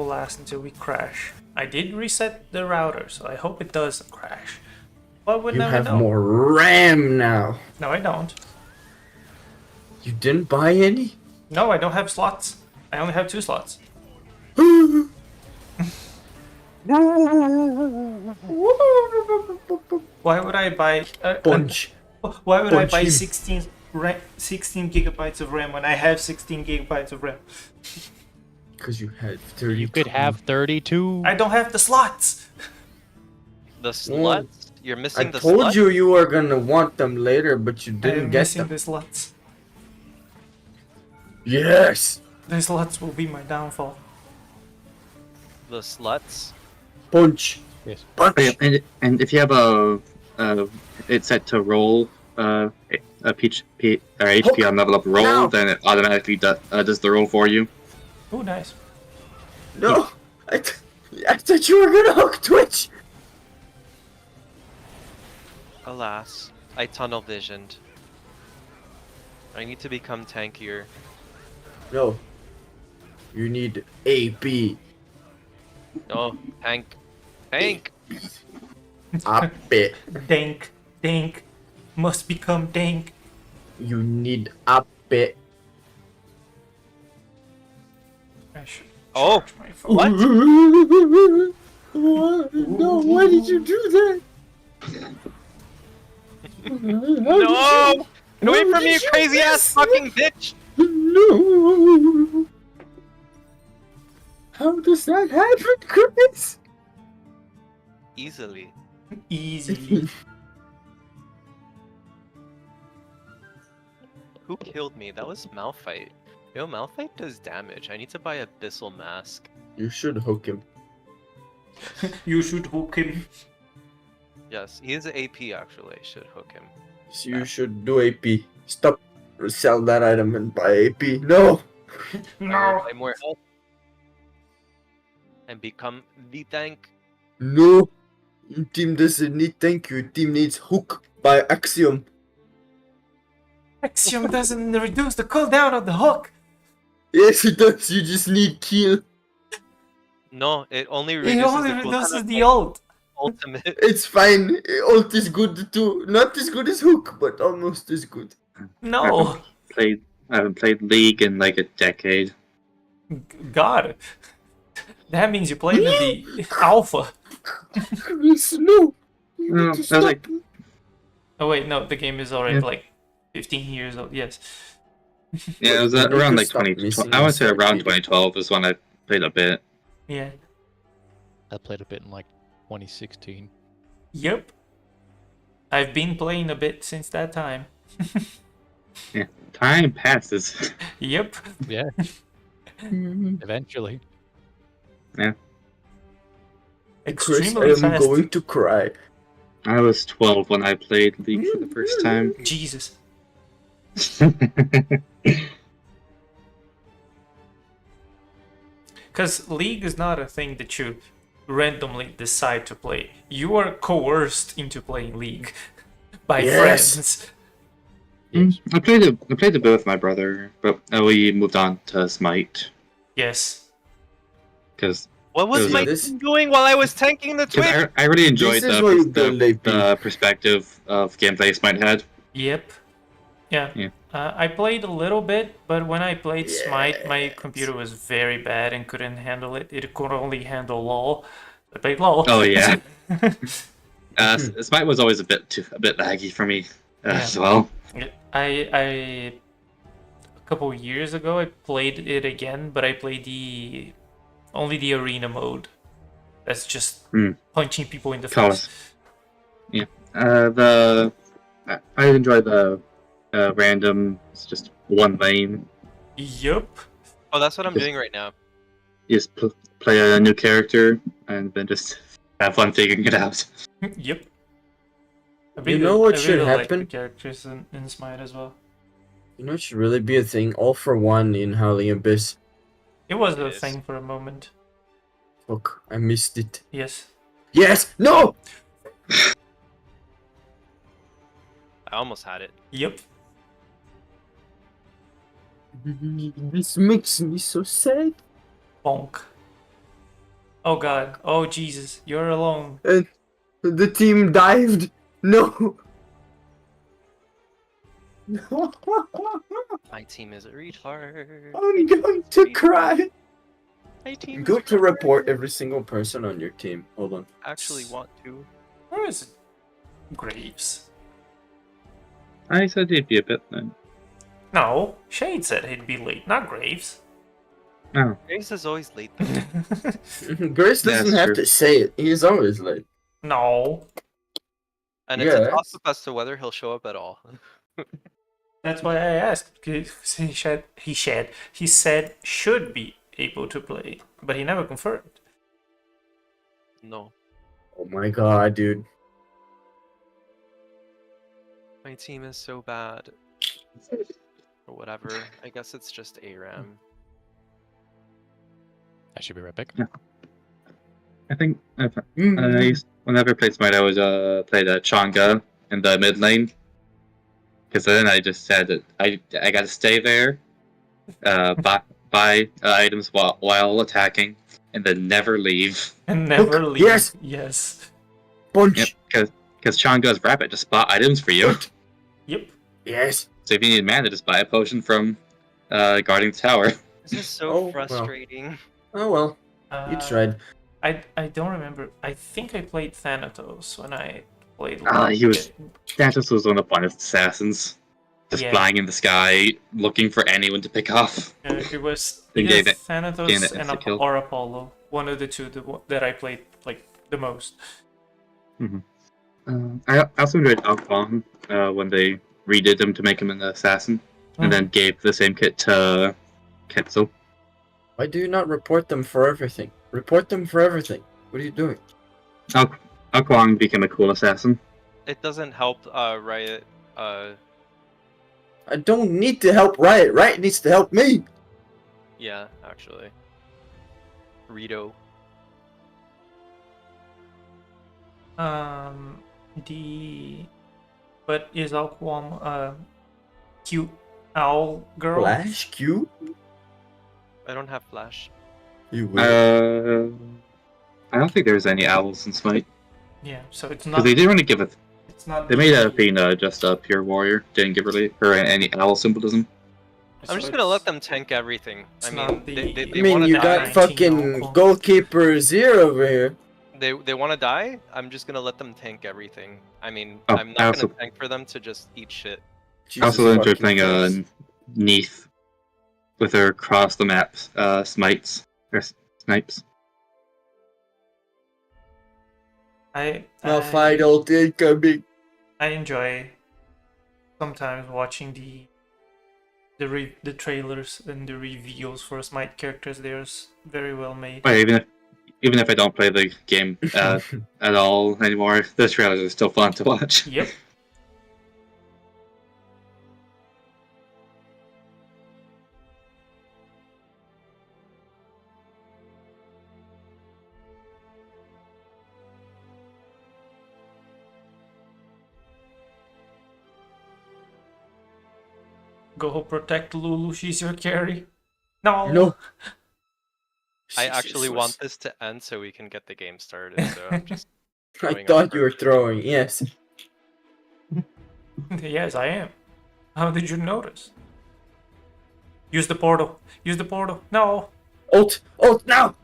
last until we crash. I did reset the router, so I hope it doesn't crash. But we'll You never have know. more RAM now. No, I don't. You didn't buy any? No, I don't have slots. I only have 2 slots. Why would I buy... Punch. why would Punch I buy him. 16 gigabytes of RAM when I have 16 gigabytes of RAM? Because you had 30. You could have 32. I don't have the slots! The sluts? You're I missing the told sluts? you were gonna want them later, but you I didn't am get missing them. the slots. Yes! The slots will be my downfall. The sluts? Punch. Yes. Punch. And if you have it's set to roll a HP on level up roll, No. then it automatically does the roll for you. Oh, nice. No! I thought you were gonna hook Twitch! Alas, I tunnel visioned. I need to become tankier. No. You need AP. No, tank. Tank! Up it. Dank. Dank. Must become dank. You need up it. I should Oh! charge my phone. What? What? No, why did you do that? No! Get away from me, you crazy ass fucking bitch! No! How does that happen, Chris? Easily. Easy. Who killed me? That was Malphite. Yo, Malphite does damage. I need to buy Abyssal Mask. You should hook him. You should hook him. Yes, he is an AP actually. I should hook him. You should do AP. Stop. Sell that item and buy AP. No! I will No. buy more health. And become the tank. No! Your team doesn't need thank you. Your team needs hook by Axiom. Axiom doesn't reduce the cooldown of the hook. Yes, it does. You just need kill. No, it only It reduces only the cooldown reduces of the ult. ultimate. It's fine. Ult is good too. Not as good as hook, but almost as good. No. I haven't played League in like a decade. God. That means you played in the alpha. Chris, no! You No, need I to was stop. like, Oh wait, no, the game is already Yeah. like 15 years old. Yes. yeah, it was You need around to like stop 2012. missing I want to say inside around people. 2012 was when I played a bit. Yeah. I played a bit in like 2016. Yep. I've been playing a bit since that time. Time passes. Yep. Yeah, eventually. Chris, I Extremely am fast. going to cry. I was 12 when I played League for the first time. Jesus. Because League is not a thing that you randomly decide to play. You are coerced into playing League by Yes. friends. I played a bit with my brother, but we moved on to Smite Yes. because What was There's my this- team doing while I was tanking the Twitch? I really enjoyed This is why you build AP. the perspective of gameplay Smite had. Yep. Yeah. Yeah. I played a little bit, but when I played Smite, my Yes. computer was very bad and couldn't handle it. It could only handle LOL. I played LOL. Oh yeah, Smite was always a bit laggy for me as well. I a couple years ago I played it again, but I played only the arena mode. That's just punching people in the face. I enjoy the random. It's just one lane. Yup. Oh, that's what I'm doing right now. You just play a new character and then just have fun figuring it out. Yep. You know what I should like happen? the characters in Smite as well. You know, it should really be a thing. All for one in Howling Abyss. It was a Yes. thing for a moment. Fuck, I missed it. Yes. Yes! No! I almost had it. Yep. This makes me so sad. Bonk. Oh god. Oh Jesus. You're alone. And the team dived. No. My team is a retard. I'm going to cry. My team I'm is going to report retarded. every single person on your team. Hold on. Actually want to. Where is it? Graves. I said he'd be a bit then. No, Shade said he'd be late, not Graves. Oh, Grace is always late though. Grace doesn't That's have true. to say it. He's always late. No. And it's a Yeah. toss-up as to whether he'll show up at all. That's why I asked. 'Cause he said should be able to play, but he never confirmed. No. Oh my god, dude. My team is so bad. Or whatever. I guess it's just ARAM. I should be right back. I think whenever I played Smite, I always played Chang'e in the mid lane. Because then I just said that I gotta stay there, buy items while attacking, and then never leave. And never Hook, leave. yes! Yes. Punch. Yep, because Chang'e's rapid just spot items for you. Yep. Yes. So if you need mana, just buy a potion from guarding the tower. This is so Oh, well. frustrating. Oh well. You tried. I don't remember. I think I played Thanatos when I played. He was. Thanatos was one of the funnest assassins, just Yeah. flying in the sky, looking for anyone to pick off. It was Then either gain it- Thanatos gain it and insta kill. or Apollo. One of the two that I played like the most. I also enjoyed Alquan when they redid him to make him an assassin, and then gave the same kit to Ketzel. Why do you not report them for everything? Report them for everything. What are you doing? Alquan became a cool assassin. It doesn't help Riot. I don't need to help Riot. Riot needs to help me. Yeah, actually. Rito. But is Alquam cute owl girl? Flash Q? I don't have flash. You will. I don't think there's any owls in Smite Yeah, so it's because not. they didn't really give it. It's not. They made Athena just a pure warrior. Didn't give her any owl symbolism. I'm just gonna let them tank everything. I mean, they I mean, wanna you die. got fucking goalkeeper Zero over here. They want to die. I'm just gonna let them tank everything. I mean, Oh, I'm I not also- gonna tank for them to just eat shit. Jesus I also enjoyed fucking playing Christ. Neath with her across the map smites or snipes. Malphite ult incoming. I enjoy sometimes watching the trailers and the reveals for Smite characters. They're very well made. But even if I don't play the game at all anymore, the trailers are still fun to watch. Yep. Go protect Lulu, she's your carry. No. No. I actually Jesus. want this to end so we can get the game started. So I'm just. I throwing thought up you were for- throwing, yes. Yes, I am. How did you notice? Use the portal. Use the portal. No. Ult! Ult now!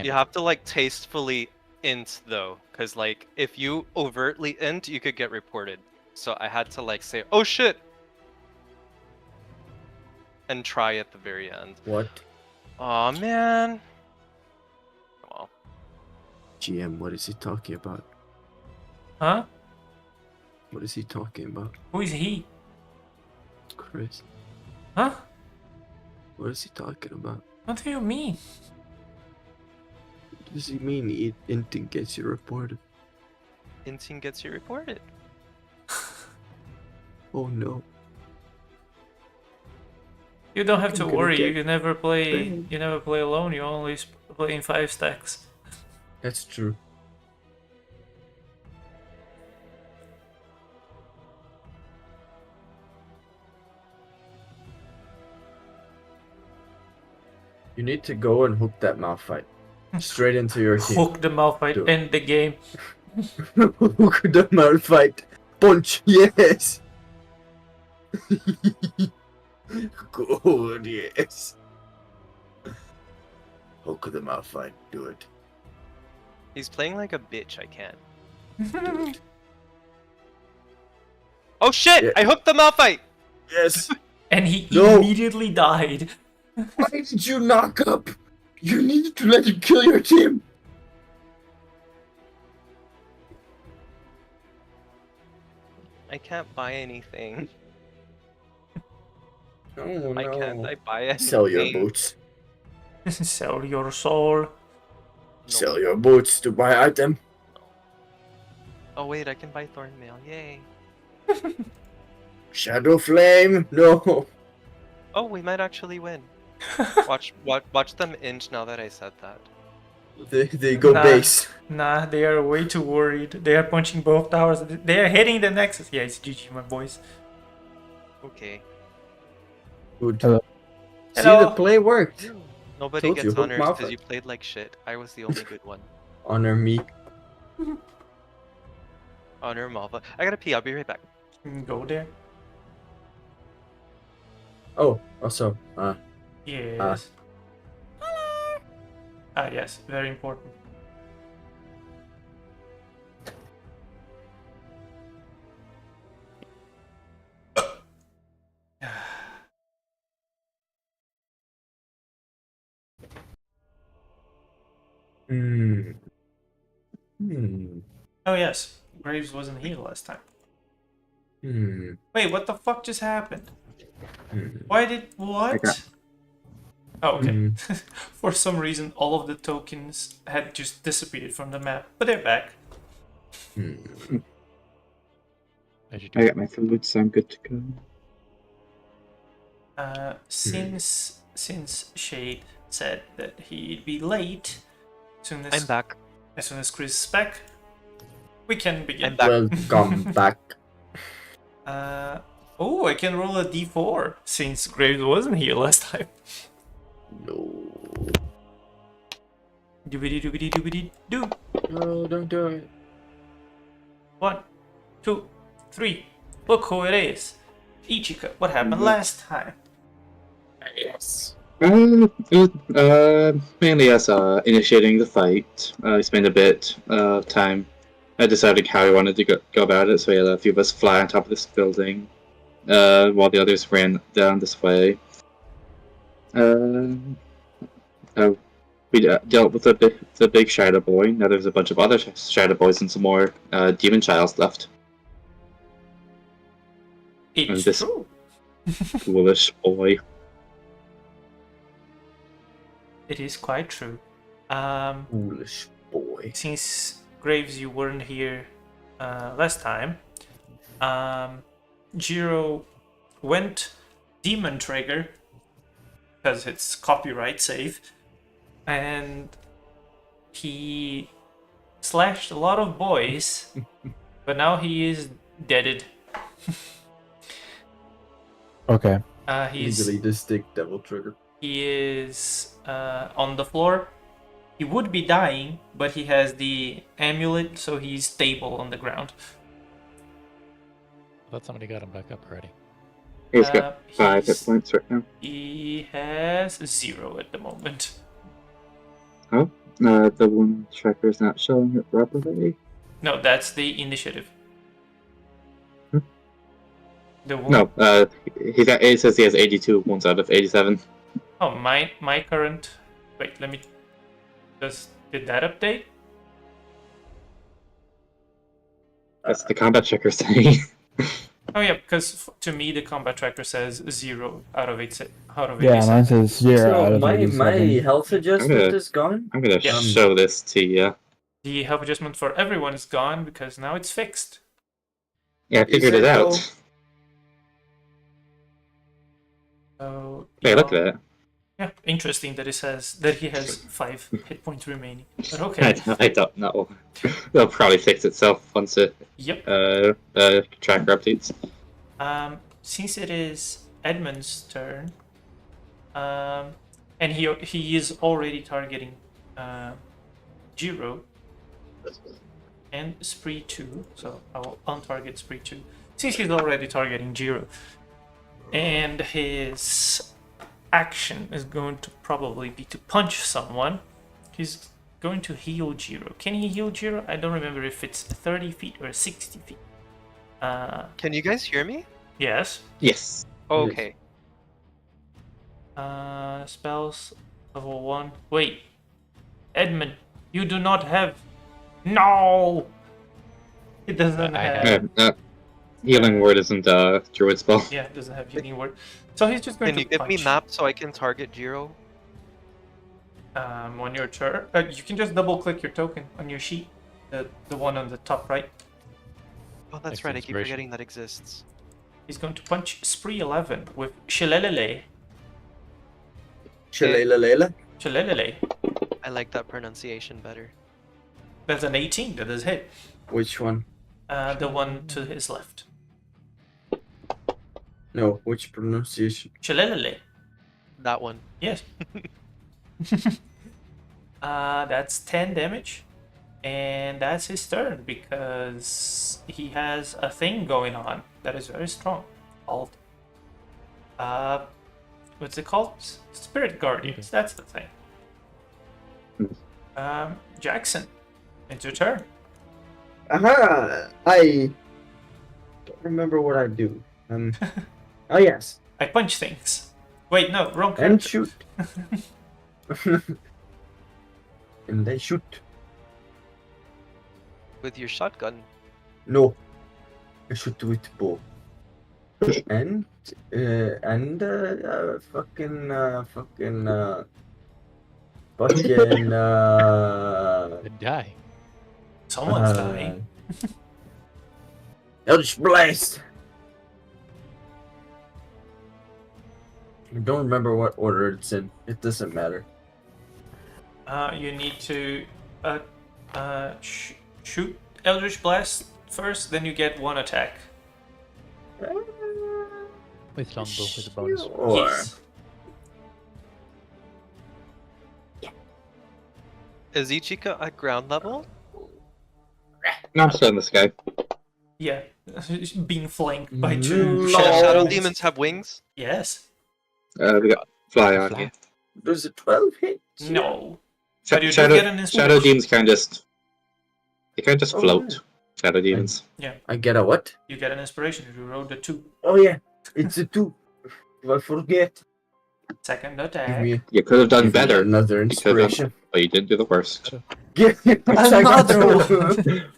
You have to like tastefully int though, because like if you overtly int, you could get reported. So I had to like say, "Oh shit," and try at the very end. What? Aw man. Well, GM, what is he talking about? Huh? What is he talking about? Who is he? Chris, Huh? what is he talking about? What do you mean? What does he mean inting gets you reported? inting gets you reported. Oh no. You don't have I'm to gonna worry. get You never play. banned. You never play alone. You only play in 5 stacks. That's true. You need to go and hook that Malphite. Straight into your team. Hook the Malphite, Do it. end the game. Hook the Malphite. Punch, yes! Good, yes. Hook the Malphite, do it. He's playing like a bitch. I can't. Oh shit! Yeah. I hooked the Malphite. Yes! And he No. immediately died. Why did you knock up? You needed to let him kill your team! I can't buy anything. Oh no. Why can't I buy anything? Sell your boots. Sell your soul. No. Sell your boots to buy item. Oh wait, I can buy Thornmail. Yay! Shadow Flame? No. Oh, we might actually win. Watch them inch now that I said that. They go Nah. base. Nah, they are way too worried. They are punching both towers. They are hitting the nexus. Yeah, it's GG, my boys. Okay. Good. Hello. See, Hello. the play worked. Nobody Told you, gets hook honors Malphite. because you played like shit. I was the only good one. Honor me. Honor Malva. I gotta pee. I'll be right back. Go there. Oh, also, Yes. Ah, yes, very important. Hmm. Oh yes, Graves wasn't here last time. Hmm. Wait, what the fuck just happened? Hmm. Why did what? got- Oh, okay. Hmm. For some reason, all of the tokens had just disappeared from the map, but they're back. Hmm. As you I do. got my food, so I'm good to go. Since Shade said that he'd be late, I'm back. as soon as Chris is back, we can begin. I'm back. Welcome back. Oh, I can roll a d4 since Graves wasn't here last time. No. Doobity doobity doobity doo. No, don't do it. 1, 2, 3. Look who it is. Ichika, what happened last time? Yes. Mainly as initiating the fight. I spent a bit of time deciding how I wanted to go about it, so we had a few of us fly on top of this building, while the others ran down this way. We dealt with the big Shadow Boy. Now there's a bunch of other Shadow Boys and some more Demon Childs left. It's this- true. Foolish boy. It is quite true. Foolish boy. Since Graves, you weren't here last time, Jiro went Demon Trigger because it's copyright safe, and he slashed a lot of boys, but now he is deaded. Okay. He's Legally distinct Devil Trigger. He is on the floor. He would be dying, but he has the amulet, so he's stable on the ground. I thought somebody got him back up already. He's got 5 hit he's- points right now. He has 0 at the moment. The one tracker is not showing it properly. No, that's the initiative. Hmm? The one... No, it says he has 82 wounds out of 87. Oh, my current... Wait, let me... Did that update? That's the combat checker saying. Oh yeah, because to me the combat tracker says 0 out of 8. Out of Yeah, 87. mine says 0 out So of my 87. health adjustment gonna- is gone? I'm gonna Yeah. show this to you. The health adjustment for everyone is gone because now it's fixed. Yeah, I Is figured it it out. though? So Hey, look at that. Yeah, interesting that it says that he has 5 hit points remaining. But okay. I don't know. It'll probably fix itself once it Yep. tracker updates. Since it is Edmund's turn, And he is already targeting Jiro and Spree 2, so I will untarget Spree 2 since he's already targeting Jiro. And his action is going to probably be to punch someone. He's going to heal Jiro. Can he heal Jiro? I don't remember if it's 30 feet or 60 feet. Can you guys hear me? Yes. Yes. Okay. Spells level 1. Wait, Edmund, you do not have. No! It doesn't I have. Healing word isn't a druid spell. Yeah, it doesn't have healing word. So he's just going Can to you give me punch. map so I can target Jiro? On your turn, you can just double click your token on your sheet, the one on the top right. Oh, that's Next right. I keep inspiration. forgetting that exists. He's going to punch Spree 11 with Shillelagh. Shillelagh. Shillelagh. I like that pronunciation better. That's an 18. That does hit. Which one? The one to his left. No, which pronunciation? Shillelagh. That one. Yes. That's 10 damage. And that's his turn because he has a thing going on that is very strong. Called what's it called? Spirit Guardians. That's the thing. Jackson, it's your turn. Aha! I don't remember what I do. Oh yes, I punch things. Wait, no, wrong and character. shoot. And they shoot. With your shotgun. No, I shoot with bow. And fucking Good die. Someone's dying. Eldritch Blast. I don't remember what order it's in. It doesn't matter. You need to shoot Eldritch Blast first, then you get one attack. With longbow with a bonus. Sure. Yes. Is Ichika at ground level? No, I'm still in the sky. Yeah, being flanked by two No. Shadow demons. demons have wings? Yes. We got fly on Fly. here. Does a 12 hit? No. But you do Shadow, get an inspiration. shadow demons can just Oh, float. yeah. Shadow demons. I get a what? You get an inspiration if you rolled a 2. Oh yeah, it's a 2. If I forget. Second Give attack. me, You could have done give me better, another You could have inspiration. but you did do the worst. Give me Another one.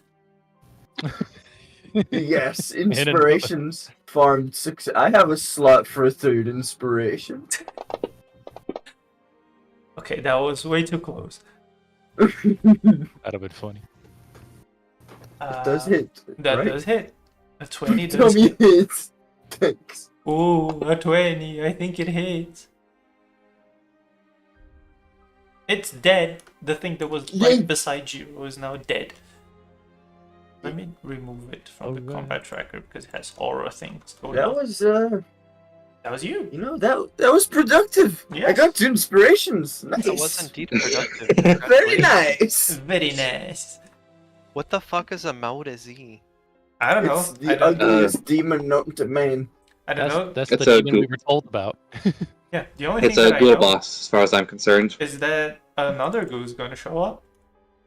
Yes, inspirations farmed 6. I have a slot for a 3rd inspiration. Okay, that was way too close. That'd have been funny. Does hit. That right? does hit. A 20 Tell does me hit. hits. Thanks. Ooh, a 20. I think it hits. It's dead. The thing that was Yay. right beside you is now dead. Let me remove it from the Alright. combat tracker because it has aura things going That on. was That was you. you know, that was productive. I Yes. got 2 inspirations. Nice. That was indeed productive. Very Congratulations. nice. Very nice. What the fuck is a Maudezi? I don't know. It's I the don't, ugliest demon known to man. I don't know. That's It's the a demon we ghoul. were told about. Yeah, the only It's thing a that I ghoul know boss, as far as I'm concerned. is that another goose going to show up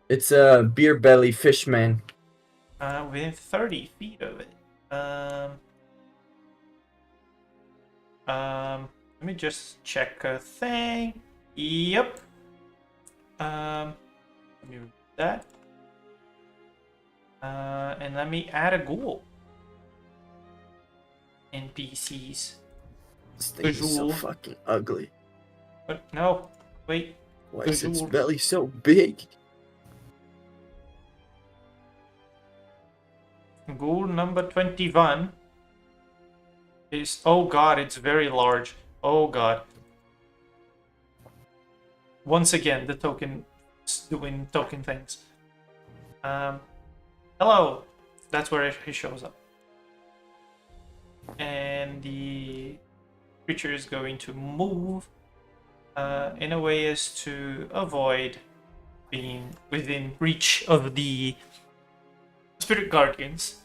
It's a beer belly fish man. within 30 feet of it. Let me just check a thing. Yep. Let me do that. And let me add a ghoul. NPCs. This thing is so Visual. fucking ugly. But no, wait. Why is its Visual. belly so big? Ghoul number 21 is, oh god, it's very large. Oh god. Once again, the token is doing token things. Hello. That's where he shows up. And the creature is going to move in a way as to avoid being within reach of the spirit guardians.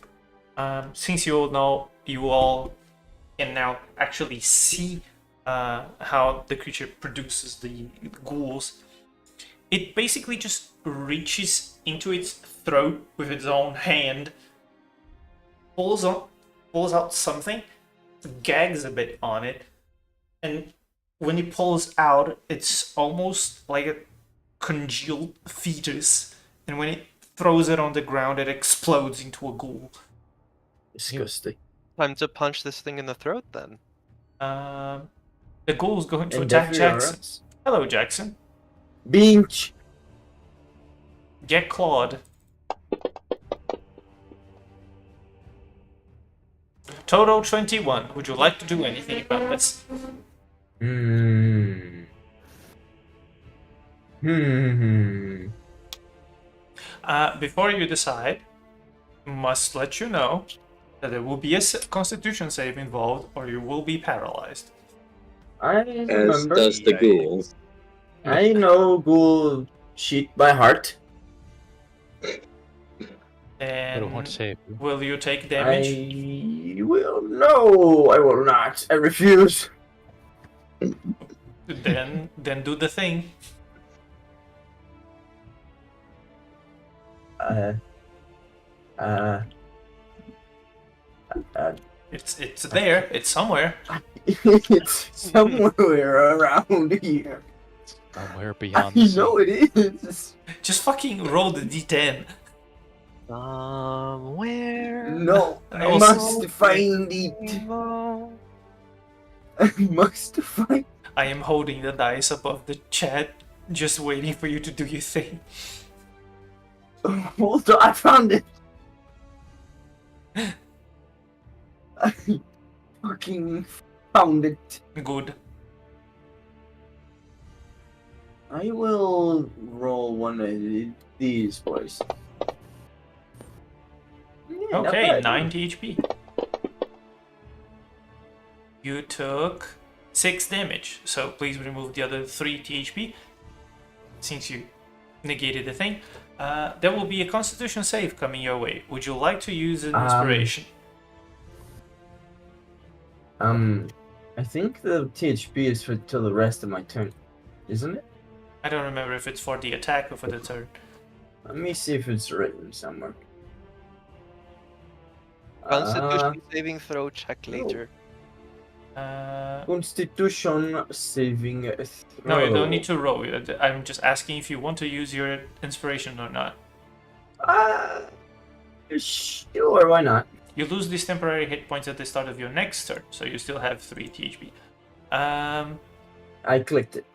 Since you all can now actually see how the creature produces the ghouls. It basically just reaches into its throat with its own hand, pulls out something, gags a bit on it, and when it pulls out, it's almost like a congealed fetus, and when it throws it on the ground, it explodes into a ghoul. Disgusting. Time to punch this thing in the throat then. The ghoul's going to And attack definitely are Jackson. us. Hello, Jackson. Beach. Get clawed. Total 21. Would you like to do anything about this? Before you decide, must let you know that there will be a constitution save involved, or you will be paralyzed. I As remember. does the ghoul. I know ghoul sheet by heart. I don't want to And save. will you take damage? I will. No, I will not. I refuse. Then do the thing. It's there. It's somewhere. It's somewhere around here. Somewhere I beyond the sea. know it is. Just fucking roll the d10. Somewhere. No, I Also- must find it. I must find. I am holding the dice above the chat, just waiting for you to do your thing. Hold on, I found it. I fucking found it. Good. I will roll one of these boys. Yeah, not Okay, bad. 90 HP. You took 6 damage, so please remove the other 3 THP since you negated the thing. There will be a constitution save coming your way. Would you like to use an inspiration? I think the THP is for till the rest of my turn, isn't it? I don't remember if it's for the attack or for the turn. Let me see if it's written somewhere. Constitution saving throw check later. Constitution saving throw. No, you don't need to roll. I'm just asking if you want to use your inspiration or not. Sure, why not? You lose these temporary hit points at the start of your next turn, so you still have 3 THP. I clicked it.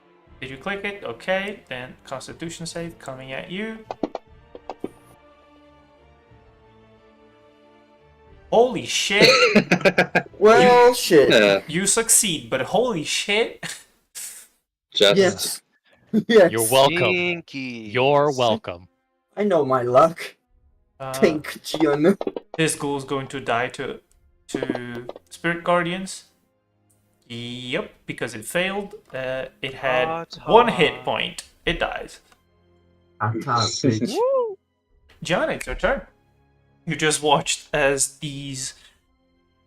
Did you click it? Okay, then Constitution save coming at you. Holy shit! Well, shit. Yeah, You succeed, but holy shit! just Yes. Yes. You're welcome. Stinky. You're welcome. I know my luck. Thank Gian. This ghoul is going to die to Spirit Guardians. Yep, because it failed. It had 1 hit point. It dies. Attack, bitch. John, it's your turn. You just watched as these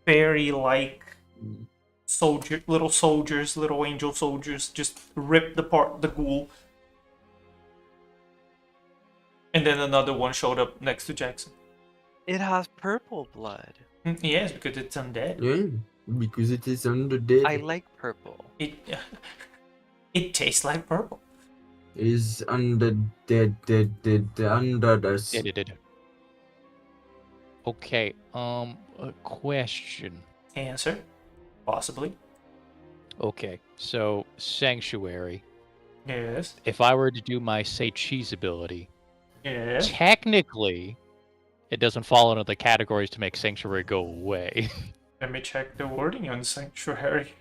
fairy-like little angel soldiers, just ripped apart the ghoul. And then another one showed up next to Jackson. It has purple blood. Yes, because it's undead. Yeah, because it is undead. I like purple. It tastes like purple. Is dead, under the Did. Okay, a question. Answer, possibly. Okay, so Sanctuary. Yes. If I were to do my Say Cheese ability, Yes. technically, it doesn't fall into the categories to make Sanctuary go away. Let me check the wording on Sanctuary.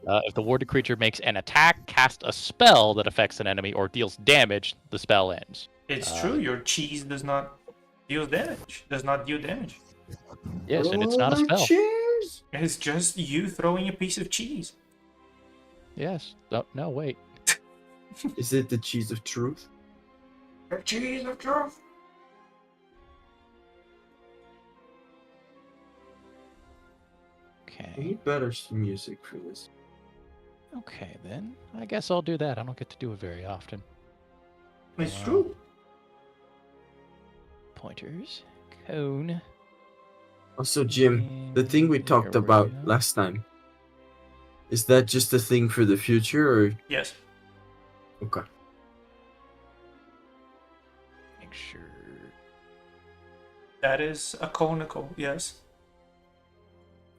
If the warded creature makes an attack, cast a spell that affects an enemy, or deals damage, the spell ends. It's true, your cheese does not deal damage. Does not deal damage. Yes, and it's not a spell. Cheers. It's just you throwing a piece of cheese. Yes. No, wait. Is it the cheese of truth? The cheese of truth. We Okay. need better music for this. Okay, then. I guess I'll do that. I don't get to do it very often. It's Wow. true. Pointers. Cone. Also, Jim, the thing we talked about last time, is that just a thing for the future, or Yes. okay? Make sure. That is a conical, yes.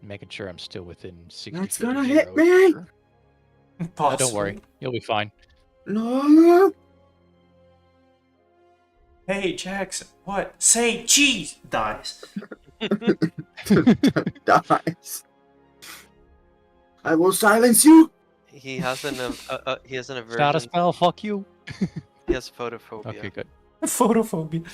Making sure I'm still within 60 That's feet of gonna hit zero me! here. Possibly. Don't worry. You'll be fine. No. Hey, Jackson, what? Say cheese! Dies. Dies. I will silence you. He has an It's not a aversion. spell. Fuck you. He has photophobia. Okay, good. Photophobia.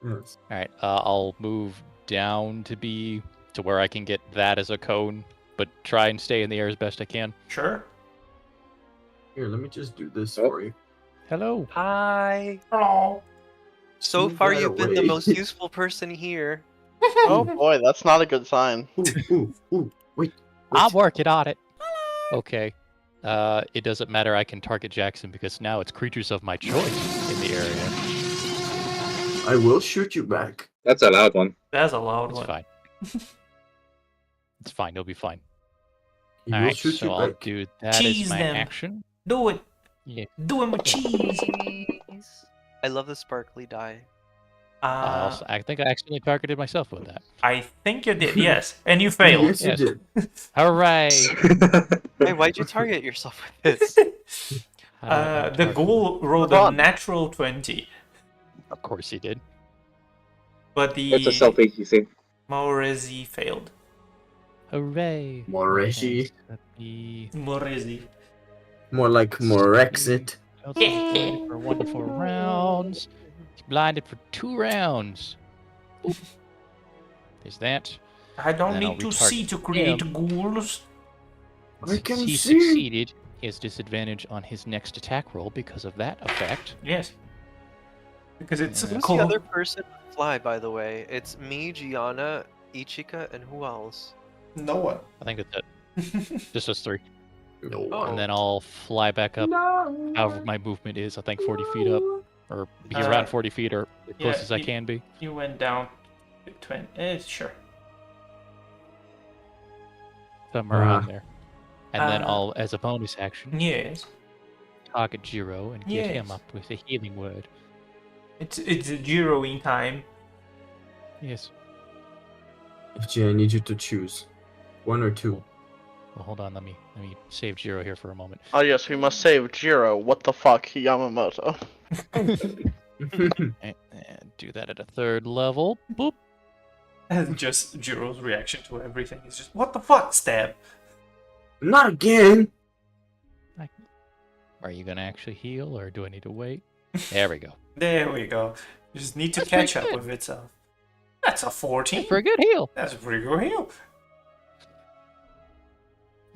Yes. All right. I'll move down to where I can get that as a cone, but try and stay in the air as best I can. Sure. Here, let me just do this Oh. for you. Hello. Hi. Hello. So Move far, that you've been the away. most useful person here. Oh boy, that's not a good sign. Ooh, wait. I'm working on it. Okay. It doesn't matter. I can target Jackson because now it's creatures of my choice in the area. I will shoot you back. That's a loud one. That's a loud It's one. fine. It's fine. You'll be fine. He All will right. shoot So you I'll back. do that Cheese as my them. action. Do it. Yeah. Do it with cheese. I love the sparkly die. I think I accidentally targeted myself with that. I think you did, yes. And you failed. Yes, you Yes. did. Hooray! Hey, why'd you target yourself with this? How do I not The target? ghoul rolled a Run. natural 20, Of course he did. but It's a the self-ATC. Morezi failed. Hooray! Moreshi. Okay, so that'd be Morezi. More like Morexit. blinded for 1 to 4 rounds. He's blinded for 2 rounds. Boop. There's that. I don't Then I'll need to retarget see to create him. ghouls. I Since can he see. succeeded, he has disadvantage on his next attack roll because of that effect. Yes. Because it's Yeah. a Who's cold. the other person with fly, by the way? It's me, Gianna, Ichika, and who else? No one. I think that's it. Just us 3. No. Oh. And then I'll fly back up however my movement is. I think 40 feet up. Or be around 40 feet or as close yeah, as I can be. You went down to 20. Sure. Somewhere around there. And then Uh, I'll, as a bonus action, Yes. target Jiro and get him Yes. up with a healing word. It's a zeroing time. Yes. FJ, I need you to choose. 1 or 2. Well, hold on. Let me save Jiro here for a moment. Oh yes, we must save Jiro. What the fuck, Yamamoto? And do that at a 3rd level. Boop. And just Jiro's reaction to everything is just, what the fuck, stab? Not again. Are you gonna actually heal, or do I need to wait? There we go. There we go. You just need to That's catch pretty up good. with itself. That's a 14. For a good heal. That's a pretty good heal.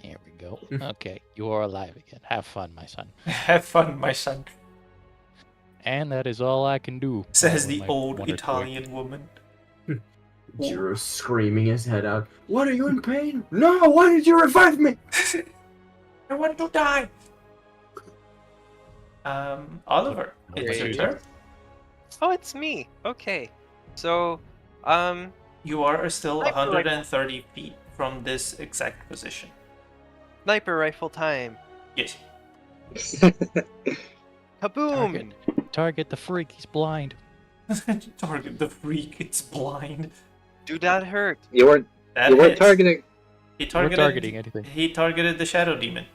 There we go. Okay, you are alive again. Have fun, my son. Have fun, my son. And that is all I can do. Says Oh, the my old wonder toy. Italian woman. Jiro screaming his head out. What, are you in pain? No, why did you revive me? I want to die. Oliver, it's your Great. turn. Oh, it's me. Okay. So, You are still Sniper rifle. 130 feet from this exact position. sniper rifle time. Yes. Kaboom! Target the freak. He's blind. Target the freak. It's blind. Do that hurt? You weren't That you weren't hits. targeting. He We're targeted. targeting anything. He targeted the shadow demon.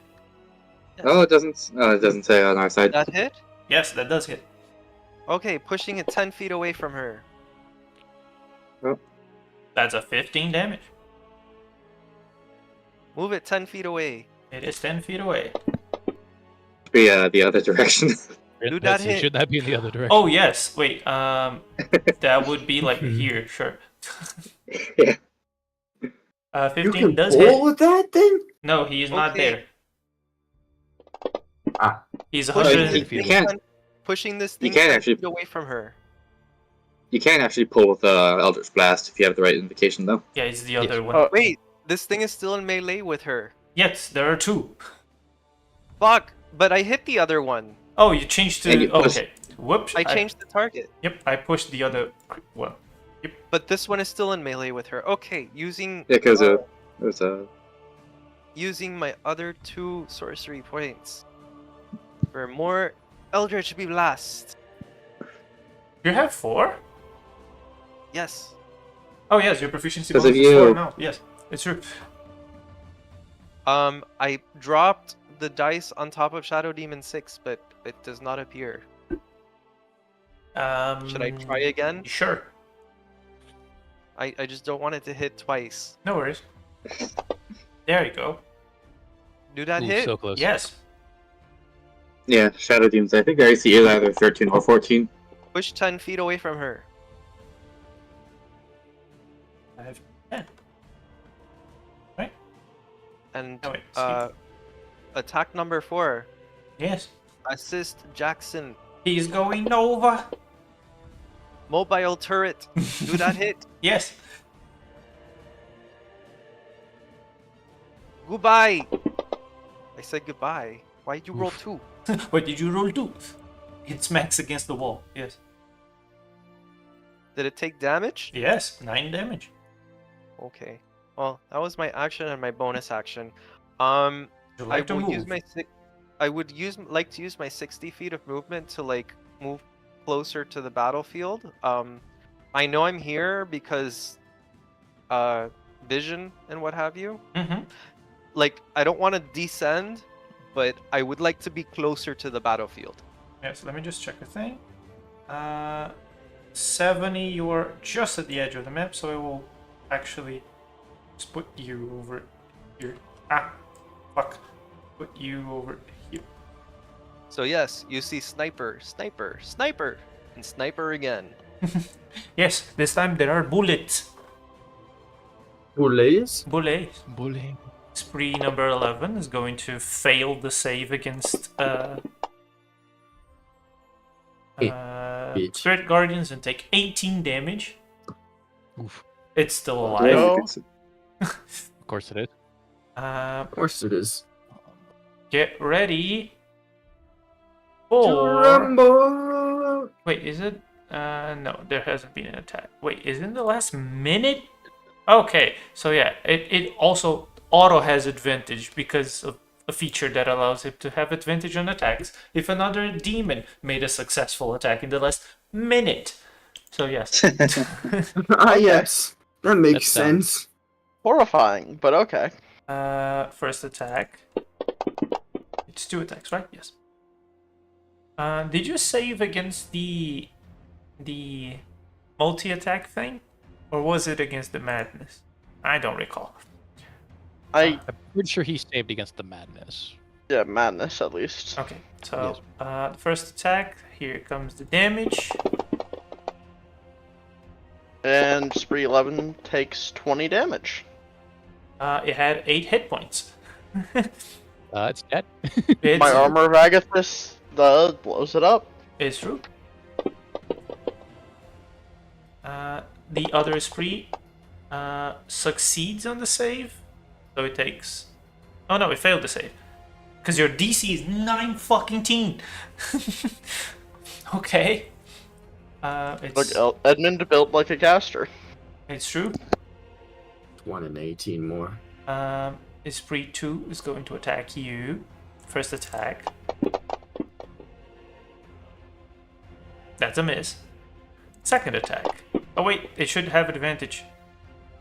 Oh, it doesn't. Oh, it doesn't say on our side. That hit? Yes, that does hit. Okay, pushing it 10 feet away from her. That's a 15 damage. Move it 10 feet away. It is 10 feet away. Be the other direction. Do that hit. Should that be in the other direction? Oh yes. Wait. That would be like here. Sure. Yeah. 15 You can does pull hit. with that thing? No, he is not Okay. there. He's Pushing 100. this you thing can't- 10 pushing this you thing can't 10 actually- feet away from her. You can actually pull with Eldritch Blast if you have the right invocation, though. Yeah, it's the Yes. other one. Wait, this thing is still in melee with her. Yes, there are two. Fuck, but I hit the other one. Oh, you changed And to. you push- Okay. Whoops. I changed the target. Yep, I pushed the other one. But this one is still in melee with her. Okay, using Yeah, because there's a. using my other 2 sorcery points for more Eldritch Blast. You have 4? Yes. Oh, yes, your proficiency 'Cause bonus of is 4 you. now. Yes, it's true. I dropped the dice on top of Shadow Demon 6, but it does not appear. Should I try again? Sure. I just don't want it to hit twice. No worries. There you go. Do that Ooh, hit? so close. Yes. Yeah, Shadow Demons. I think their AC is either 13 or 14. Push 10 feet away from her. 5, 10. Right? And Oh, wait, attack number 4. Yes. Assist Jackson. He's going over. Mobile turret. Do that hit. Yes. Goodbye. I said goodbye. Why'd you roll 2? What did you roll 2? It smacks against the wall. Yes. Did it take damage? Yes. 9 damage. Okay. Well, that was my action and my bonus action. Would you I like to will move? use my like to use my 60 feet of movement to like move closer to the battlefield. I know I'm here because vision and what have you. Mm-hmm. Like I don't want to descend, but I would like to be closer to the battlefield. Yes, let me just check a thing. 70, you are just at the edge of the map, so I will actually just put you over here. Ah, fuck. Put you over here. So yes, you see sniper, sniper, sniper, and sniper again. Yes, this time there are bullets. Bullets? Bullets. Bullying. Spree number 11 is going to fail the save against bitch. Spirit Guardians and take 18 damage. Oof. It's still alive. No. Of course it is. Of course it is. Get ready To for... rumble! Wait, is it? No, there hasn't been an attack. Wait, is it in the last minute? Okay, so yeah, it also auto has advantage because of a feature that allows it to have advantage on attacks if another demon made a successful attack in the last minute. So yes. Ah, yes. That makes That sounds- sense. Horrifying, but okay. First attack. It's 2 attacks, right? Yes. Did you save against the multi-attack thing? Or was it against the madness? I don't recall. I'm pretty sure he saved against the madness. yeah, madness at least. Okay, so the first attack, here comes the damage. And Spree 11 takes 20 damage. It had 8 hit points. It's dead. It's, My armor of Agathis blows it up. It's true. The other spree succeeds on the save, so it takes. Oh no, it failed the save because your DC is 9 fucking teen. Okay. It's Look, Edmund built like a caster. it's true. 1 and 18 more. Spree 2 is going to attack you. First attack. That's a miss. Second attack. Oh wait, it should have advantage.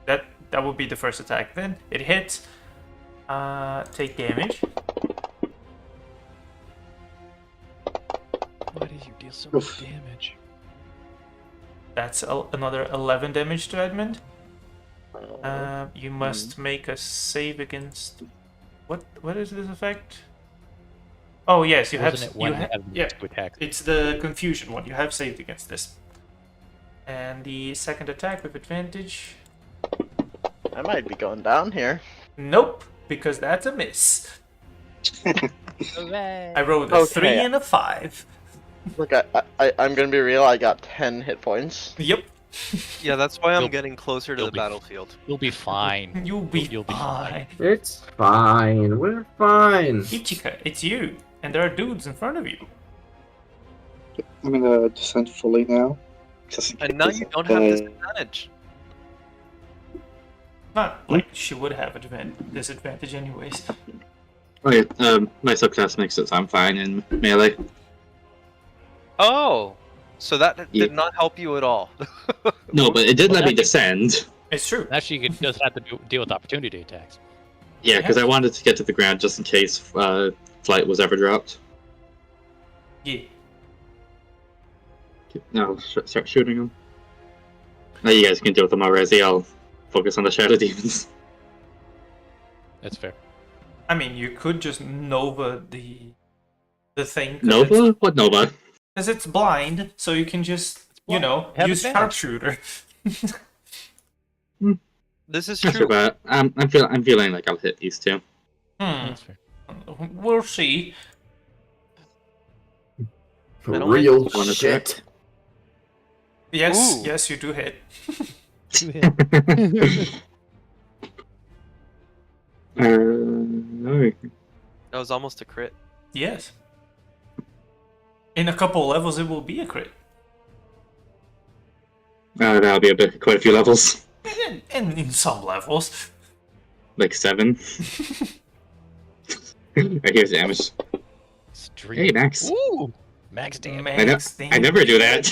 That would be the first attack then. It hits. Take damage. Why did you deal so much damage? That's another 11 damage to Edmund. You must make a save against... What is this effect? Oh yes, you Wasn't have... it when you he had yeah, two attacks? it's the confusion one. You have saved against this. And the second attack with advantage... I might be going down here. Nope, because that's a miss. I rolled a 3 Okay. and a 5. Look, I'm gonna be real. I got 10 hit points. Yep. Yeah, that's why I'm You'll- getting closer to you'll the be- battlefield. You'll be fine. You'll be You'll be fine. It's fine. We're fine. Ichika, it's you. And there are dudes in front of you. I'm gonna descend fully now. Just in And now case you I don't have die. disadvantage. Not like she would have disadvantage anyways. Oh yeah, my subclass makes it so I'm fine in melee. Oh, so that Yeah. did not help you at all. No, but it did let me Well, descend. It's true. Actually, you doesn't have to deal with opportunity attacks. Yeah, because I wanted to get to the ground just in case flight was ever dropped. Yeah. No, start shooting them. Now you guys can deal with them already. I'll focus on the shadow demons. That's fair. I mean, you could just Nova the thing. Nova? What Nova? Because it's blind, so you can just, you know, Have use advantage. sharpshooter. This is Not true. sure, but I'm feeling like I'll hit these two. That's fair. We'll see. don't Real like one shit. Yes, Ooh. yes, you do hit. No. That was almost a crit. Yes. In a couple levels, it will be a crit. That'll be quite a few levels. And in some levels. Like 7. Right, here's damage. Stream. Hey, Max. Ooh, max damage. Max I never do that.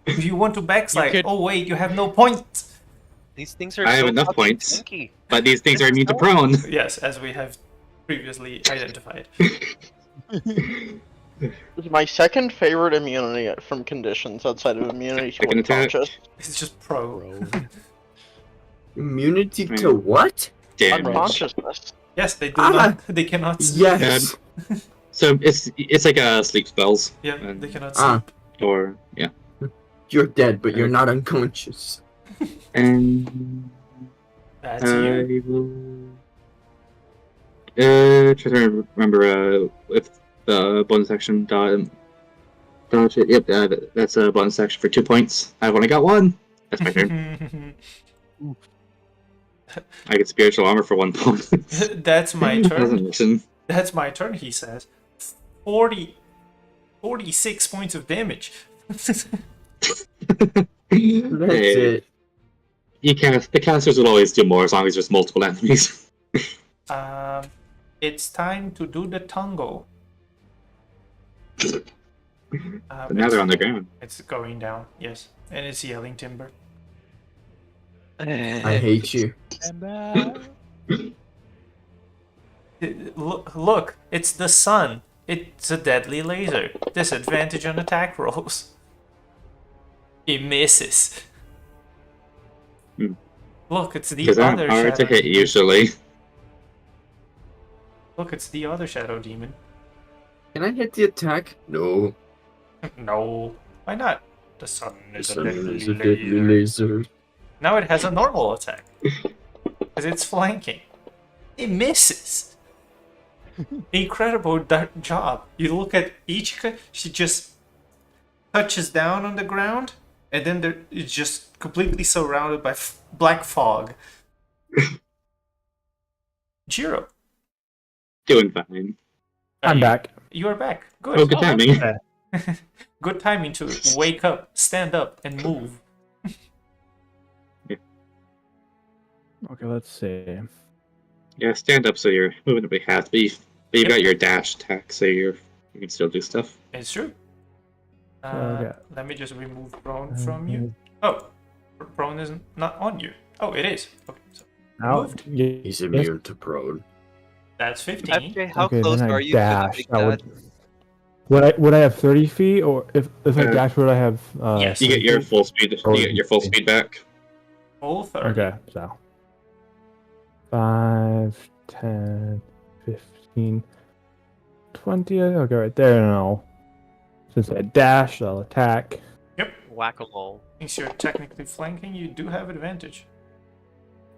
If you want to backslide, could- oh wait, you have no points. These things are I have so enough fucking points. tanky. But these things are immune to prone. Yes, as we have previously identified. It's my second favorite immunity from conditions outside of immunity to Second attack. unconscious. It's just pro. Bro. Immunity to what? Damage. Unconsciousness. Yes, they do Ah, not. They cannot sleep. Yes. So it's like sleep spells. Yeah, And- they cannot Ah. sleep. Or yeah. You're dead, but you're not unconscious. And That's you. I will try to remember if the bonus action dodge it. Yep, that's a bonus action for 2 points. I've only got 1. That's my turn. I get spiritual armor for 1 point. That's my Doesn't turn. mention. That's my turn, he says. 46 points of damage. That's Hey, it. the casters will always do more as long as there's multiple enemies. It's time to do the tango. But now they're on the ground. It's going down, yes. And it's yelling timber. I hate you. Look, it's the sun. It's a deadly laser. Disadvantage on attack rolls. It misses. Hmm. Look, it's the Because I'm other hard to shadow. hit usually. Look, it's the other shadow demon. Can I hit the attack? No. No, why not? The sun The is a sun deadly is a deadly laser. laser. Now it has a normal attack. Because it's flanking. It misses. Incredible job. You look at Ichika, she just touches down on the ground, and then it's just completely surrounded by black fog. Jiro, Doing fine. I'm back. you are back. Good. Oh, good timing. Good timing to wake up, stand up, and move. Okay, let's see. Yeah, stand up so you're moving a bit fast, but you've got your dash attack, so you can still do stuff. It's true. Okay. Let me just remove prone from you. Oh, prone is not on you. Oh, it is. Okay, so Now, moved. He's immune to prone. That's 15. FJ, how okay, close then I are you to the dash. big That dad? would I have 30 feet, or if I dash, would I have? Yes. You get your 70? full speed. You get your full speed back. Full 30. Okay, so 5, 10, 15, 20. I'll go right there now. Since I dash, I'll attack. Whack-a-mole. Since you're technically flanking, you do have advantage.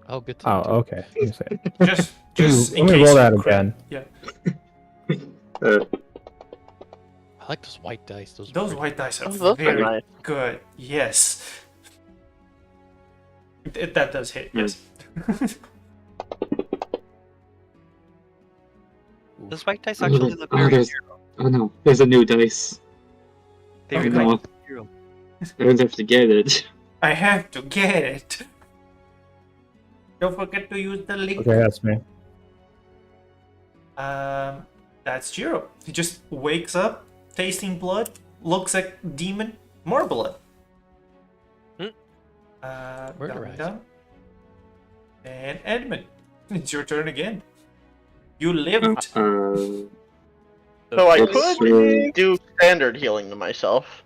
Oh, good to know. Oh, okay. Let me see. Just in Let me case roll that you crit. again. Yeah. I like those white dice. Those Those pretty. white dice are Oh, those are very nice. good. Yes. That does hit. Yes. Those white dice actually look very there's, oh no, there's a new dice. They Oh, remind no. me of zero. I don't have to get it. I have to get it. Don't forget to use the link. Okay, that's me. That's Jiro. He just wakes up, tasting blood, looks at demon, more blood. Murderize. Down. And Edmund, it's your turn again. You lived. So I That's could really- do standard healing to myself,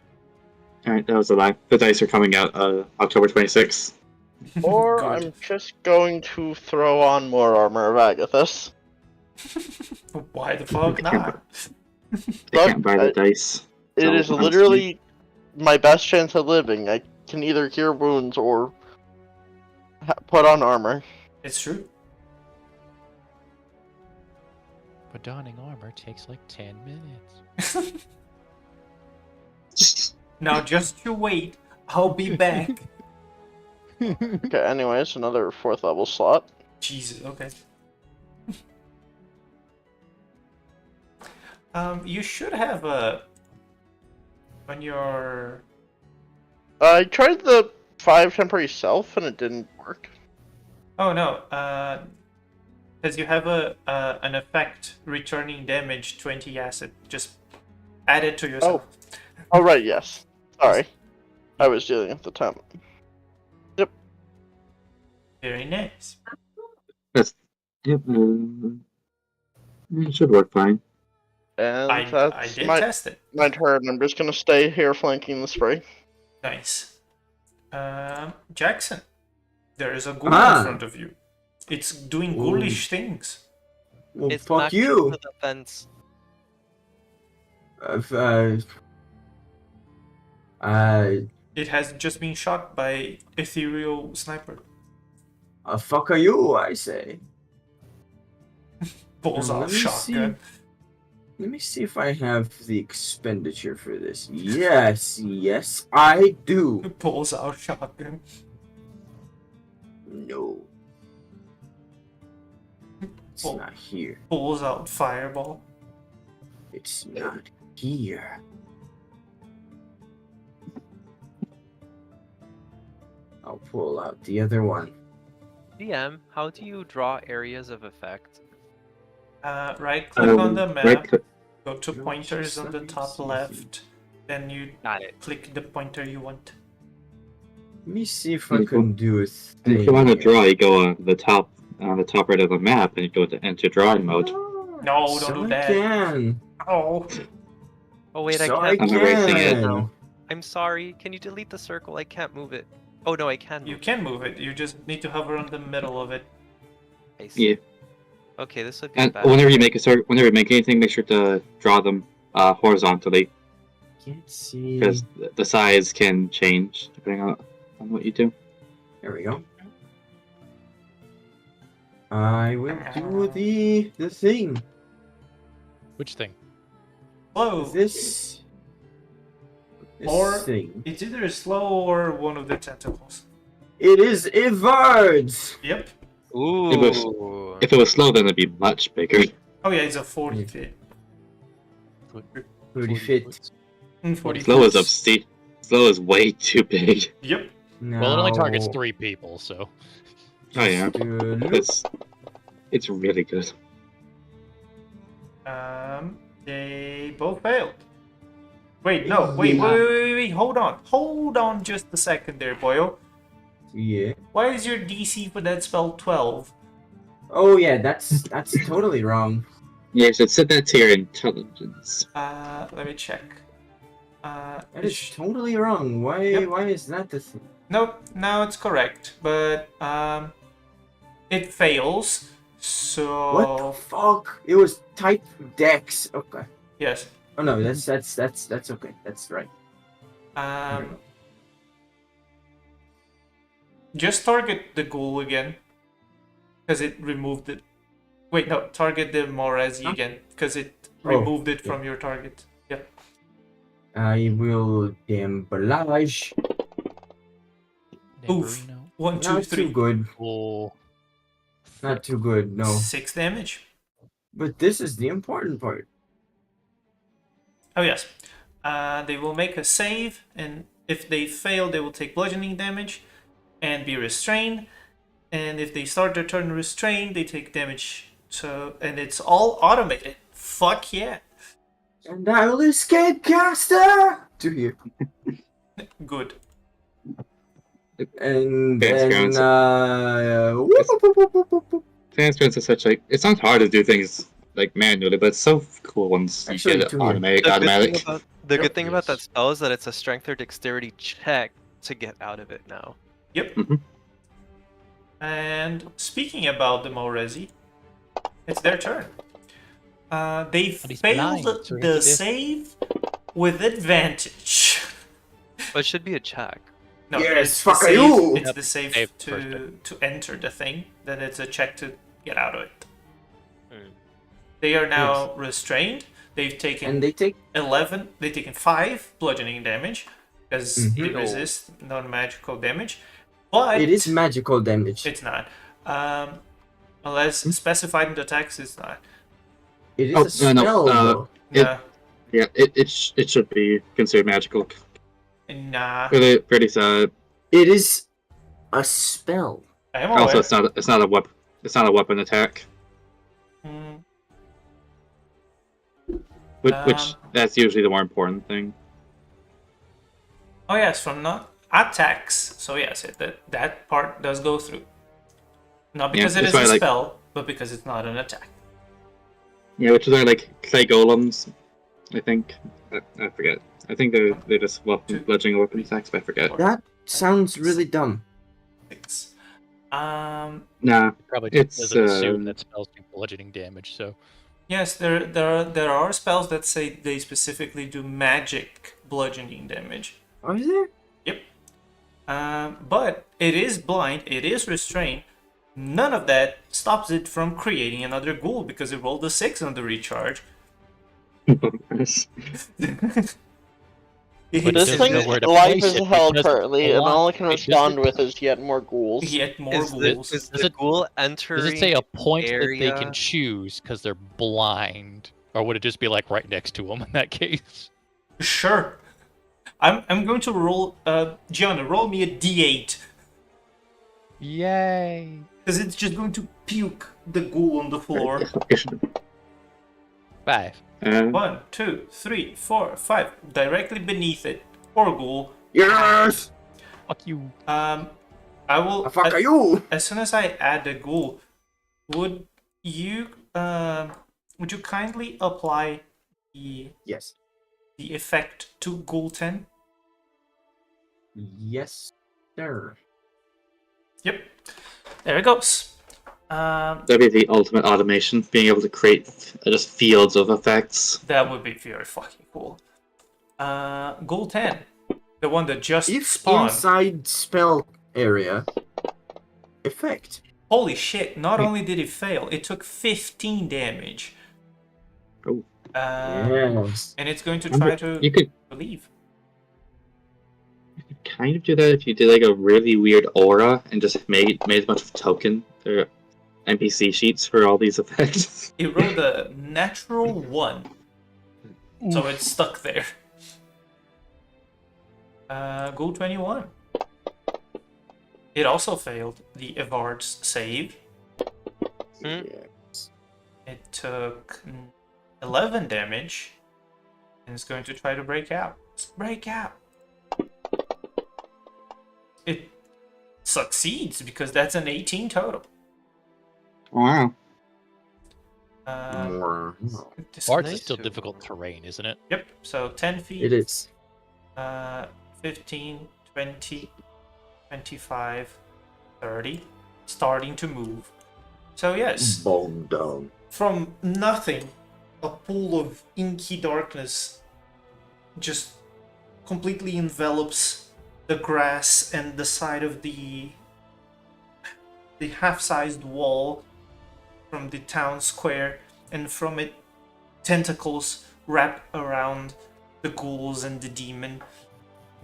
Alright, that was a lie. The dice are coming out October 26th. or Good. I'm just going to throw on more armor of Agathis. Why the fuck not? I Look, can't buy the dice. It So, is honestly- literally my best chance of living. I can either cure wounds or put on armor. It's true. But donning armor takes like 10 minutes. Now just you wait. I'll be back. Okay, anyways, another 4th level slot. Jesus, okay. You should have on your I tried the 5 temporary self and it didn't work. oh no, because you have an effect returning damage 20 acid. Just add it to yourself. Oh, right, yes. Sorry. I was dealing at the time. Very nice. That's, yep, it should work fine. And I that's did my, test it. my turn. I'm just gonna stay here flanking the spray. Nice. Jackson, there is a ghoul Ah. in front of you. It's doing ghoulish things. Well, It's fuck smacking you. into the fence. It has just been shot by ethereal sniper. Fuck are you, I say. Pulls Let out me shotgun. Let me see if I have the expenditure for this. Yes, I do. Pulls out shotgun. No. It's Oh. not here. Pulls out fireball. It's not here. I'll pull out the other one. DM, how do you draw areas of effect? Right click on the map. Right click. Go to No, pointers just on let the me top see. left. Then you Got it. click the pointer you want. Let me see if I Mhm. can do a And thing. if you want to here. draw, you go on the top right of the map, and you go into drawing mode. No, don't So do I that. can. Oh, Oh wait, So I can't. I'm erasing it. can. I'm sorry. Can you delete the circle? I can't move it. Oh no, I can. you Move can move it. You just need to hover on the middle of it. it. I see. Yeah. Okay, this would be And bad. whenever you make anything, make sure to draw them horizontally, Can't see. because the size can change depending on what you do. There we go. I will do the thing. Which thing? Slow. This Or- thing. It's either slow or one of the tentacles. It is Evard's. Yep. Ooh. If it was slow, then it'd be much bigger. Oh yeah, it's a 40 feet. 30 feet. 40 Slow is feet. obscene. Slow is way too big. Yep. Well, it only targets Now, 3 people, so. Oh yeah, just, look. it's really good. They both failed. Wait, no, wait, hold on just a second there, boyo. Yeah. Why is your DC for that spell 12? Oh yeah, that's totally wrong. Yeah, you should set that to your intelligence. Let me check. That it is totally wrong. Why? Yep. Why is that the thing? Nope, now it's correct, but it fails. So What the fuck? It was type Dex. Okay. yes. Oh no, that's okay. That's right. Just target the ghoul again. because it removed it. Wait, no, target the Morezi again, because it Oh, removed it yeah. from your target. Yep. I will Dambalage. Oof. Damperino. 1, 2, Not 3. too good. Oh. Not too good, no. 6 damage. But this is the important part. Oh yes. They will make a save, and if they fail, they will take bludgeoning damage and be restrained. And if they start their turn restrained, they take damage. So, and it's all automated. Fuck yeah. And I will escape caster to here. Good. And Thanks, then Transference is such like it's not hard to do things like manually, but it's so cool once you Actually, get it to me. automatic. The good Yep. thing about that Yes. spell is that it's a strength or dexterity check to get out of it now. Yep. Mhm. And speaking about the Morezi, it's their turn. They But he's failed blind, so he the has to do- save with advantage. But it should be a check. No, Yes, it's the fuck save, you! It's Yep, the save save first. to enter the thing. Then it's a check to get out of it. Hmm. They are now restrained. They've taken and they take 11. They've taken 5 bludgeoning damage because Mhm. it resists non-magical damage. But it is magical damage. it's not. Unless specified in the text, it's not. It is Oh, a spell, no, though. It- No, Yeah, it should be considered magical. nah. Pretty sad. It is a spell. I am Also, aware. it's not a weapon. It's not a weapon attack, Mm, which that's usually the more important thing. oh yes, from not attacks. So yes, that part does go through. Not because it that's is a why, like- spell, but because it's not an attack. Yeah, which is why like clay golems, I think. I forget. I think they're just bludgeoning weapon attacks, but I forget. That sounds really dumb. Things. Nah, Probably It's, just doesn't assume that spells do bludgeoning damage, so Yes, there are spells that say they specifically do magic bludgeoning damage. Are there? Yep. But it is blind, it is restrained. None of that stops it from creating another ghoul because it rolled a 6 on the recharge. But This doesn't thing, know where to life place is it hell because currently, and block- all it can Wait, does respond it- with is yet more ghouls. Yet more Is the, ghouls. is Does the it- ghoul entering? Does it say a point that they area? can choose because they're blind, or would it just be like right next to them in that case? Sure. I'm going to roll. Gianna, roll me a d8 Yay! because it's just going to puke the ghoul on the floor. 5. 1, 2, 3, 4, 5. Directly beneath it. Poor ghoul. Yes! Fuck you. I will. Fuck you! As soon as I add the ghoul, would you kindly apply the Yes. effect to ghoul 10? Yes, sir. Yep. There it goes. That'd be the ultimate automation, being able to create just fields of effects. That would be very fucking cool. Ghoul 10, the one that just If spawned. inside spell area, effect. Holy shit! Not only did it fail, it took 15 damage. Oh. Yes. And it's going to try to You could leave. kind of do that if you did like a really weird aura and just made a bunch of token or NPC sheets for all these effects. It rolled a natural 1, so it's stuck there. Ghoul 21. It also failed the Evard's save. Yes. It took 11 damage, and it's going to try to break out. Let's break out. It succeeds because that's an 18 total. Wow. More. Bard's is still to difficult terrain, isn't it? Yep, so 10 feet. It is. 15, 20, 25, 30. Starting to move. So yes, Bone down. from nothing, a pool of inky darkness just completely envelops the grass and the side of the the half-sized wall from the town square, and from it, tentacles wrap around the ghouls and the demon.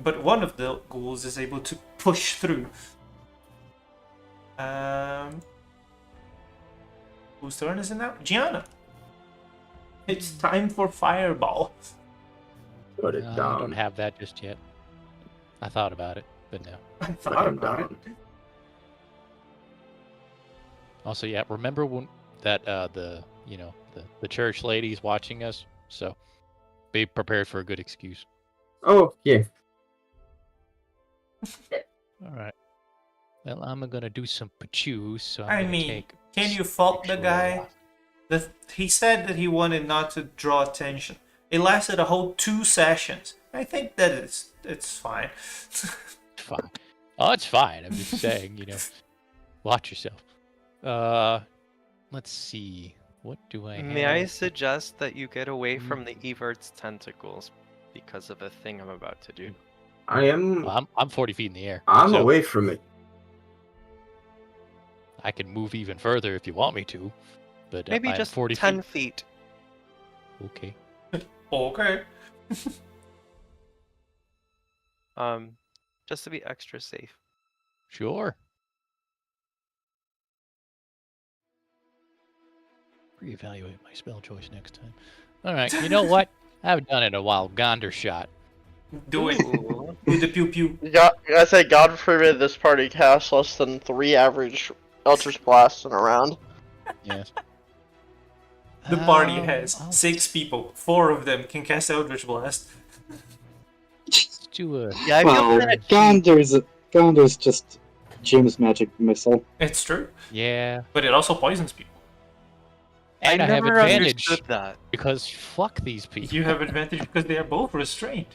But one of the ghouls is able to push through. Whose turn is it now? Gianna. It's time for fireball. Put it I down. don't have that just yet. I thought about it, but no. I Put thought him about down. it. Also, yeah, remember when that the church lady's watching us, so be prepared for a good excuse. Oh, yeah. All right. Well, I'm gonna do some pachoos, so I'm I gonna mean, take. can you fault the extra guy? roll. He said that he wanted not to draw attention. It lasted a whole 2 sessions. I think that it's fine. It's fine. Oh, it's fine. I'm just saying, watch yourself. Let's see. What do I have? May I suggest that you get away from the Evert's tentacles because of a thing I'm about to do? Well, I'm 40 feet in the air. I'm so away from it. I can move even further if you want me to, but Maybe I'm just 40 10 feet. feet. Okay. Okay. Just to be extra safe. Sure. Reevaluate my spell choice next time. All right. You know what? I haven't done it in a while. Gonder shot. Do it. Ooh. Do the pew pew. I say God forbid this party casts less than 3 average Eldritch Blasts in a round. Yes. The party has I'll 6 people. 4 of them can cast Eldritch Blast. do a. Yeah, I feel Well, kinda cheap. Gondor's just Jim's magic missile. It's true, Yeah. but it also poisons people. And I have never advantage understood that. because fuck these people. You have advantage because they are both restrained.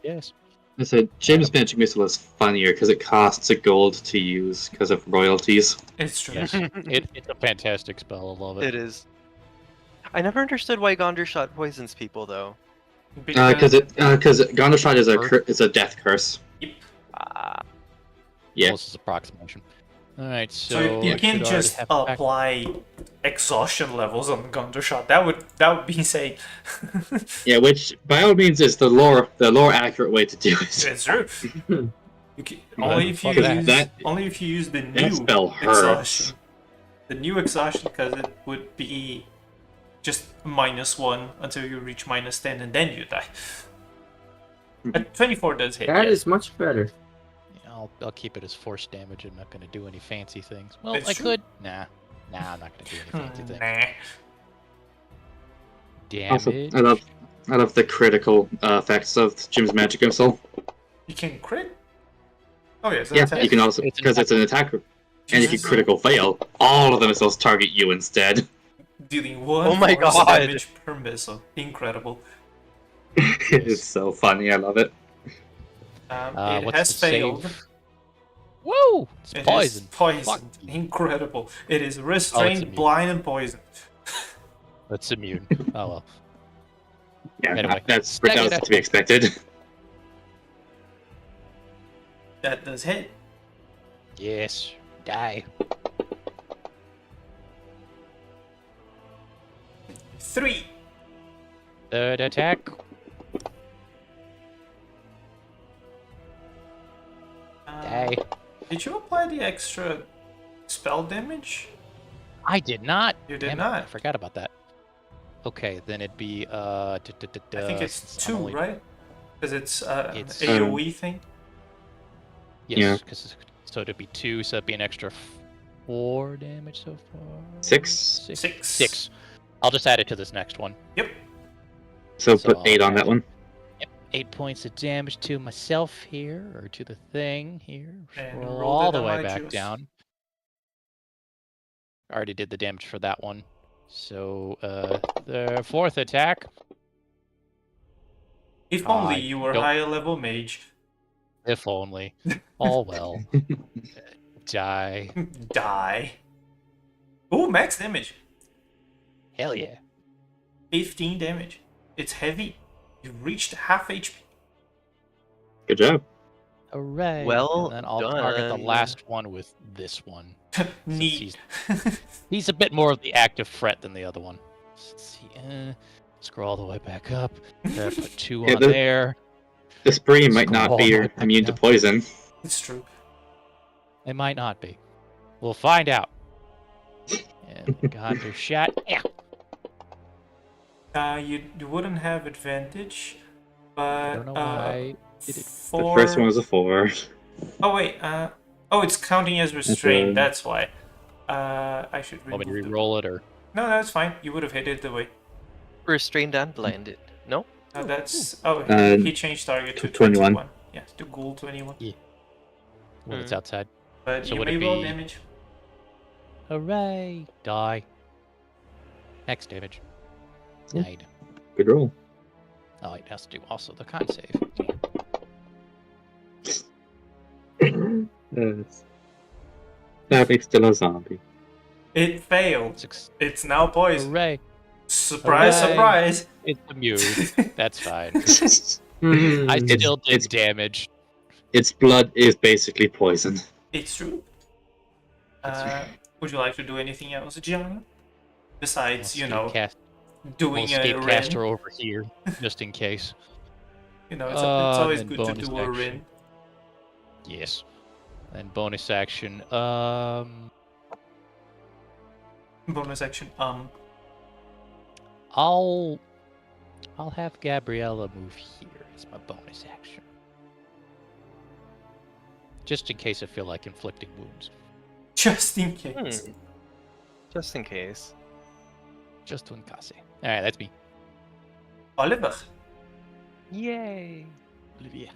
Yes. I said Jim's magic missile is funnier because it costs a gold to use because of royalties. It's true. Yes. It's a fantastic spell. I love it. It is. I never understood why Gondor shot poisons people though. Because Gondor shot is a death curse. Ah, Yeah. Closest approximation. All right, So so you I can't should just already have back- apply exhaustion levels on Gundershot. That would be insane. Yeah, which by all means is the lore accurate way to do it. It's true. Only if you use the That new spell hurts. exhaustion. The new exhaustion, because it would be just -1 until you reach -10, and then you die. 24 does hit. That yes. is much better. I'll keep it as force damage. I'm not going to do any fancy things. Well, It's I true. could. Nah, I'm not going to do any fancy things. Nah. Also, Damage. I love the critical effects of Jim's magic missile. You can crit? Oh, yes. Yeah, That's you can also It's an because it's an attack, and if you Jesus. critical fail, all of the missiles target you instead. Dealing 1 Oh my force God. damage per missile. Incredible. It's so funny. I love it. It what's has the save? failed. Woo! It's It is poison. poisoned. Fuck. Incredible. It is restrained, immune. blind, and poisoned. That's immune. Oh well. Yeah, Anyway, that was second- to be expected. That does hit. Yes. Die. 3. Third attack. Die. Did you apply the extra spell damage? I did not. You did Damn it, not. I forgot about that. Okay, then it'd be I think it's since I'm 2, only- right? Because it's It's- AoE thing. Yes, Yeah. so it'd be 2, so it'd be an extra 4 damage so far. 6. 6. 6. I'll just add it to this next one. Yep. So So put 8 on that one. 8 points of damage to myself here, or to the thing here. And Roll roll all that the way on my back juice. down. I already did the damage for that one. So, the 4th attack. If I only you were don't- higher level mage. If only. All well. Die. Die. Ooh, max damage. Hell yeah. 15 damage. It's heavy. You reached half HP. Good job. Hooray! Well and then I'll target the done. last one with this one. Neat. He's a bit more of the active threat than the other one. Let's see. Scroll all the way back up. Put 2 Yeah, on there. The spree might Scroll not all be the way back immune to down. poison. It's true. It might not be. We'll find out. And got their shot. Yeah. You wouldn't have advantage, but I don't know why. The first one was a 4. Oh wait. Oh, it's counting as restrained. That's why. I should Want me to remove the... re-roll it or? No, that's fine. You would have hit it the way. Restrained and blinded. No? That's... Oh, he changed target to 21. 21. Yes, to ghoul 21. Yeah. When it's outside. But So you would may it roll be- damage. Hooray! Die. X damage. Yeah. Died. Good roll. Oh, it has to do also the con save. Sadly, still a zombie. It failed. Six. It's now poisoned. Hooray! Surprise, Hooray. surprise. It's immune. That's fine. I It's- still did it's- damage. Its blood is basically poison. It's true. Would you like to do anything else, Gianna? Besides, you know, doing a escape rin. caster over here, just in case. You know, it's always and good to bonus do a action. rin. Yes. And bonus action. Bonus action. I'll have Gabriella move here as my bonus action. Just in case I feel like inflicting wounds. Just in case. Just in case. Just in case. Alright, that's me. Oliver. Yay! Olivia.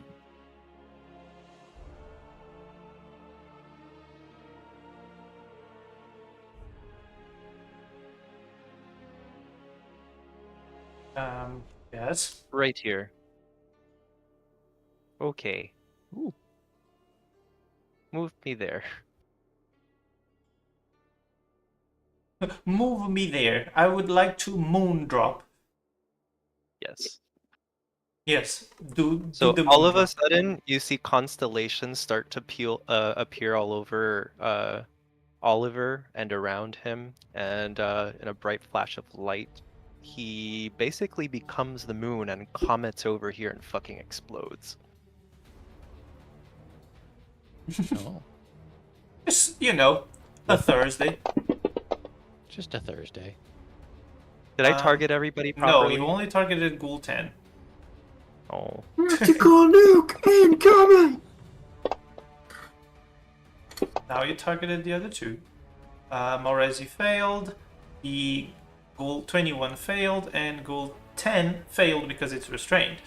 Yes. Right here. Okay. Ooh. Move me there. Move me there. I would like to moon drop. Yes. Yes. Do So the all moon of a drop. sudden, you see constellations start to appear all over Oliver and around him, and in a bright flash of light, he basically becomes the moon and comets over here and fucking explodes. Oh. Just, you know, a Thursday. Just a Thursday. Did I target everybody No, properly? you only targeted Ghoul 10. Oh. Tactical nuke incoming! Now you targeted the other two. Morezi failed, the Ghoul 21 failed, and Ghoul 10 failed because it's restrained.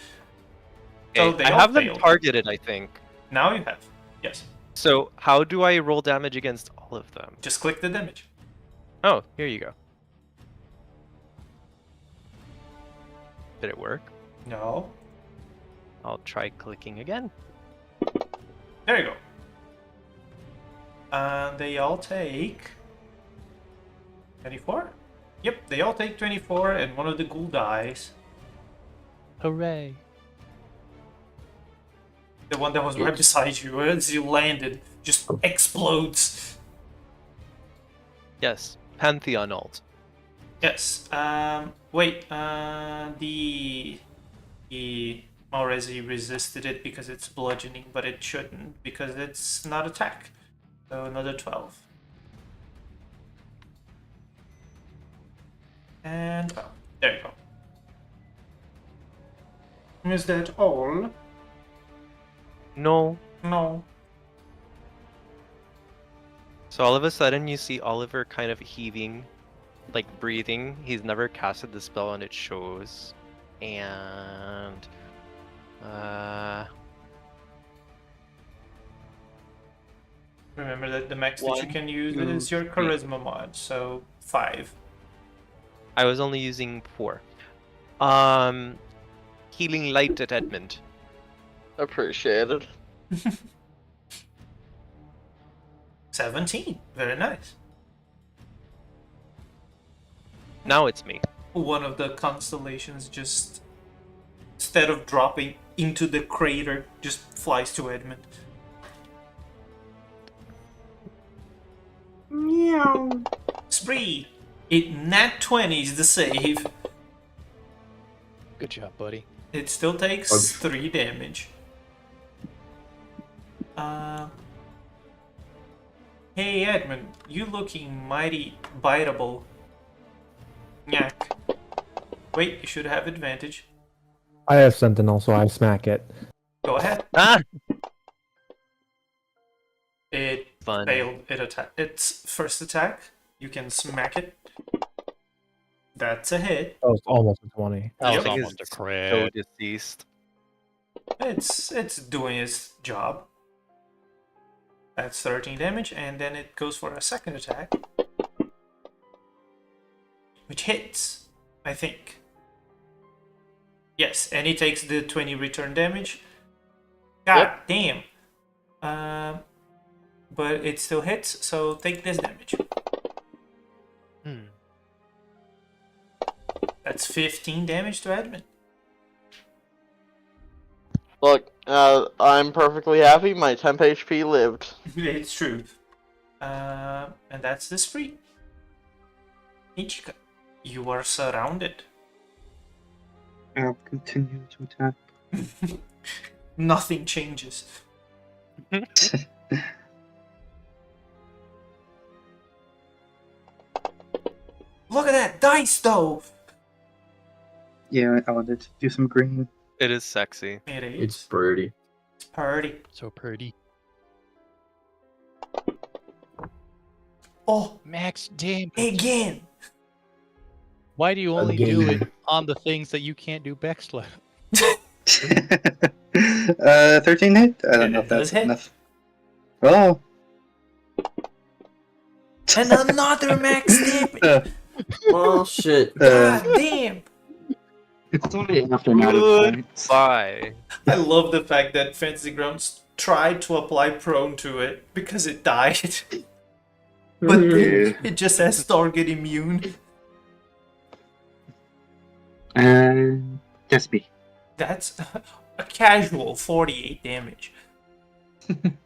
So Okay, they I all have them failed. targeted, I think. Now you have. Yes. So how do I roll damage against all of them? Just click the damage. Oh, here you go. Did it work? No. I'll try clicking again. There you go. And they all take 24? Yep, they all take 24 and one of the ghoul dies. Hooray. The one that was right beside you as you landed just explodes. Yes, Pantheon ult. Yes. Wait. The Morezi resisted it because it's bludgeoning, but it shouldn't because it's not attack. So another 12. And oh, there you go. Is that all? No. No. So all of a sudden you see Oliver kind of heaving, like breathing. He's never casted the spell and it shows. And Remember that the max that you One, can use two, is your three. charisma mod, so 5. I was only using 4. Healing light at Edmund. Appreciated. 17. Very nice. Now it's me. One of the constellations just, instead of dropping into the crater, just flies to Edmund. Meow. Spree! It nat 20 is the save. Good job, buddy. It still takes 3 damage. Hey Edmund, you looking mighty biteable. Nyack. Wait, you should have advantage. I have Sentinel, so I smack it. Go ahead. Ah! It Fun. failed its first attack. You can smack it. That's a hit. That was almost a 20. That was Yep. almost a So crit. deceased. It's doing its job. That's 13 damage, and then it goes for a second attack. Which hits, I think. Yes, and it takes the 20 return damage. God damn. But it still hits, so take this damage. That's 15 damage to Edmund. Look, I'm perfectly happy. My temp HP lived. It's true. And that's the spree. Ichika, you are surrounded. I'll continue to attack. Nothing changes. Look at that dice stove! Yeah, I wanted to do some green. It is sexy. It is. It's pretty. It's pretty. So pretty. Oh, Max damage. again! Why do you only do Again. it on the things that you can't do backslash? 13 hit? I don't know It if does that's hit. enough. Oh! And another max damage! Bullshit. God damn! It's only after an out of points. Goodbye. I love the fact that Fantasy Grounds tried to apply prone to it because it died. But Yeah. it just has target immune. Just me. That's a casual 48 damage.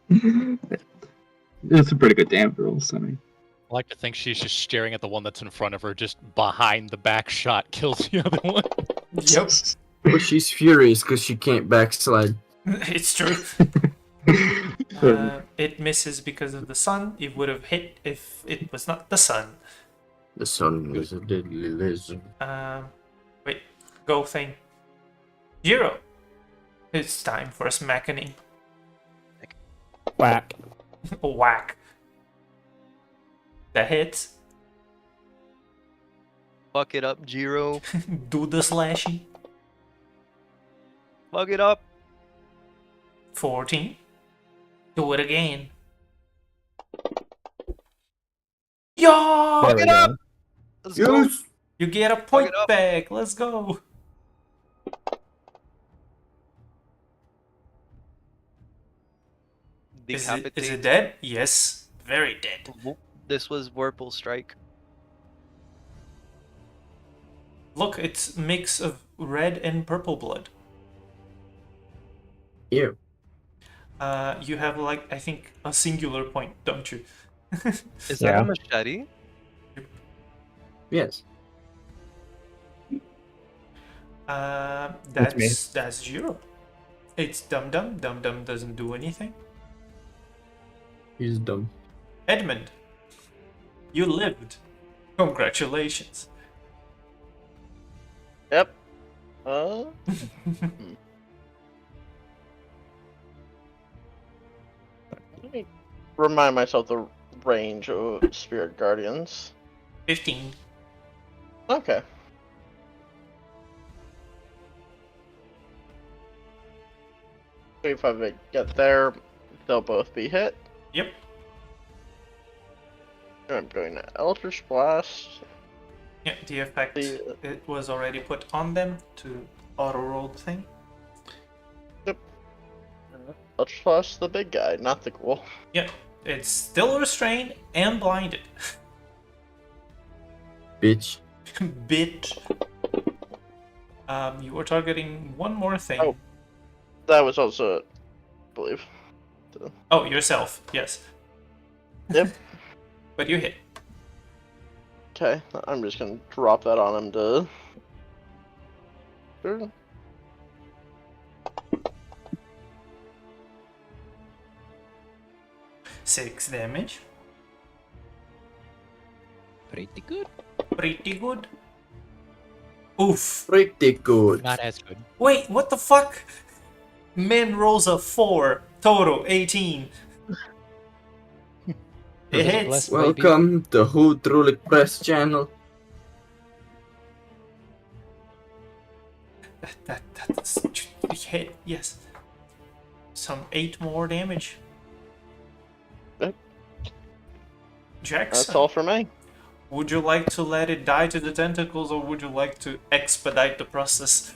It's a pretty good damage roll, so I mean. I like to think she's just staring at the one that's in front of her, just behind the back shot kills the other one. Yep, But she's furious because she can't backslide. it's true. It misses because of the sun. It would have hit if it was not the sun. The sun is a deadly lizard. Wait, go thing. 0. It's time for a smackening. Whack. Whack. That hits. Fuck it up, Jiro. Do the slashy. Fuck it up. 14. Do it again. Yo! There we it go. up! Let's go. You get a point it up. back. Let's go. Is Decapitate. it dead? Yes. Very dead. This was Whirlpool Strike. Look, it's a mix of red and purple blood. Ew. You have, like, I think, a singular point, don't you? Is that Yeah. a machete? Yes. That's me. That's 0. It's Dum Dum. Dum Dum doesn't do anything. He's dumb. Edmund, you lived. Congratulations. Yep. Let me remind myself the range of Spirit Guardians. 15. Okay. If I get there, they'll both be hit. Yep. I'm going to Eldritch Blast. Yeah, the effect it was already put on them to auto roll the thing. Eldritch Blast the big guy, not the ghoul. Yeah, it's still restrained and blinded. Bitch. Bitch. You were targeting one more thing. Oh. That was also, I believe. Oh, yourself. Yes. Yep. But you hit. Okay, I'm just gonna drop that on him to. Sure. 6 damage. Pretty good. Pretty good. Oof. Pretty good. Not as good. Wait, what the fuck? Man rolls a 4. Total 18. It hits. Bless, Welcome to Who Truly Press channel. That's a hit. Yes. Some 8 more damage. Yep. Jackson. That's all for me. Would you like to let it die to the tentacles, or would you like to expedite the process?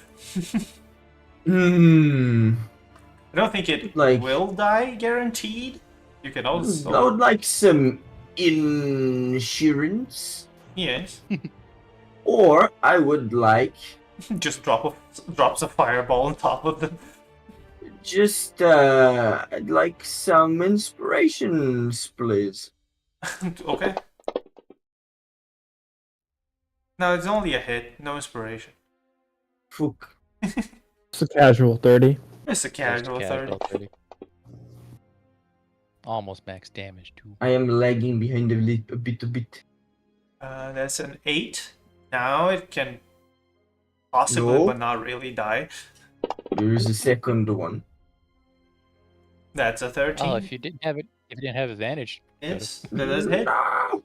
Hmm. I don't think it will die, guaranteed. You can also... I would like some insurance. Yes. Or I would like... Just drops a fireball on top of them. Just, I'd like some inspirations, please. Okay. No, it's only a hit. No inspiration. Fuck. It's a casual 30. It's a casual 30. Almost max damage too. I am lagging behind a bit. That's an 8. Now it can possibly, but not really, die. There is a second one. That's a 13. Oh, if you didn't have advantage. Yes, that does hit. No!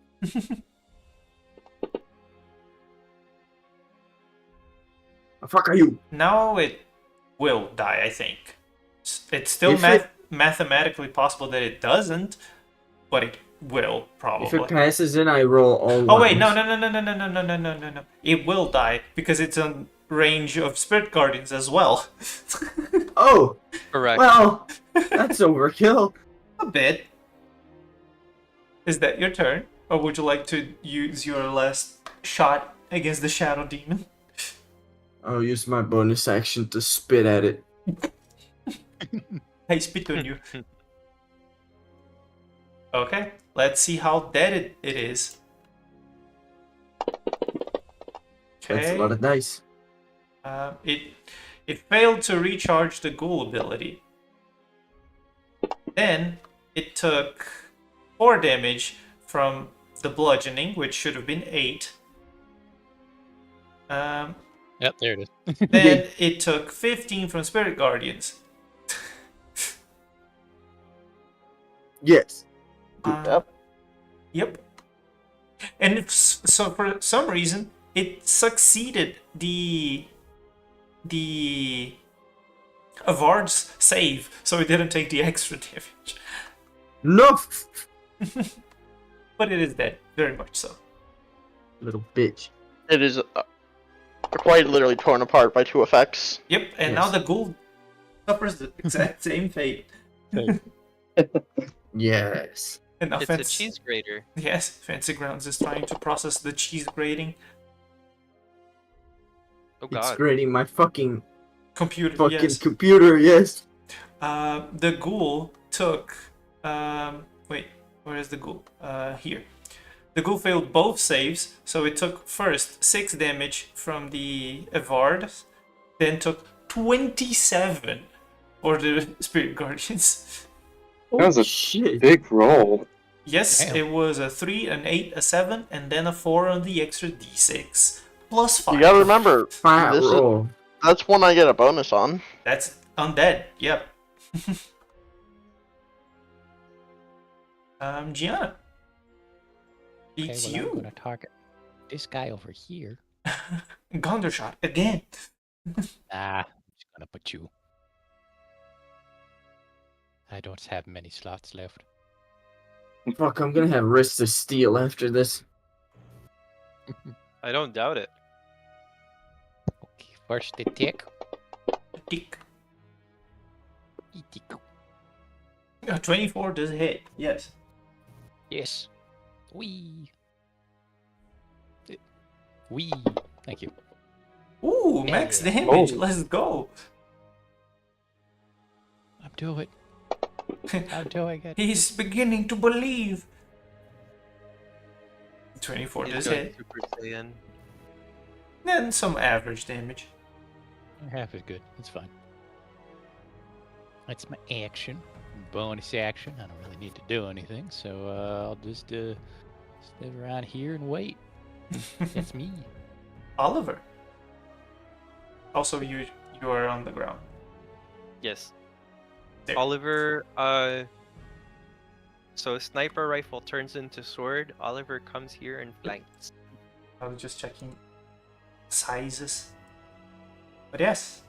The fuck are you? Now it will die, I think. It's still mathematically possible that it doesn't, but it will probably. If it passes, then I roll all. Oh wait, no. It will die because it's in range of Spirit Guardians as well. Oh, Correct. well, that's overkill. A bit. Is that your turn, or would you like to use your last shot against the Shadow Demon? I'll use my bonus action to spit at it. I spit on you. Okay, let's see how dead it is. That's Okay. a lot of dice. It failed to recharge the ghoul ability. Then it took 4 damage from the bludgeoning, which should have been 8. Yep, there it is. Then it took 15 from Spirit Guardians. Yes. Yep. And so for some reason, it succeeded the Avard's save, so it didn't take the extra damage. No. But it is dead, very much so. Little bitch. It is quite literally torn apart by 2 effects. Yep, and now the ghoul suffers the exact same fate. Yes. And now It's a cheese grater. Yes, Fancy Grounds is trying to process the cheese grating. Oh It's god. grading my fucking Computer, yes. computer, yes. The ghoul took... wait, where is the ghoul? Here. The ghoul failed both saves, so it took first 6 damage from the Evard, then took 27 for the Spirit Guardians. That was a shit. big roll. Yes, Damn. it was a 3, an 8, a 7, and then a 4 on the extra d6. Plus 5. You gotta remember, Fat this is- roll. that's one I get a bonus on. That's undead, yep. Gianna. It's Okay, well, I'm you. gonna target this guy over here. Gundershot again. I'm just gonna put you. I don't have many slots left. Fuck, I'm gonna have wrists of steel after this. I don't doubt it. Okay, first the tick. Tick. 24 does hit, yes. Yes. Wee. Wee. Thank you. Ooh, max Yeah. damage, Oh. let's go. do it. I'm doing it. He's beginning to believe. 24 He's does going hit. Super Saiyan. Then some average damage. Half is good. It's fine. That's my action. Bonus action. I don't really need to do anything, so I'll just stay around here and wait. That's me. Oliver. Also, you are on the ground. Yes. There. Oliver, so sniper rifle turns into sword. Oliver comes here and flanks. I was just checking sizes. But yes.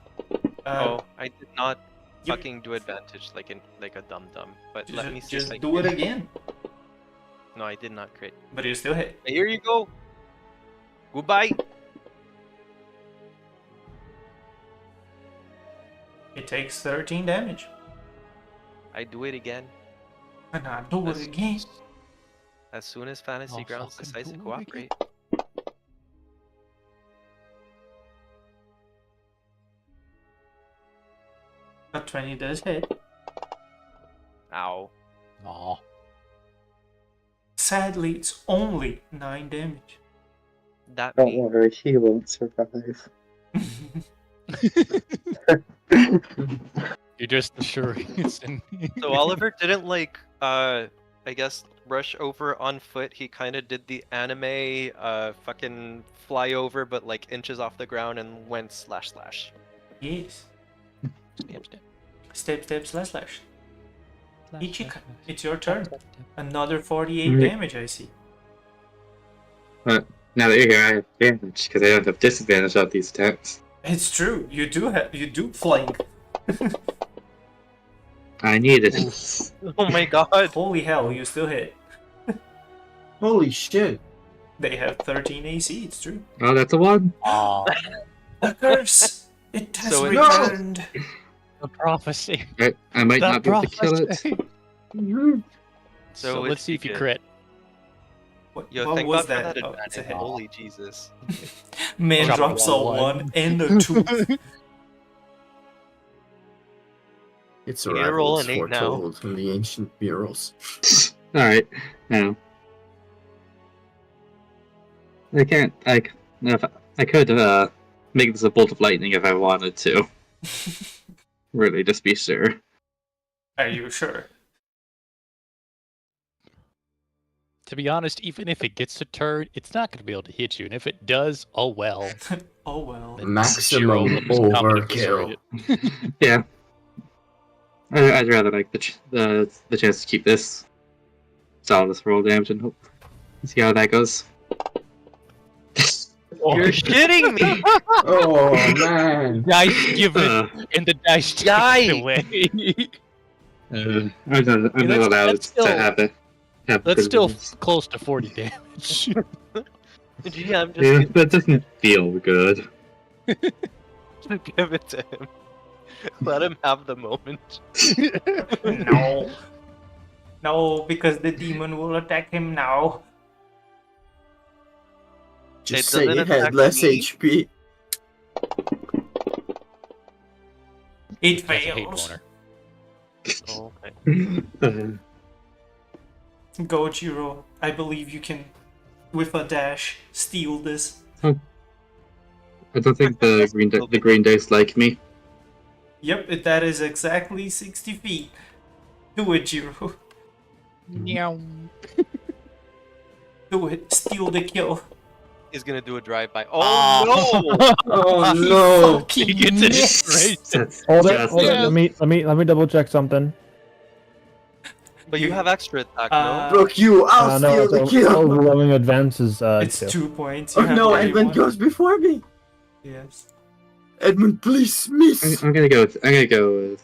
Oh, I did not Yep. fucking do advantage like a dum dum. But let me see Just if I do it crit. again. No, I did not crit. But you still hit. Here you go. Goodbye. It takes 13 damage. I do it again. And I do it again. As soon as Fantasy I'll Grounds fucking decides to do it cooperate. A 20 does hit. Ow. Aw. Sadly, it's only 9 damage. That Don't me. worry, he won't survive. You're just assuring it's in. So Oliver didn't I guess rush over on foot. He kind of did the anime fucking fly over, but like inches off the ground and went slash slash. Yes. Stab, stab. Step, step, slash, slash. Slash, Ichika, slash, slash. it's your turn. Stab, stab. Another 48 Mhm. damage, I see. Now that you're here, I have advantage because I don't have disadvantage on these attacks. It's true. You do flank. I need it. Oh my god. Holy hell, you still hit. Holy shit. They have 13 AC, it's true. Oh, that's a one. Aw. The curse! It has So it- returned! The prophecy. I might The not be able to kill it. prophecy. So So let's it's see if you good. crit. What, Yo, what thank was God for that? that Oh, it's a advantage. hit. Holy Jesus. Man Drop drops a a one. 1 and a 2. It's You need to roll arrivals an 8 now. foretold in the ancient murals. Alright, now. I can't, if I could, make this a bolt of lightning if I wanted to. Really, just be sure. Are you sure? To be honest, even if it gets a turn, it's not going to be able to hit you. And if it does, oh well. Oh well. Then Maximum Shiro will just come and overkill. eviscerate it. Yeah. I'd rather like the chance to keep this. So I'll just roll damage and hope. See how that goes. You're shitting me! Oh man. Dice give it, Uh, and the dice take Yikes. it away. I'm not that's- allowed that's to still- have it. Have That's still prisoners. close to 40 damage. Yeah, I'm just Yeah, that doesn't feel good. gonna give it to him. Let him have the moment. No. No, because the demon will attack him now. Just It say doesn't it had attack less me. HP. It That's a hate fails. boner. Oh, okay. Go, Jiro. I believe you can, with a dash, steal this. I don't think the green dice like me. Yep, that is exactly 60 feet. Do it, Jiro. Meow. Do it. Steal the kill. He's gonna do a drive-by. Oh no! Oh He no. fucking He gets it missed. straight. That's Hold it, just- hold it. Yeah. Let me double check something. But you have extra attack, Uh, no? Look you, I'll No, steal the it's kill. overwhelming advances. It's two. 2 points. Oh You have no, to do Edmund one. goes before me. Yes. Edmund, please miss. I'm gonna go with.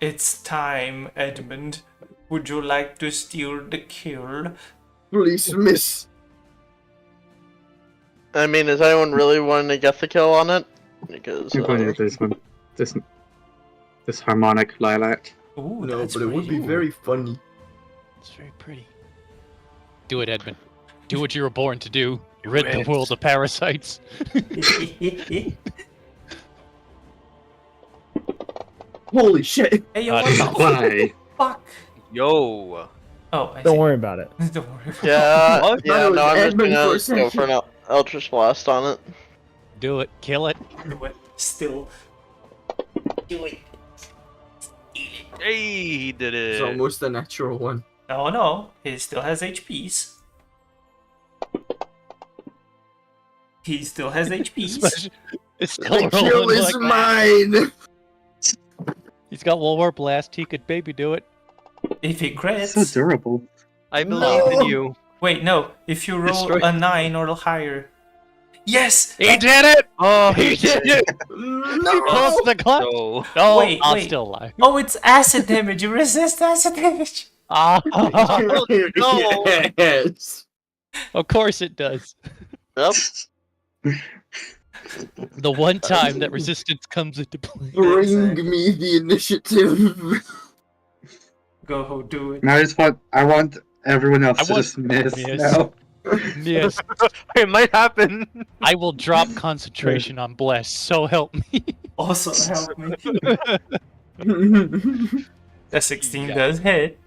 It's time, Edmund. Would you like to steal the kill? Please miss. I mean, is anyone really wanting to get the kill on it? Because I'm going with this one. This harmonic lilac. Ooh, No, that's but it would be pretty. very funny. It's very pretty. Do it, Edmund. Do what you were born to do. Rid the world of parasites. Holy shit! Hey, yo, Uh, what the Why? fuck? Yo. Oh, I Don't see. worry about it. Don't worry. Yeah, Thought yeah, it was no, I'm just Edmund for a gonna go second. for an Eldritch Blast on it. Do it. Kill it. Do it. Still. Do it. Hey, he did It's it. almost a natural one. Oh no, he still has HPs. He still has HPs. It's still The kill rolling is like mine! he's got one more blast. He could maybe do it. If he So crits. durable. I believe in No. you. Wait, no. If you roll Destroy- a 9 or higher. Yes! He did it. Oh, He did it. He closed No! the clutch. no. No, Wait, I'm wait. still alive. Oh, it's acid damage. You resist acid damage. Ah, No. Yes! of course it does. Yep. The one time that resistance comes into play. Bring Exactly. me the initiative! Go do it. Now I want everyone else I to want- just miss Miss. now. Yes, It might happen. I will drop concentration on bless. So help me. Also help me. The 16 Yeah. does hit.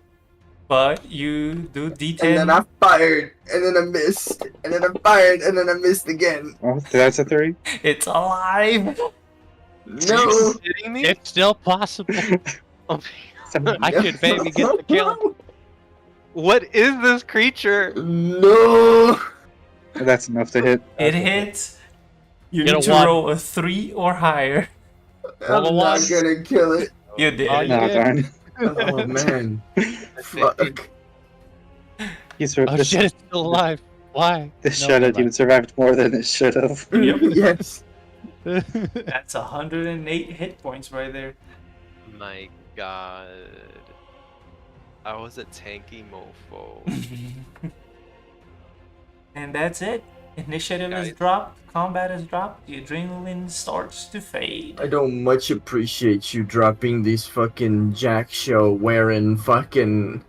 But you do D10. And then I fired, and then I missed, and then I fired, and then I missed again. Oh, that's a 3. It's alive. No! Are you kidding me? It's still possible. Oh, I could maybe get the kill. what is this creature? No! That's enough to hit. It hits. You Get need a to 1. roll a 3 or higher. I'm Level not 1. gonna kill it. You did. Oh, you No, did. darn. Oh man. Fuck. He's Oh shit, it's still alive. Why? This No, shadow never demon survived more than it should have. Yep. Yes. mind. That's 108 hit points right there. My god. I was a tanky mofo. And that's it. Initiative is Guys. dropped, combat is dropped, the adrenaline starts to fade. I don't much appreciate you dropping these fucking Jack Show wearing fucking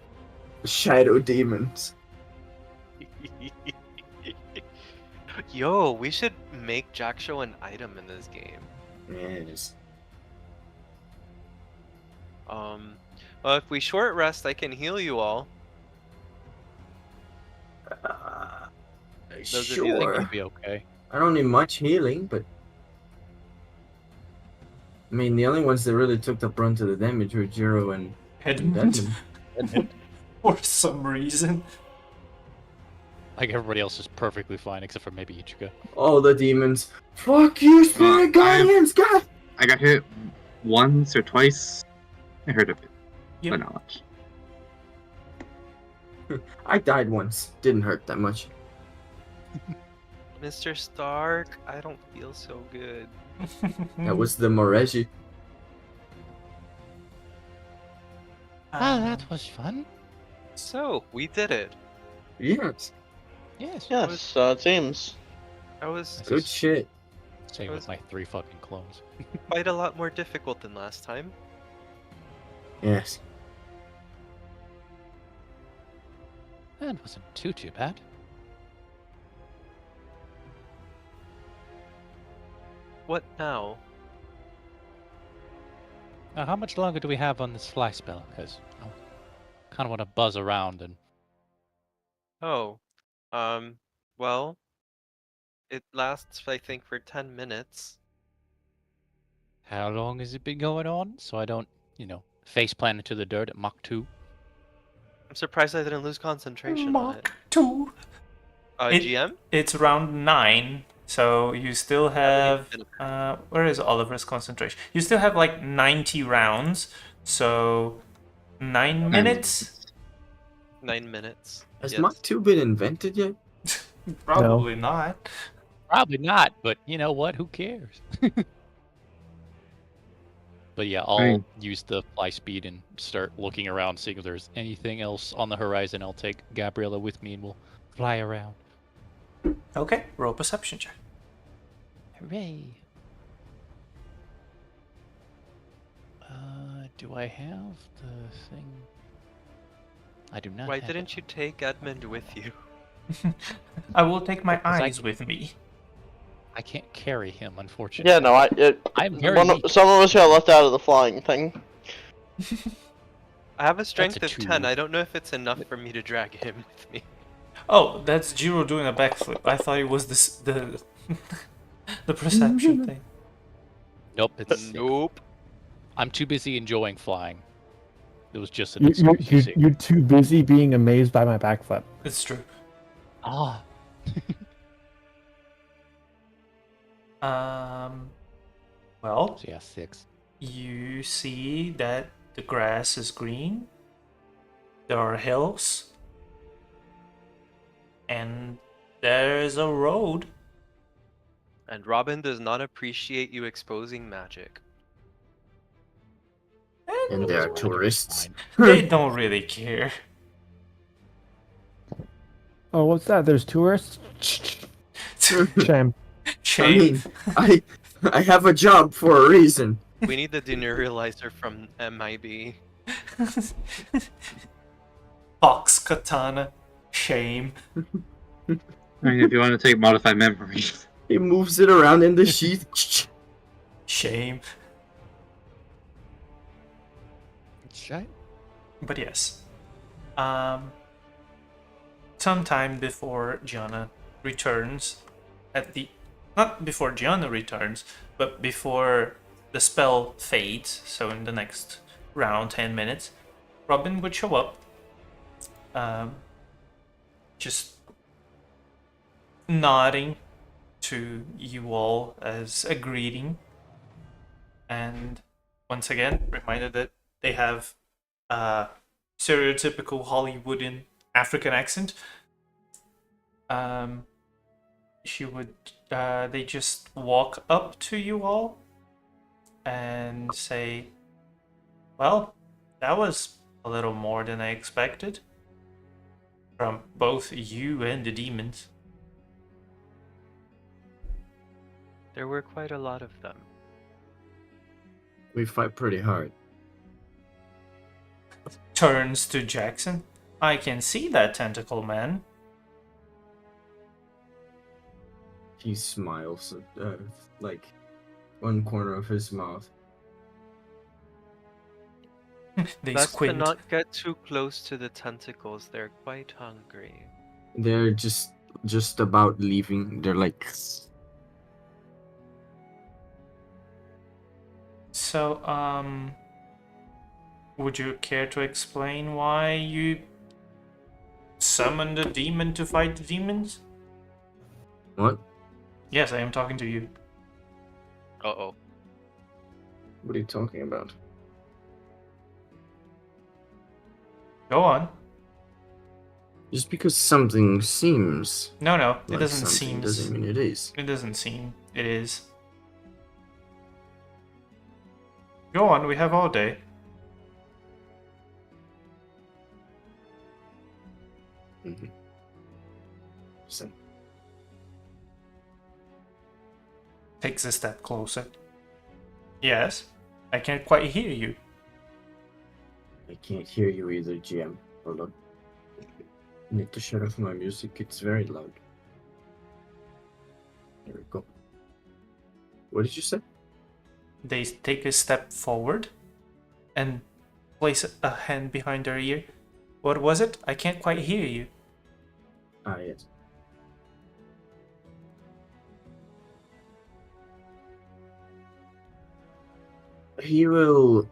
shadow demons. Yo, we should make Jack Show an item in this game. Yes. Well, if we short rest, I can heal you all. Those of you think Sure. it'll be okay. I don't need much healing, but I mean the only ones that really took the brunt of the damage were Jiro and Edmund, Desmond. for some reason. Like everybody else is perfectly fine except for maybe Ichigo. All the demons. Fuck you, Spirit Guardians! God! I got hit once or twice. I heard of it, Yep. but not much. I died once. Didn't hurt that much. Mr. Stark, I don't feel so good. That was the Moreji. Ah, that was fun. So, we did it. Yes. Yes. Yes, it seems. That was Good shit. Same with my 3 fucking clones. quite a lot more difficult than last time. Yes. That wasn't too bad. What now? Now, how much longer do we have on this fly spell? Because I kind of want to buzz around and... Oh, well, it lasts, I think, for 10 minutes. How long has it been going on? So I don't, face plant into the dirt at Mach 2. I'm surprised I didn't lose concentration on it. Mach 2. It- GM? It's round 9, so you still have. Where is Oliver's concentration? You still have like 90 rounds, so 9 minutes? 9 minutes. Has Yes. Mach 2 been invented yet? Probably not. Probably not, but you know what? Who cares? But yeah, I'll Right. use the fly speed and start looking around, seeing if there's anything else on the horizon. I'll take Gabriella with me and we'll fly around. Okay, roll perception check. Hooray! Do I have the thing? I do not. Why have didn't it. you take Edmund with you? I will take my Because I eyes can- with me. I can't carry him, unfortunately. Yeah, no, I'm very weak. some of us got left out of the flying thing. I have a strength a of 10. 2. I don't know if it's enough for me to drag him with me. Oh, that's Jiro doing a backflip. I thought it was the the perception thing. Nope, it's 6. Nope. I'm too busy enjoying flying. It was just an You, excuse, you see. you're too busy being amazed by my backflip. It's true. Ah. Well, So yeah, 6. you see that the grass is green. There are hills. And there's a road. And Robin does not appreciate you exposing magic. And there are tourists. They don't really care. Oh, what's that? There's tourists? Shame. Shame. I have a job for a reason. We need the deneurializer from MIB. Fox katana. Shame. I mean, if you want to take modified memory. He moves it around in the sheath. Shame. Shame. But yes. Sometime before Gianna returns not before Gianna returns, but before the spell fades, so in the next round 10 minutes, Robin would show up. Just nodding to you all as a greeting. And once again, reminded that they have a stereotypical Hollywooden African accent. They just walk up to you all and say, well, that was a little more than I expected from both you and the demons. There were quite a lot of them. We fight pretty hard. Turns to Jackson. I can see that tentacle, man. He smiles, like one corner of his mouth. They Best to squint. not get too close to the tentacles. They're quite hungry. They're just about leaving. They're like, So, would you care to explain why you summoned a demon to fight the demons? what? Yes, I am talking to you. Uh-oh. What are you talking about? Go on. Just because something seems No, it like doesn't something seem. doesn't mean it is. It doesn't seem. It is. Go on, we have all day. Mm-hmm. So, Takes a step closer. Yes, I can't quite hear you. I can't hear you either, GM. Hold on. I need to shut off my music. It's very loud. There we go. What did you say? They take a step forward and place a hand behind their ear. What was it? I can't quite hear you. Ah, yes. He will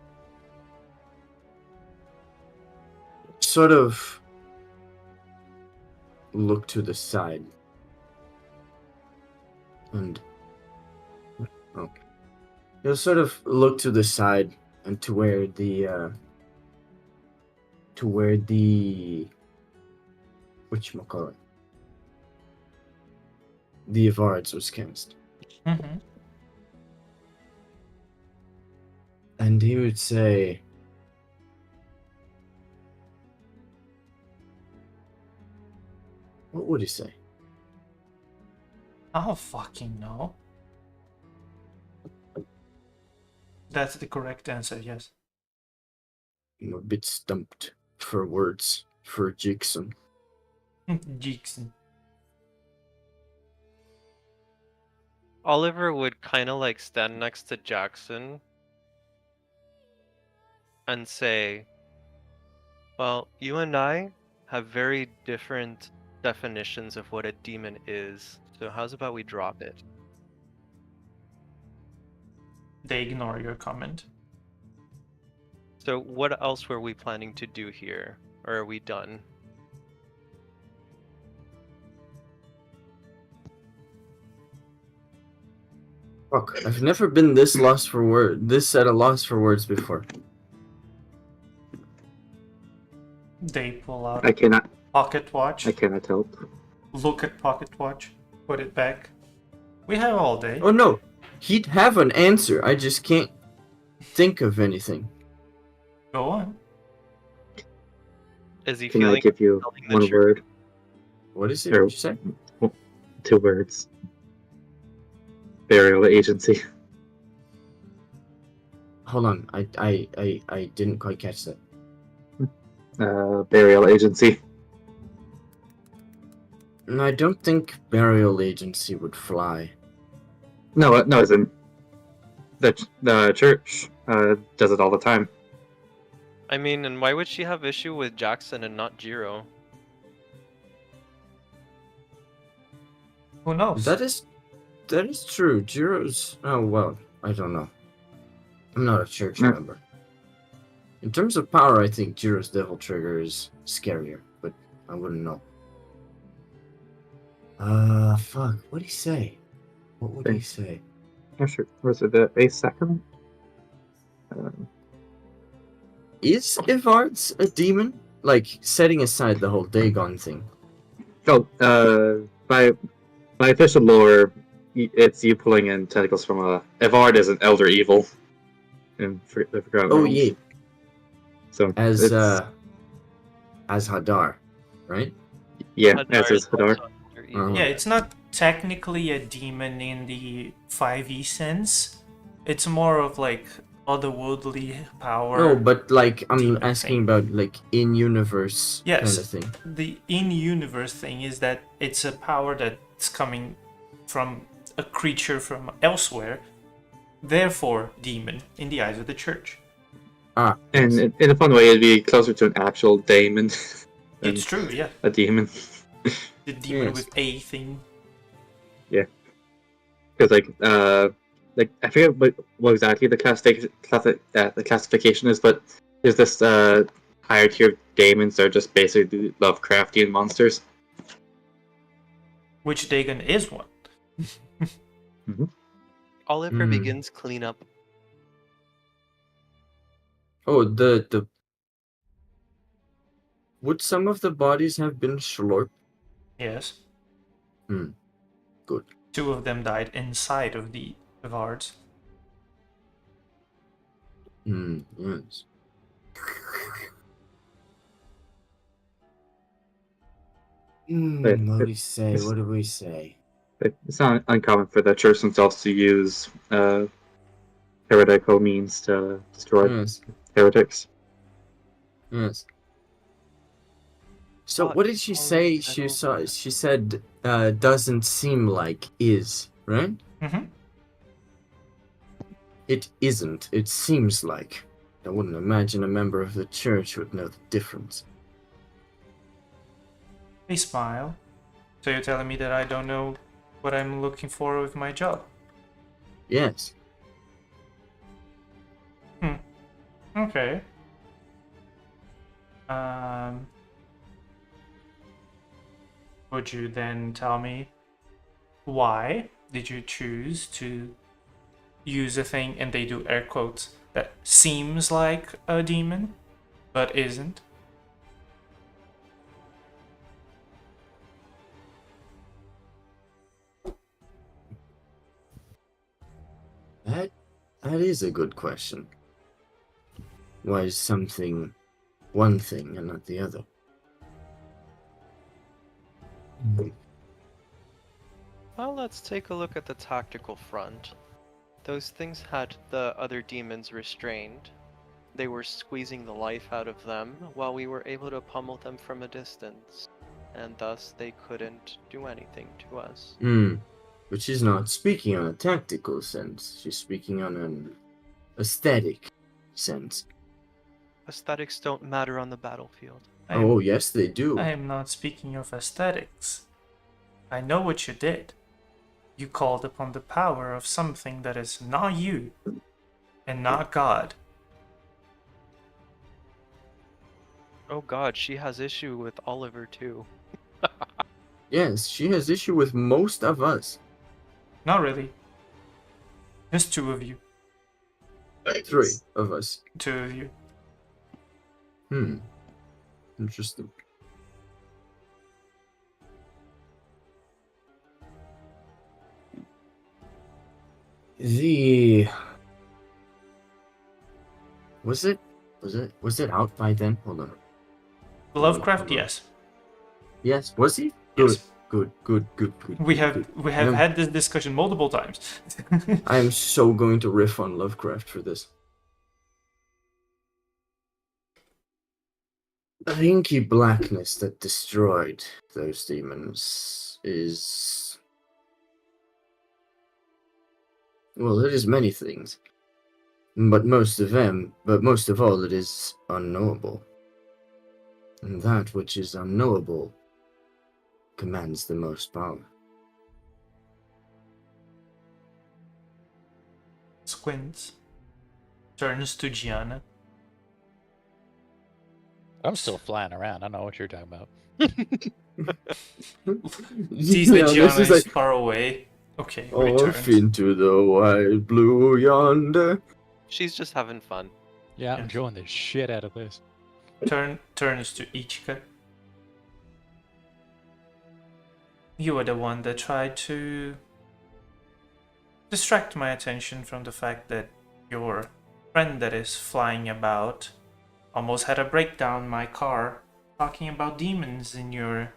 sort of look to the side and okay. He'll sort of look to the side and to where the whatchamacallit, the Avards was cast. Mm-hmm. And he would say, what would he say? I don't fucking know. That's the correct answer, yes. I'm a bit stumped for words for Jackson. Jackson. Oliver would kind of like stand next to Jackson and say, well, you and I have very different definitions of what a demon is, so how's about we drop it? They ignore your comment. So what else were we planning to do here? Or are we done? Fuck, I've never been this lost for word. This at a loss for words before. They pull out I a cannot. pocket watch. I cannot help. Look at pocket watch. Put it back. We have all day. Oh no, he'd have an answer. I just can't think of anything. Go on. Is he Can I feeling give you telling the one truth? word? What is it? Sure. What'd you say? 2 words. Burial agency. Hold on, I didn't quite catch that. Burial agency. No, I don't think burial agency would fly. No, as in the church does it all the time. I mean, and why would she have issue with Jackson and not Jiro? Who knows? That is true. Jiro's. Oh well, I don't know. I'm not a church Hmm. member. In terms of power, I think Jiro's Devil Trigger is scarier, but I wouldn't know. Fuck. What'd he say? What would he say? Not sure. Was it the Ace Sacrament? Is Ivard's a demon? Like, setting aside the whole Dagon thing. Oh, by official lore, it's you pulling in tentacles from a. Evard is an elder evil in the Forgotten Oh Realms. yeah, So as it's, Hadar, right? yeah, Hadar as is is Hadar. also another evil. Yeah, it's not technically a demon in the 5e sense. It's more of like otherworldly power. No, but like I'm demon asking thing. about like in-universe Yes. kind of thing. The in-universe thing is that it's a power that's coming from a creature from elsewhere, therefore demon in the eyes of the church. Ah, And in a fun way, it'd be closer to an actual daemon than It's true, yeah. a demon. The demon Yes. with a thing. Because like I forget what exactly the classification is, but there's this higher tier of daemons that are just basically Lovecraftian monsters. Which Dagon is one. Oliver Hmm. begins cleanup. oh, the would some of the bodies have been slurped? Yes. Good. 2 of them died inside of the Vards. Yes. But What do we say? it's- What do we say? But it's not uncommon for the church themselves to use heretical means to destroy Yes. heretics. Yes. So But what did she say? She said doesn't seem like is, right? Mm-hmm. It isn't. It seems like. I wouldn't imagine a member of the church would know the difference. They smile. So you're telling me that I don't know what I'm looking for with my job? Yes. Okay. Would you then tell me why did you choose to use a thing, and they do air quotes, that seems like a demon, but isn't? That is a good question. Why is something one thing and not the other? Well, let's take a look at the tactical front. Those things had the other demons restrained. They were squeezing the life out of them while we were able to pummel them from a distance, and thus they couldn't do anything to us. But she's not speaking on a tactical sense. She's speaking on an aesthetic sense. Aesthetics don't matter on the battlefield. Oh, yes, they do. I am not speaking of aesthetics. I know what you did. You called upon the power of something that is not you and not God. Oh god, she has issue with Oliver too. Yes, she has issue with most of us. Not really. There's two of you. 3 of us. 2 of you. Interesting. Was it out by then? Hold on. Lovecraft, yes. Yes, was he? Good. Yes. Good. We have had this discussion multiple times. I am so going to riff on Lovecraft for this. The inky blackness that destroyed those demons is... well, it is many things. But most of all, it is unknowable. And that which is unknowable commands the most power. Squints. Turns to Gianna. I'm still flying around. I don't know what you're talking about. Sees that Yeah, Gianna this is like, far away. Okay, off returns. into the wide blue yonder. She's just having fun. Yeah, I'm Yes. enjoying the shit out of this. Turns to Ichika. You were the one that tried to distract my attention from the fact that your friend that is flying about almost had a breakdown in my car talking about demons in your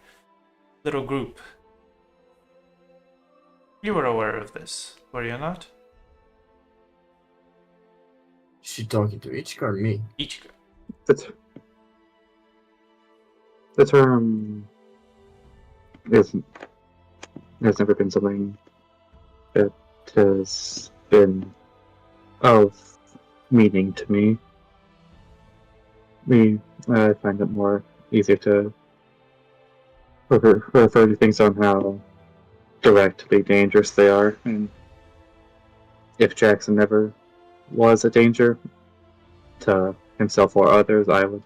little group. You were aware of this, were you not? She talking to Ichika or me? Ichika. The term has never been something that has been of meaning to me. I find it more easier to refer to things on how directly dangerous they are, and if Jackson never was a danger to himself or others, I would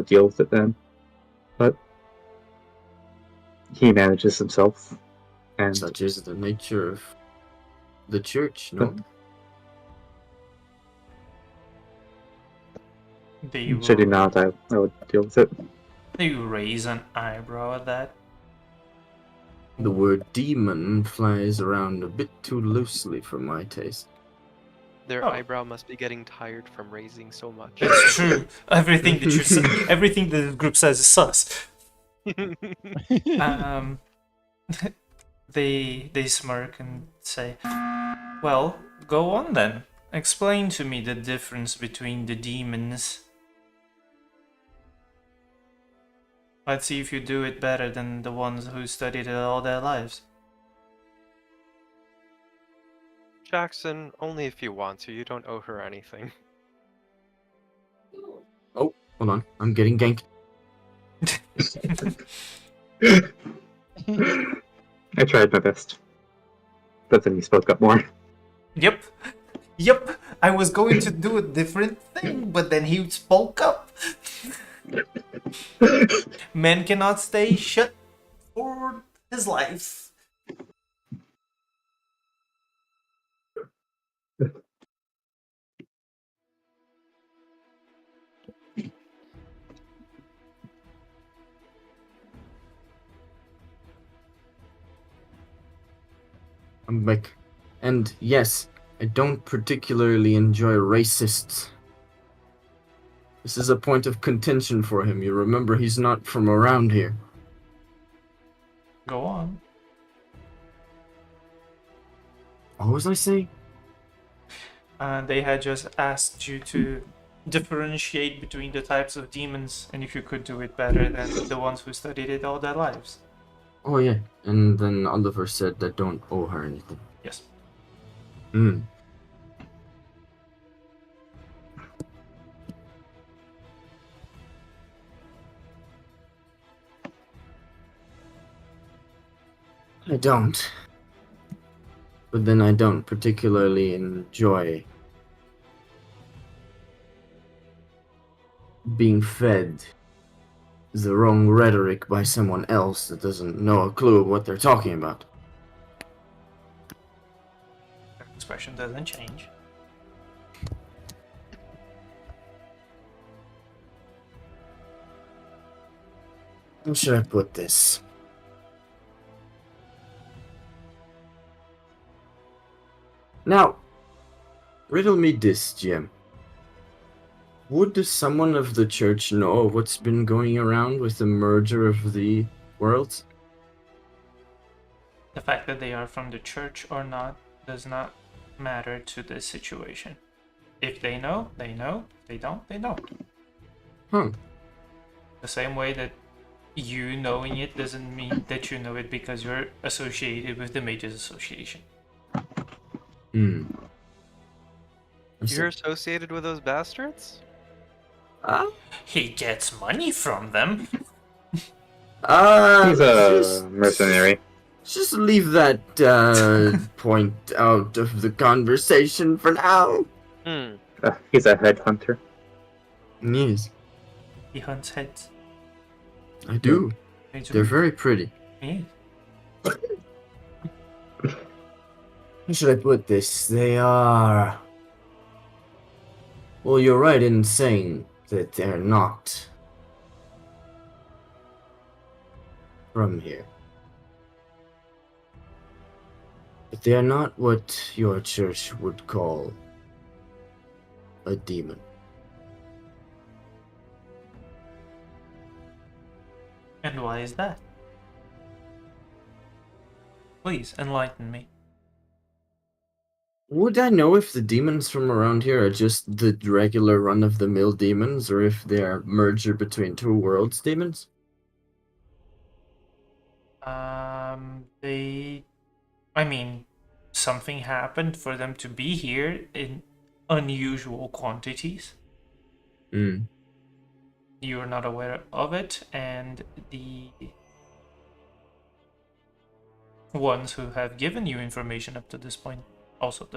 deal with it then. But he manages himself, and Such is the nature of the church, no? should he not, I would deal with it. Do you raise an eyebrow at that? The word demon flies around a bit too loosely for my taste. Their Oh. eyebrow must be getting tired from raising so much. It's true. Everything that everything that the group says is sus. They smirk and say, "Well, go on then. Explain to me the difference between the demons. Let's see if you do it better than the ones who studied it all their lives." Jackson, only if you want to. You don't owe her anything. Oh, hold on. I'm getting ganked. I tried my best, but then he spoke up more. Yep. I was going to do a different thing, but then he spoke up. Man cannot stay shut for his life. I'm back. And yes, I don't particularly enjoy racists. This is a point of contention for him. You remember, he's not from around here. Go on. What was I saying? They had just asked you to differentiate between the types of demons, and if you could do it better than the ones who studied it all their lives. Oh yeah, and then Oliver said that don't owe her anything. Yes. I don't. But then I don't particularly enjoy being fed the wrong rhetoric by someone else that doesn't know a clue what they're talking about. Their expression doesn't change. How should I put this? Now, riddle me this, Jim. Would someone of the church know what's been going around with the merger of the worlds? The fact that they are from the church or not does not matter to this situation. If they know, they know. If they don't, they don't. Huh. The same way that you knowing it doesn't mean that you know it because you're associated with the Mages Association. Hmm. You're associated with those bastards? He gets money from them. He's a mercenary. Just leave that point out of the conversation for now. He's a headhunter. Yes, He hunts heads. I do. Me too. They're very pretty. Yeah. How should I put this? They are... Well, you're right in saying that they're not from here. But they are not what your church would call a demon. And why is that? Please enlighten me. Would I know if the demons from around here are just the regular run-of-the-mill demons, or if they are merger between two worlds demons? I mean, something happened for them to be here in unusual quantities. You are not aware of it, and the ones who have given you information up to this point also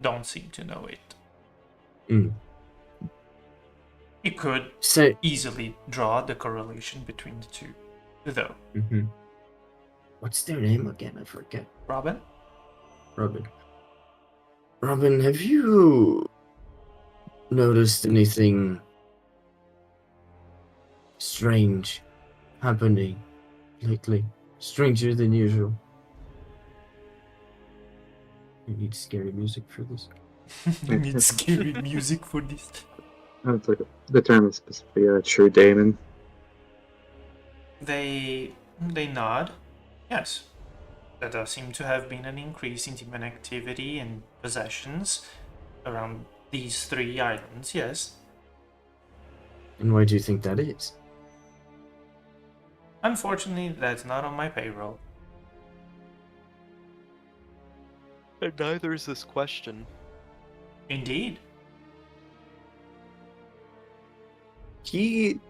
don't seem to know it. You could easily draw the correlation between the two, though. What's their name again? I forget. Robin? Robin, have you noticed anything strange happening lately? Stranger than usual? You need scary music for this. You need scary music for this. That's like the term is specifically a true daemon. They nod. Yes. There does seem to have been an increase in demon activity and possessions around these 3 islands, yes. And why do you think that is? Unfortunately, that's not on my payroll. And neither is this question. Indeed. He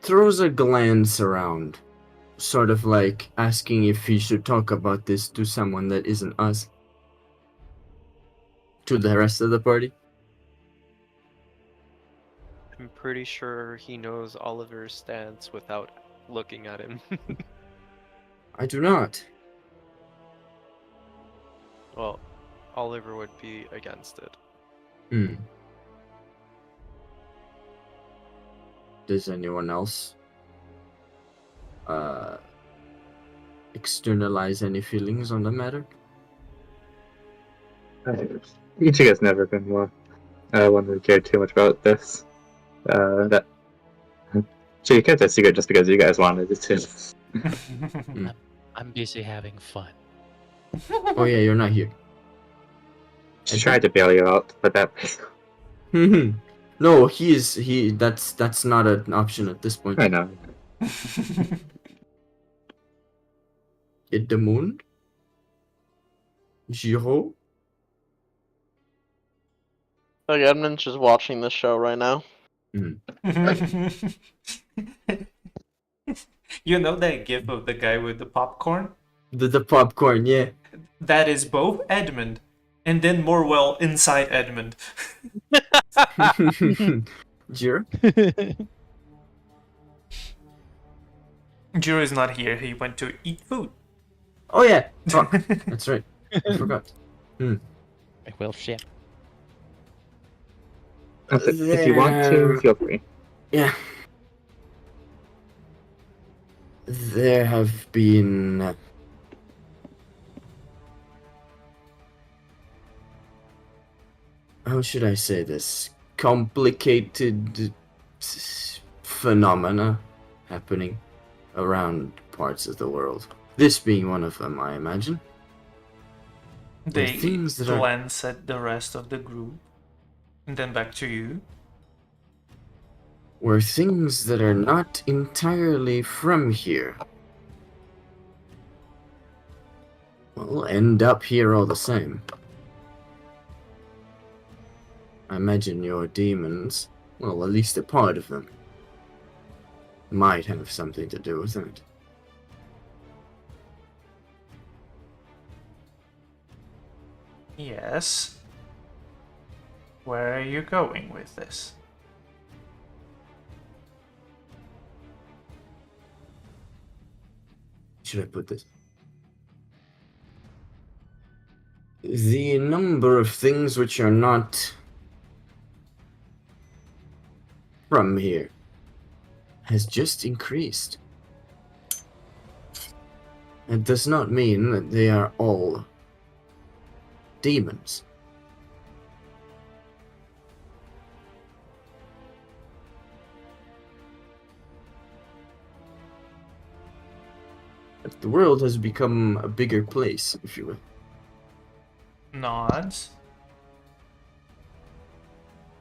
throws a glance around, sort of like asking if he should talk about this to someone that isn't us. To the rest of the party. I'm pretty sure he knows Oliver's stance without looking at him. I do not. Well, Oliver would be against it. Does anyone else externalize any feelings on the matter? Ichigo's never been one who cared too much about this. She kept it secret just because you guys wanted it to. I'm busy having fun. Oh yeah, you're not here. She tried to bail you out, but that. No, that's not an option at this point. I know. Edmund? Jiro? Like, Edmund's just watching this show right now. You know that gif of the guy with the popcorn? The popcorn, yeah. That is both Edmund, and then Morwell inside Edmund. Jira? Jiro is not here. He went to eat food. Oh yeah, fuck. That's right. I forgot. Well, shit. If you want to, feel free. Yeah. There have been how should I say this? Complicated phenomena happening around parts of the world. This being one of them, I imagine. They things that are glance at the rest of the group, and then back to you. where things that are not entirely from here will end up here all the same. I imagine your demons, well, at least a part of them, might have something to do with it. Yes. Where are you going with this? Should I put this? The number of things which are not from here has just increased. It does not mean that they are all demons. The world has become a bigger place, if you will. Nods.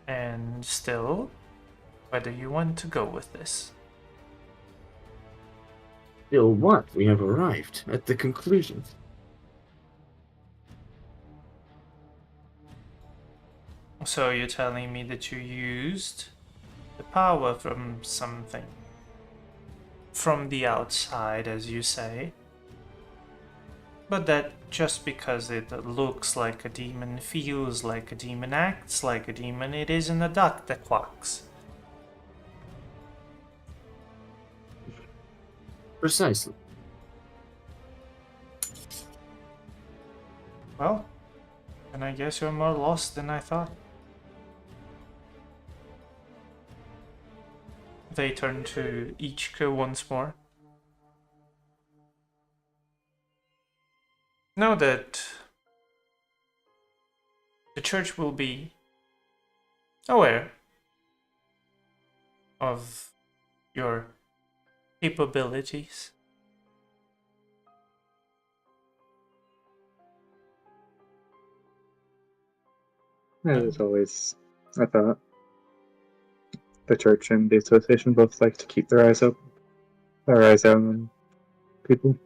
And still, where do you want to go with this? Still what? We have arrived at the conclusion. So you're telling me that you used the power from something from the outside, as you say, but that just because it looks like a demon, feels like a demon, acts like a demon, it isn't a duck that quacks. Precisely. Well, and I guess you're more lost than I thought. They turn to Ichika once more. Know that the church will be aware of your capabilities. As always, I thought the church and the association both like to keep their eyes out on people.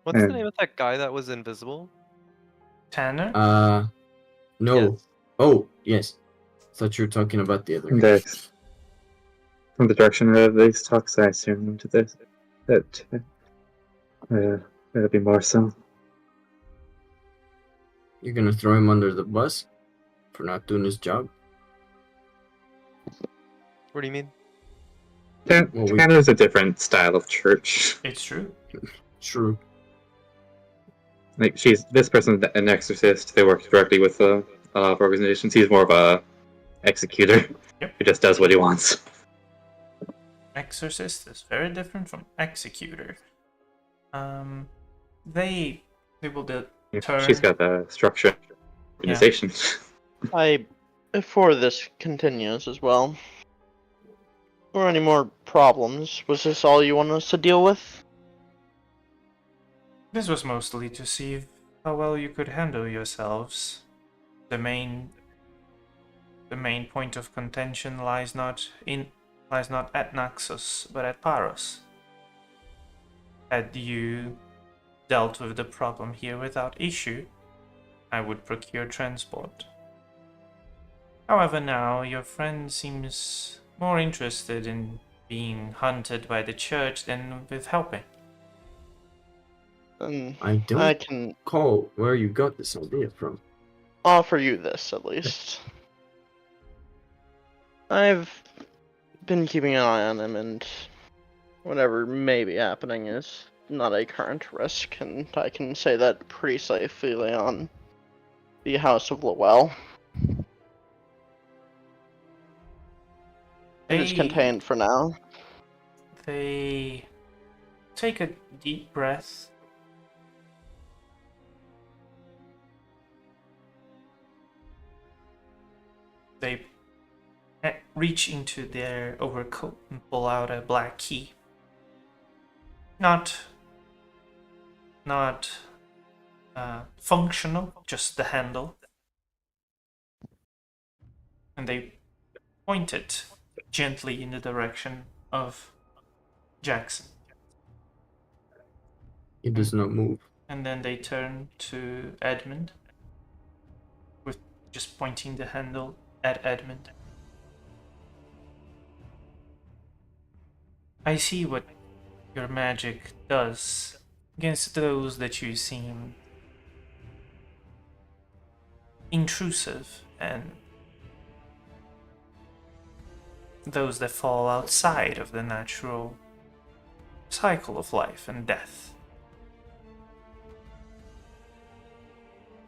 What's the And- name of that guy that was invisible? Tanner? No. Yes. Oh, yes. Thought you were talking about the other And guy. from the direction of these talks, I assume that there'll be more so. You're gonna throw him under the bus for not doing his job? What do you mean? Well, we- Tanner's a different style of church. It's true. True. Like this person's an exorcist. They work directly with a lot of organizations. He's more of a executor Yep. who just does what he wants. Exorcist is very different from executor. They will turn. She's got a structure organization. Before this continues as well, or any more problems, was this all you wanted us to deal with? This was mostly to see how well you could handle yourselves. The main point of contention lies not at Naxos, but at Paros. Had you dealt with the problem here without issue, I would procure transport. However, now your friend seems more interested in being hunted by the church than with helping. And I don't I can recall where you got this idea from. offer you this, at least. I've been keeping an eye on him, and whatever may be happening is not a current risk, and I can say that pretty safely on the House of Lowell. It is contained for now. They take a deep breath. They reach into their overcoat and pull out a black key. Not functional, just the handle. And they point it gently in the direction of Jackson. It does not move. And then they turn to Edmund, with just pointing the handle at Edmund. I see what your magic does against those that you seem intrusive and those that fall outside of the natural cycle of life and death.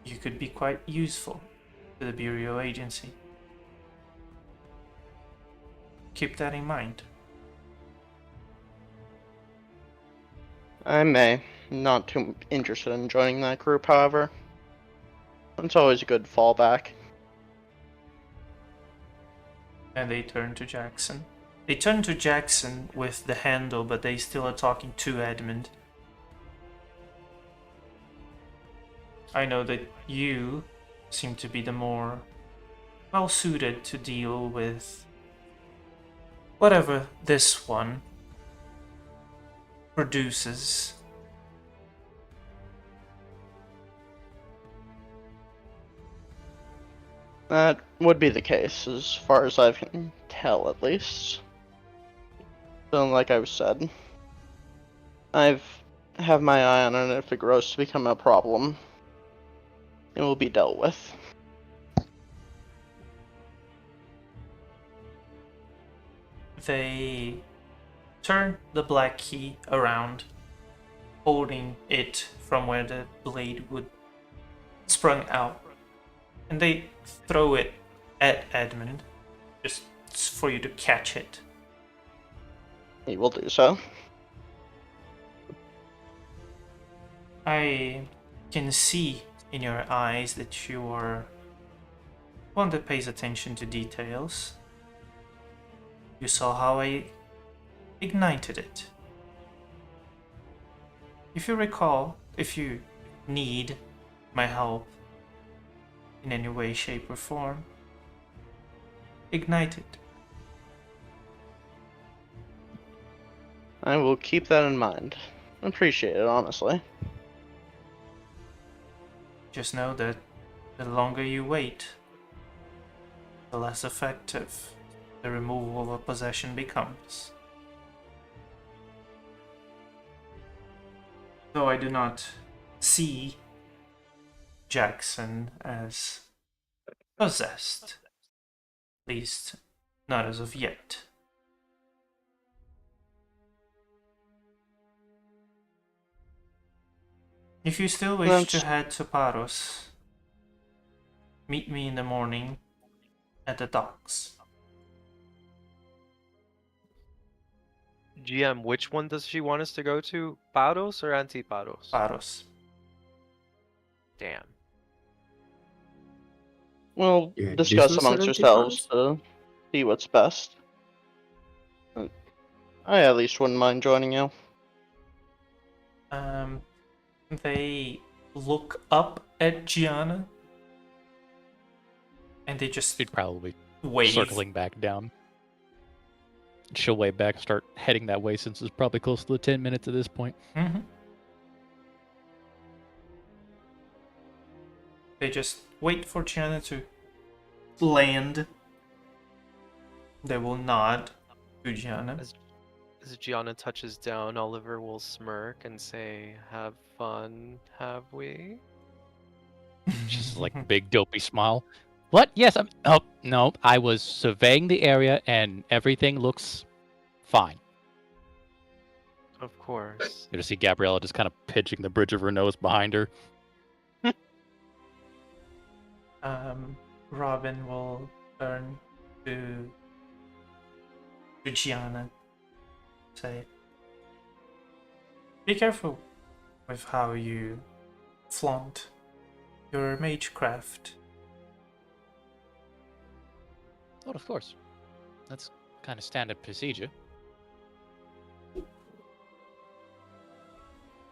You could be quite useful to the Bureau Agency. Keep that in mind. I may. Not too interested in joining that group, however. It's always a good fallback. And they turn to Jackson. They turn to Jackson with the handle, but they still are talking to Edmund. I know that you seem to be the more well suited to deal with whatever this one produces. That would be the case, as far as I can tell, at least. So, like I've said, I have my eye on it. If it grows to become a problem, it will be dealt with. They turn the black key around, holding it from where the blade would sprung out, and they throw it at Edmund, just for you to catch it. He will do so. I can see in your eyes that you are one that pays attention to details. You saw how I ignited it. If you recall, if you need my help in any way, shape, or form, ignite it. I will keep that in mind. Appreciate it, honestly. Just know that the longer you wait, the less effective the removal of a possession becomes. Though I do not see Jackson as possessed, at least not as of yet. If you still wish to head to Paros, meet me in the morning at the docks. GM, which one does she want us to go to? Paros or Antiparos? Paros. Damn. We'll Yeah, discuss business amongst identity ourselves to see what's best. I at least wouldn't mind joining you. They look up at Gianna, and they just She'd probably wave. circling back down. She'll wave back, start heading that way since it's probably close to the 10 minutes at this point. Mm-hmm. They just wait for Gianna to land. They will nod to Gianna. as Gianna touches down, Oliver will smirk and say, "Have fun, have we?" Just like a big dopey smile. What? Yes, I'm. Oh no, I was surveying the area and everything looks fine. Of course. You just see Gabriella just kind of pitching the bridge of her nose behind her. Robin will turn to Gianna, say, "Be careful with how you flaunt your magecraft." Oh, of course. That's kind of standard procedure.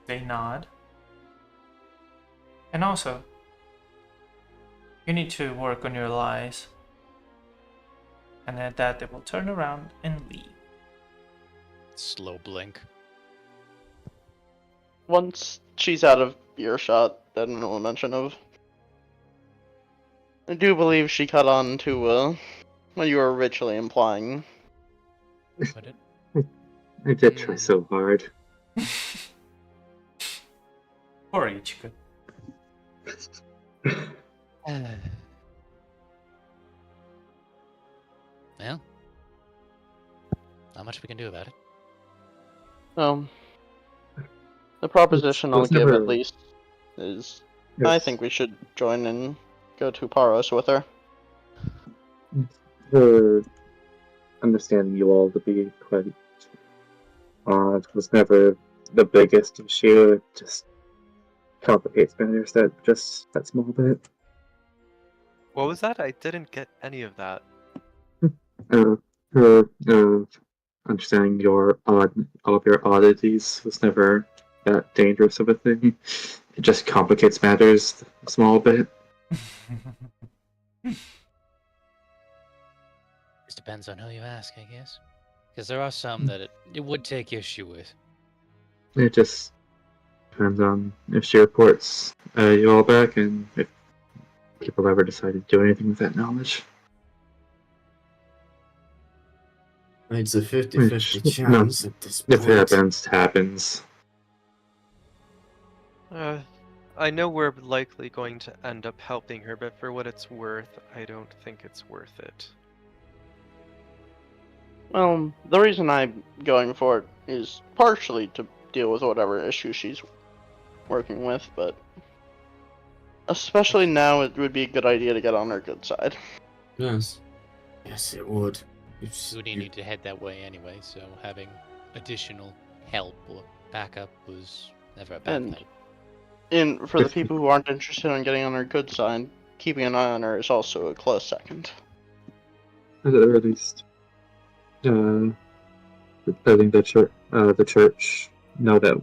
They nod. And also, you need to work on your lies. And at that, they will turn around and leave. Slow blink. Once she's out of earshot, then no mention of. I do believe she caught on to what you were originally implying. But it, I did try so hard. Or Ichika. well, not much we can do about it. The proposition I'll It's give never- at least is I think we should join and go to Paros with her. Her understanding you all to be quite odd was never the biggest issue. It just complicates matters that small bit. What was that? I didn't get any of that. Her understanding all of your oddities was never that dangerous of a thing. It just complicates matters a small bit. Just depends on who you ask, I guess. Because there are some that it would take issue with. It just depends on if she reports you all back and if people ever decide to do anything with that knowledge. It's a 50-50 Which, chance at this point. If it happens, it happens. I know we're likely going to end up helping her, but for what it's worth, I don't think it's worth it. Well, the reason I'm going for it is partially to deal with whatever issue she's working with, but especially now it would be a good idea to get on her good side. Yes. Yes, it would. We need to head that way anyway, so having additional help or backup was never a bad thing. And for the people who aren't interested in getting on her good side, keeping an eye on her is also a close second. At the very least, letting the church know that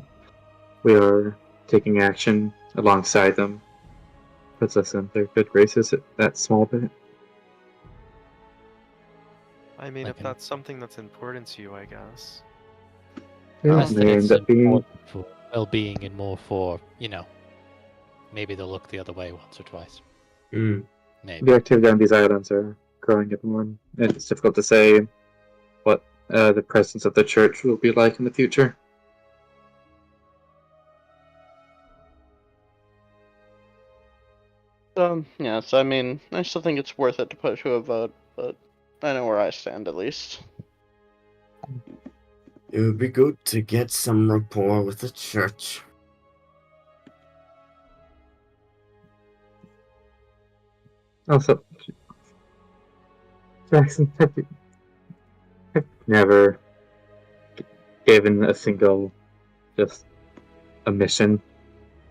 we are taking action alongside them puts us in their good graces at that small bit. I mean, Like if that's something that's important to you, I guess. Yeah, Less that may it's end up being important for well-being and more for, maybe they'll look the other way once or twice. Maybe. the activity on these islands are growing evermore. And it's difficult to say what the presence of the church will be like in the future. Yes, I mean, I still think it's worth it to put to a vote, but I know where I stand at least. It would be good to get some rapport with the church. Also, Jackson, have you never given a single, just a mission?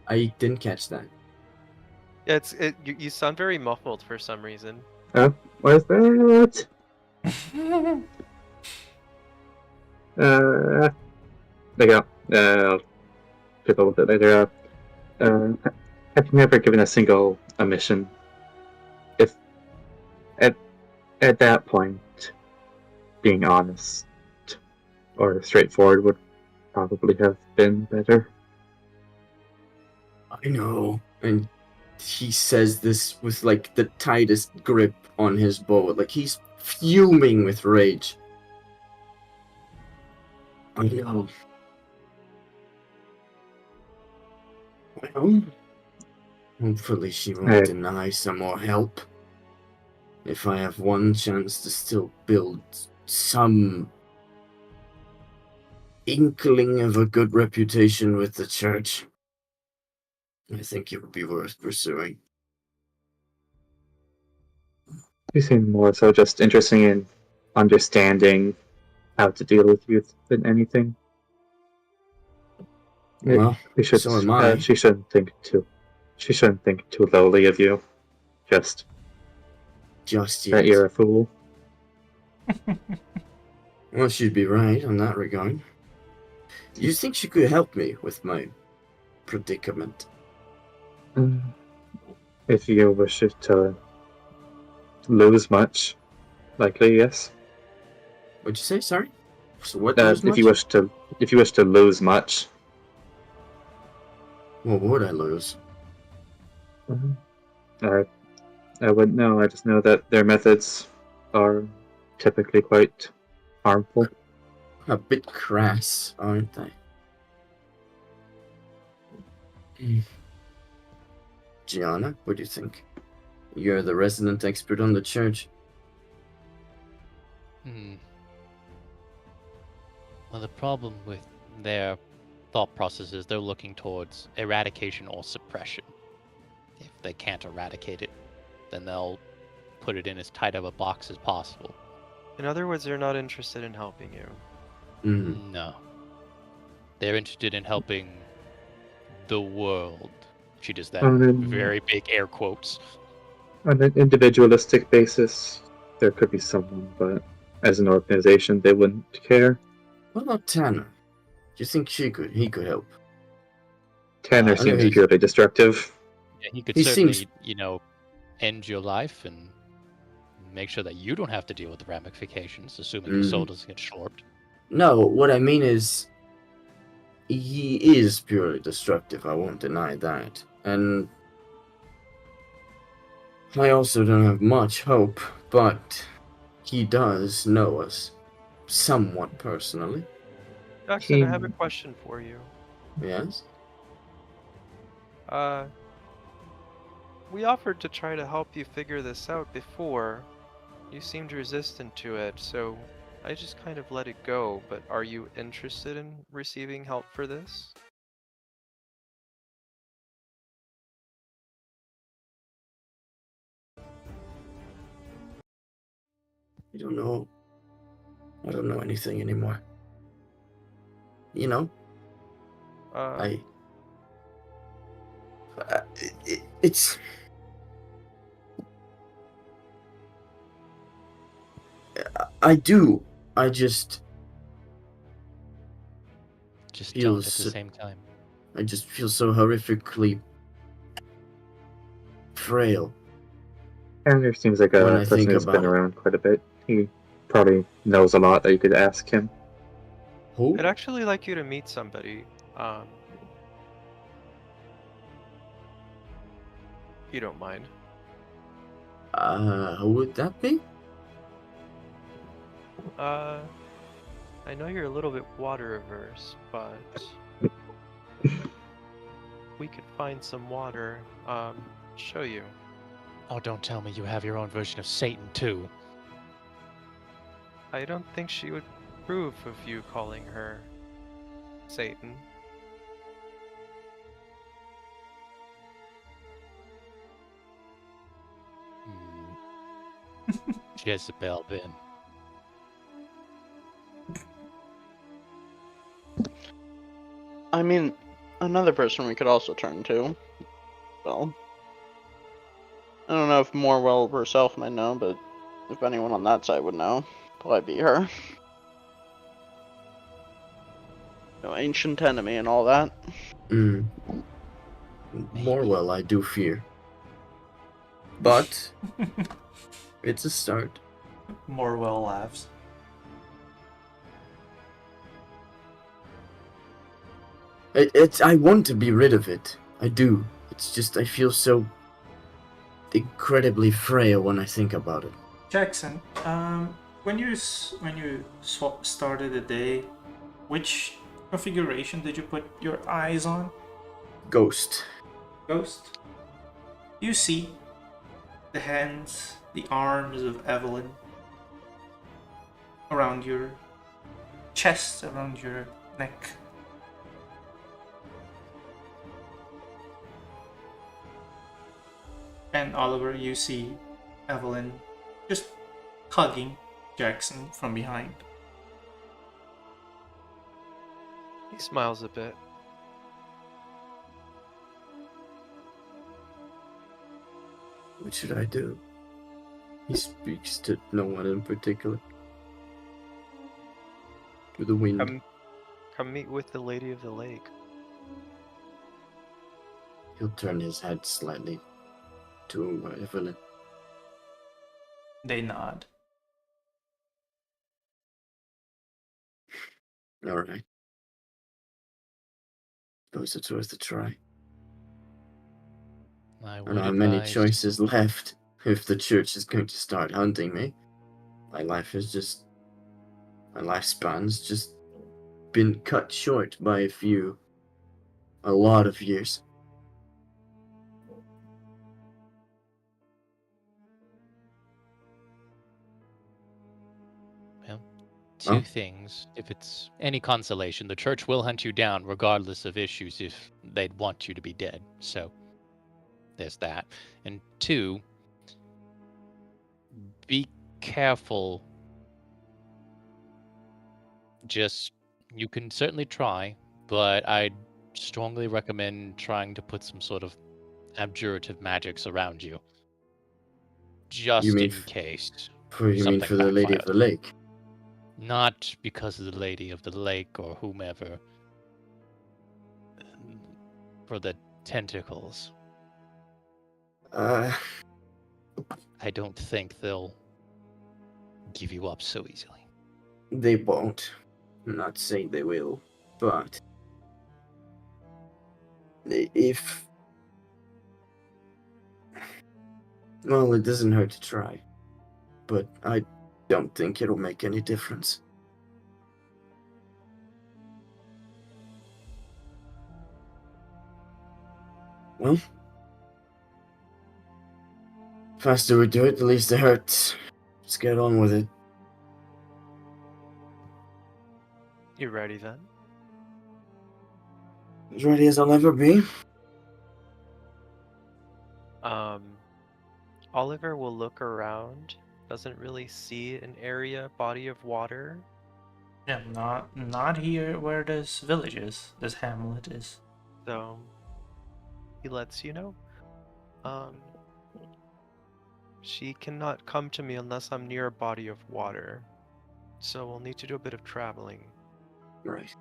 I didn't catch that. Yeah, you sound very muffled for some reason. What is that? There you go. I'll pick a little bit later. I've never given a single a mission. If at that point, being honest or straightforward would probably have been better. I know. And he says this with like the tightest grip on his bow. Like he's fuming with rage. I know. Well, hopefully she won't Hey. deny some more help. If I have one chance to still build some inkling of a good reputation with the church, I think it would be worth pursuing. You seem more so just interested in understanding how to deal with youth than anything. Well, We should. so am I. She shouldn't think too. She shouldn't think too lowly of you. Just Just that yet. you're a fool. Well, she'd be right on that regard. You think she could help me with my predicament? If you wish to lose much, likely yes. What'd you say? Sorry. So what? Lose If much? you wish to lose much, What would I lose? I wouldn't know. I just know that their methods are typically quite harmful. A bit crass, aren't they? Gianna, what do you think? You're the resident expert on the church. Well, the problem with their thought process is they're looking towards eradication or suppression. If they can't eradicate it, then they'll put it in as tight of a box as possible. In other words, they're not interested in helping you. No. They're interested in helping the world. She does that very big air quotes. On an individualistic basis, there could be someone, but as an organization, they wouldn't care. What about Tanner? Do you think he could help? Tanner seems purely destructive. Yeah, he could He certainly, seems- end your life and make sure that you don't have to deal with the ramifications, assuming your soul doesn't get slurped. No, what I mean is, he is purely destructive, I won't deny that. And I also don't have much hope, but he does know us somewhat personally. Jackson, I have a question for you. Yes? We offered to try to help you figure this out before. You seemed resistant to it, so I just kind of let it go, but are you interested in receiving help for this? I don't know. I don't know anything anymore. You know? It's... I do. I just don't at the same time. I just feel so horrifically frail. Tanner seems like a person who's been around quite a bit. He probably knows a lot that you could ask him. Who? I'd actually like you to meet somebody. If you don't mind. Who would that be? I know you're a little bit water averse, but we could find some water. Show you. Oh, don't tell me you have your own version of Satan too. I don't think she would approve of you calling her Satan. Jezebel, then. I mean, another person we could also turn to. Well, I don't know if Morwell herself might know, but if anyone on that side would know, probably be her. No ancient enemy and all that. Morwell, I do fear. But it's a start. Morwell laughs. I want to be rid of it. I do. It's just I feel so incredibly frail when I think about it. Jackson, when you started the day, Which configuration did you put your eyes on? Ghost. Ghost? You see the hands, the arms of Evelyn around your chest, around your neck. And Oliver, you see Evelyn just hugging Jackson from behind. He smiles a bit. What should I do? He speaks to no one in particular. To the wind. Come meet with the Lady of the Lake. He'll turn his head slightly to Evelyn. They nod. Alright. Suppose it's worth a try. I I would don't have many advise- choices left. If the church is going to start hunting me, my lifespan's just been cut short by a lot of years. Two things. If it's any consolation, the church will hunt you down regardless of issues if they'd want you to be dead. So there's that. And two, be careful. You can certainly try, but I'd strongly recommend trying to put some sort of abjurative magics around you. Just in case. You mean for the Lady of the Lake? Not because of the Lady of the Lake or whomever. For the tentacles. I don't think they'll give you up so easily. They won't. I'm not saying they will, but if... Well, it doesn't hurt to try, but I don't think it'll make any difference. Well, faster we do it, the least it hurts. Let's get on with it. You ready then? As ready as I'll ever be. Oliver will look around. Doesn't really see an body of water. Yeah, not here where this village is, this hamlet is. So he lets you know. She cannot come to me unless I'm near a body of water. So we'll need to do a bit of traveling. Right.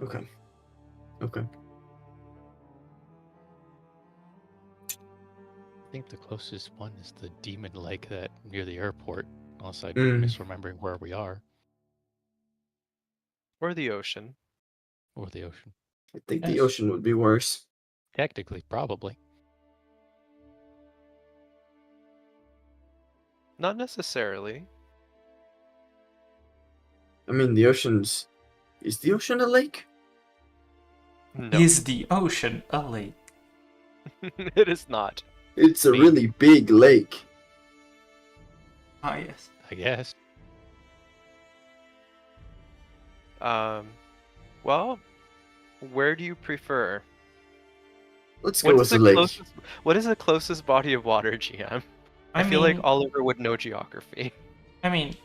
Okay. I think the closest one is the Demon Lake that near the airport, unless I'm misremembering where we are. Or the ocean. Or the ocean. I think the ocean would be worse. Technically, probably. Not necessarily. I mean, the ocean's... Is the ocean a lake? No. Is the ocean a lake? It is not. It's a really big lake. Ah, yes. I guess. Well, where do you prefer? Let's go with the lake. What is the closest body of water, GM? I feel like Oliver would know geography. I mean,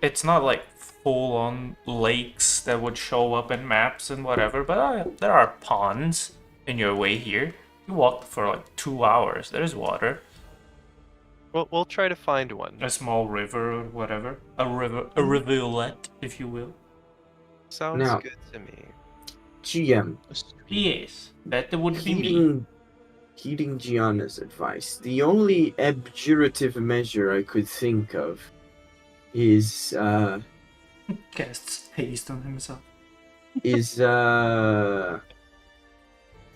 it's not like full-on lakes that would show up in maps and whatever, but there are ponds in your way here. You walk for like 2 hours. There's water. Well, we'll try to find one. A small river or whatever. A rivulet, if you will. Sounds good to me. GM. Yes, that would be me. Heeding Gianna's advice, the only abjurative measure I could think of is Casts haste on himself.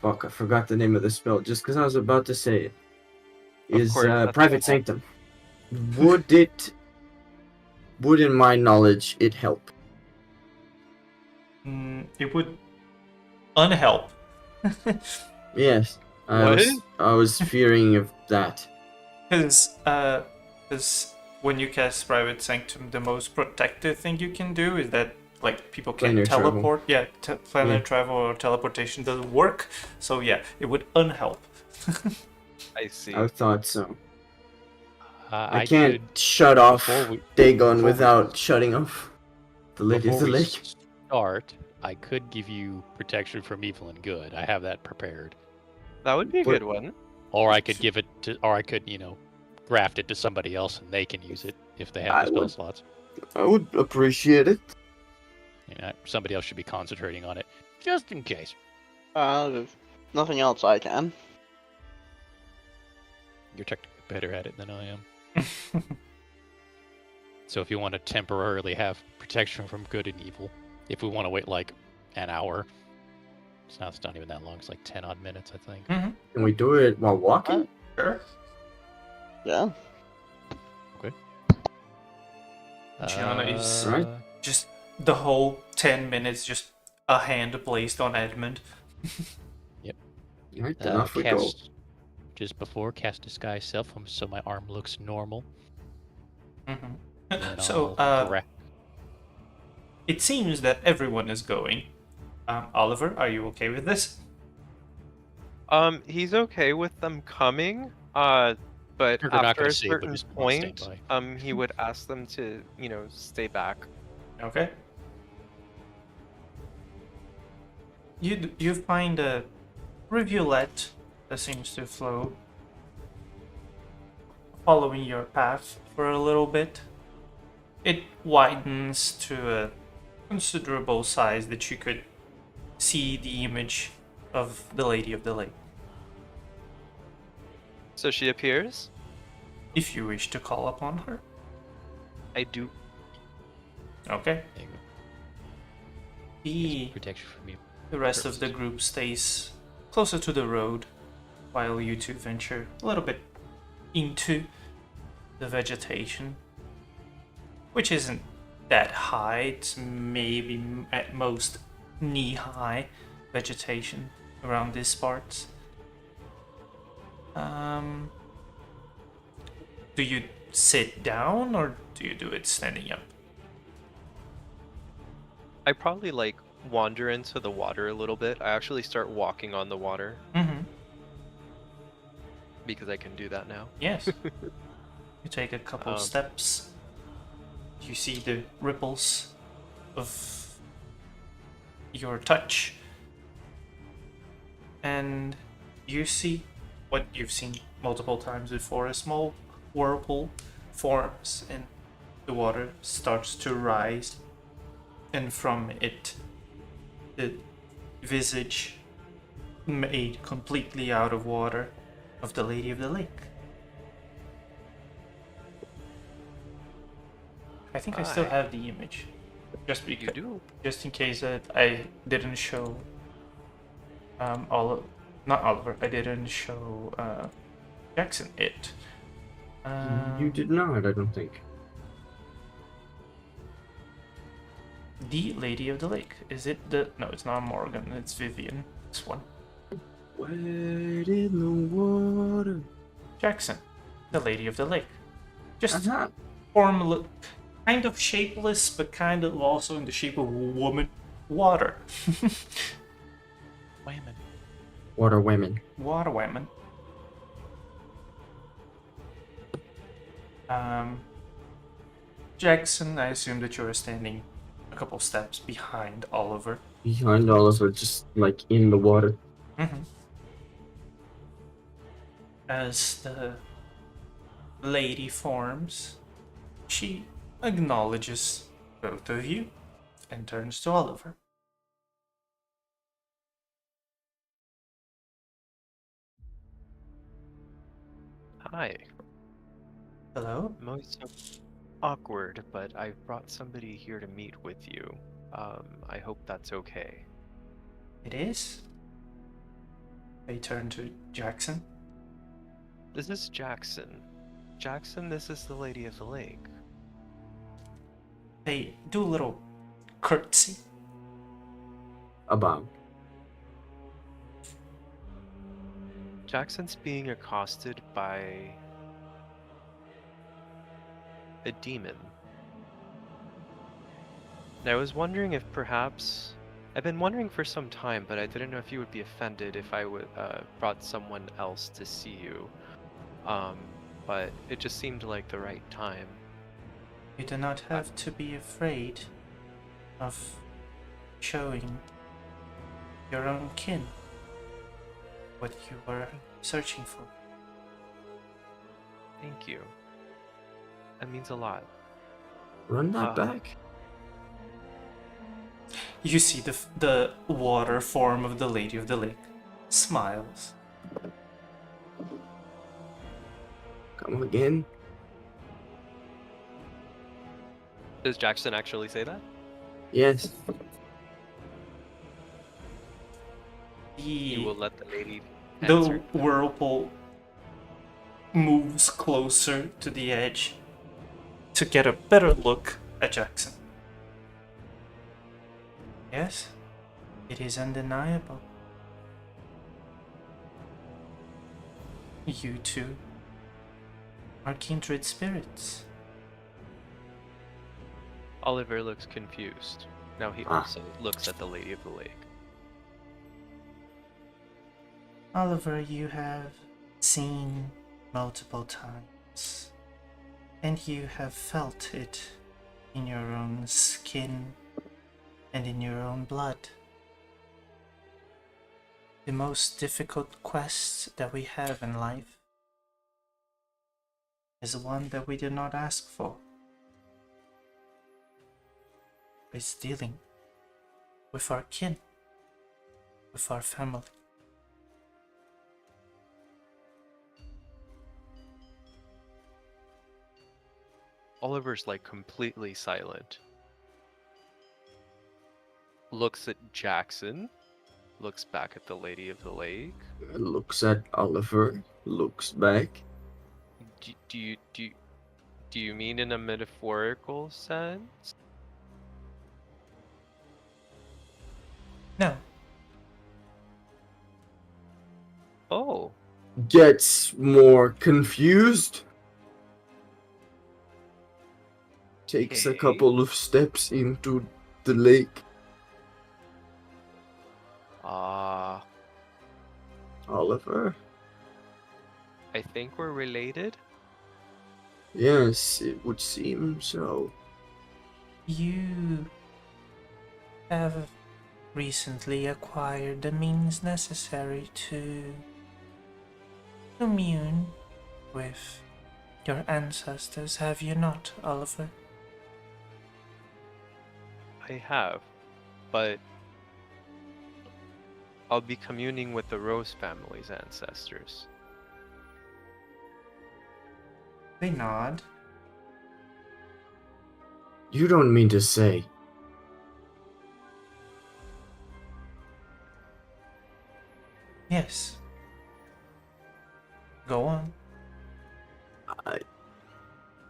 Fuck, I forgot the name of the spell just because I was about to say it. Of course, Private Sanctum. Would it would, in my knowledge, it help? It would unhelp. Yes, I was fearing of that. Because when you cast Private Sanctum, the most protective thing you can do is that like people can't Planar travel. teleport. Yeah, planar Yeah. travel or teleportation doesn't work. So yeah, it would unhelp. I see. I thought so. I I can't could, shut off before Dagon we- without shutting off the Lady of before the we Lake. start, I could give you protection from evil and good. I have that prepared. That would be a What- good one. Or I could give it to, or I could, graft it to somebody else and they can use it if they have I the spell would- slots. I would appreciate it. Somebody else should be concentrating on it, just in case. If nothing else, I can. You're technically better at it than I am. So if you want to temporarily have protection from good and evil, if we want to wait like an hour, it's not even that long. It's like 10 odd minutes, I think. Mm-hmm. Can we do it while walking? Sure. Yeah. Gianna is Right. just the whole 10 minutes, just a hand placed on Edmund. Right, then off we go. Just before, cast Disguise Self so my arm looks normal. Mm-hmm. And So, I'll gra- it seems that everyone is going. Oliver, are you okay with this? He's okay with them coming. But They're not after gonna a see it, but certain just wanna stand point, he would ask them to, stay back. Okay. You find a rivulet that seems to flow, following your path for a little bit. It widens to a considerable size that you could see the image of the Lady of the Lake, So she appears. if you wish to call upon her. I do. Okay. There you go. The Protection from you. The rest of the group stays closer to the road, while you two venture a little bit into the vegetation, which isn't that high. It's maybe at most knee-high vegetation around these parts. Do you sit down or do you do it standing up? I probably wander into the water a little bit. I actually start walking on the water Mm-hmm. because I can do that now. Yes. You take a couple steps. You see the ripples of your touch. And you see what you've seen multiple times before. A small whirlpool forms and the water starts to rise. And from it, the visage made completely out of water of the Lady of the Lake. I think I still Hi. have the image, just You because, do. just in case that I didn't show not Oliver. I didn't show Jackson it. You did not, I don't think. The Lady of the Lake. Is it the? No, it's not Morgan. It's Vivian. This one. Wet in the water. Jackson, the Lady of the Lake. Just Uh-huh. kind of shapeless, but kind of also in the shape of a woman. Water. Whammon. Water women. Water women. Jackson, I assume that you're standing a couple steps behind Oliver. Behind Oliver, just like in the water. Mm-hmm. As the lady forms, she acknowledges both of you and turns to Oliver. Hi. Hello? I'm always so awkward, but I've brought somebody here to meet with you. I hope that's okay. It is? They turn to Jackson. This is Jackson. Jackson, this is the Lady of the Lake. They do a little curtsy. About. Jackson's being accosted by a demon. And I was wondering if perhaps... I've been wondering for some time, but I didn't know if you would be offended if I would brought someone else to see you. But it just seemed like the right time. You do not have to be afraid of showing your own kin what you were searching for. Thank you. That means a lot. Run that back. You see the water form of the Lady of the Lake smiles. Come again. Does Jackson actually say that? Yes. You will let the lady The answer? whirlpool moves closer to the edge to get a better look at Jackson. Yes, it is undeniable. You two are kindred spirits. Oliver looks confused. Now he also looks at the Lady of the Lake. Oliver, you have seen multiple times, and you have felt it in your own skin and in your own blood. The most difficult quest that we have in life is one that we did not ask for. It's dealing with our kin, with our family. Oliver's like completely silent. Looks at Jackson. Looks back at the Lady of the Lake. Looks at Oliver. Looks back. Do you mean in a metaphorical sense? No. Oh. Gets more confused. Takes a Okay. couple of steps into the lake. Oliver? I think we're related. Yes, it would seem so. You have recently acquired the means necessary to commune with your ancestors, have you not, Oliver? I have, but I'll be communing with the Rose family's ancestors. They nod. You don't mean to say. Yes. Go on.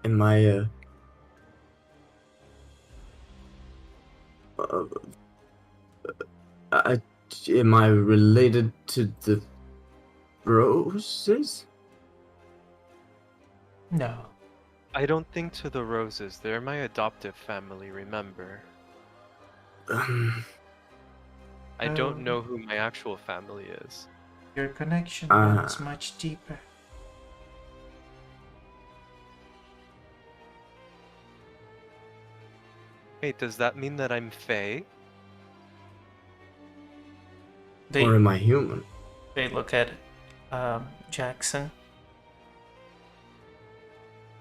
Am I, am I related to the Roses? No. I don't think to the Roses. They're my adoptive family, remember? I don't know who my actual family is. Your connection runs much deeper. Wait, does that mean that I'm Fae? Or am I human? They look at Jackson.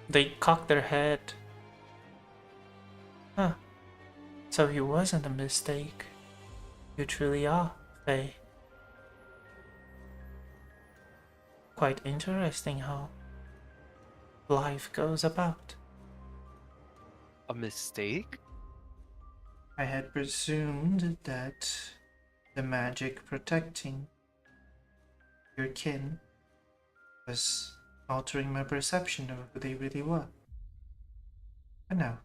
They cock their head. Huh. So he wasn't a mistake. You truly are, Faye. Quite interesting how life goes about. A mistake? I had presumed that the magic protecting your kin was altering my perception of who they really were. But no.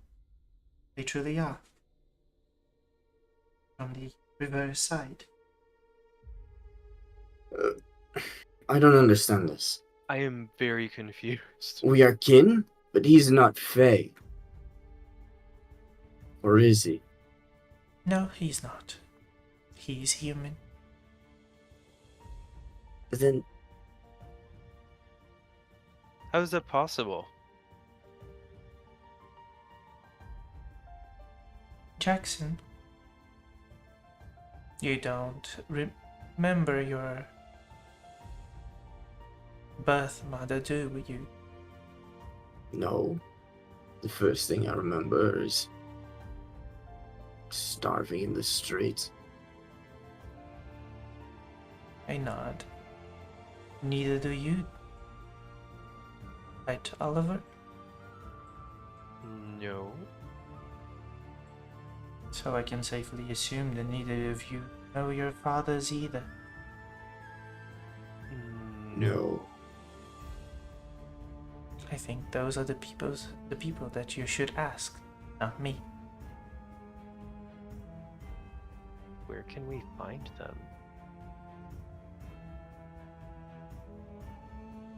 They truly are. From the reverse side. I don't understand this. I am very confused. We are kin, but he's not Fae. Or is he? No, he's not. He's human. Then How is that possible? Jackson, you don't remember your birth mother, do you? no. The first thing I remember is starving in the streets. I nod. Neither do you. Right, Oliver? No. So I can safely assume that neither of you know your fathers either. No. I think those are the people that you should ask, not me. Where can we find them?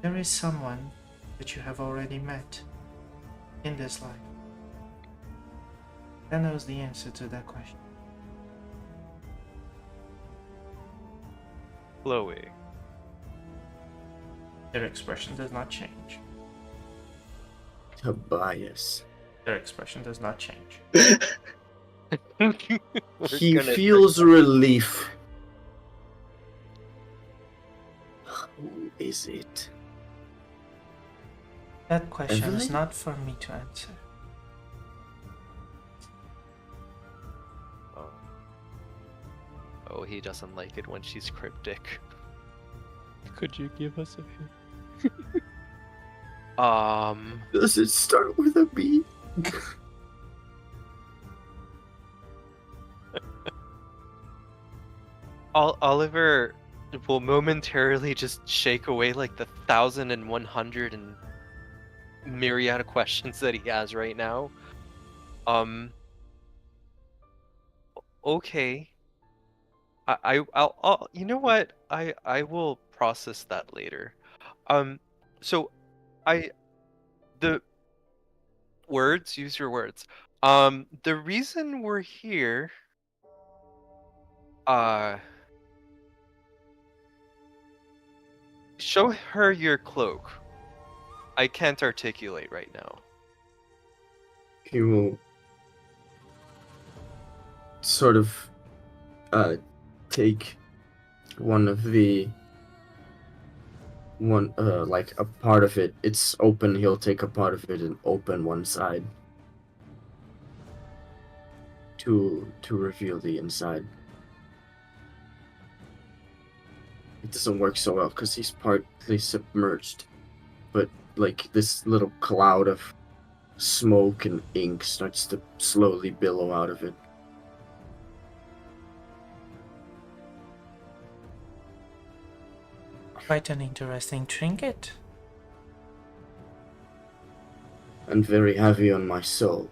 There is someone that you have already met in this life that knows the answer to that question. Chloe. Their expression does not change. Tobias. Their expression does not change. He feels relief. Who is it? That question is Evelyn? not for me to answer. Oh, he doesn't like it when she's cryptic. Could you give us a hint? Does it start with a B? Oliver will momentarily just shake away like the 1,100 and myriad of questions that he has right now. Okay. I'll you know what? I will process that later. So the words, use your words. The reason we're here, show her your cloak. I can't articulate right now. He will sort of take like a part of it. It's open, he'll take a part of it and open one side to reveal the inside. It doesn't work so well because he's partly submerged, but like this little cloud of smoke and ink starts to slowly billow out of it. Quite an interesting trinket. And very heavy on my soul.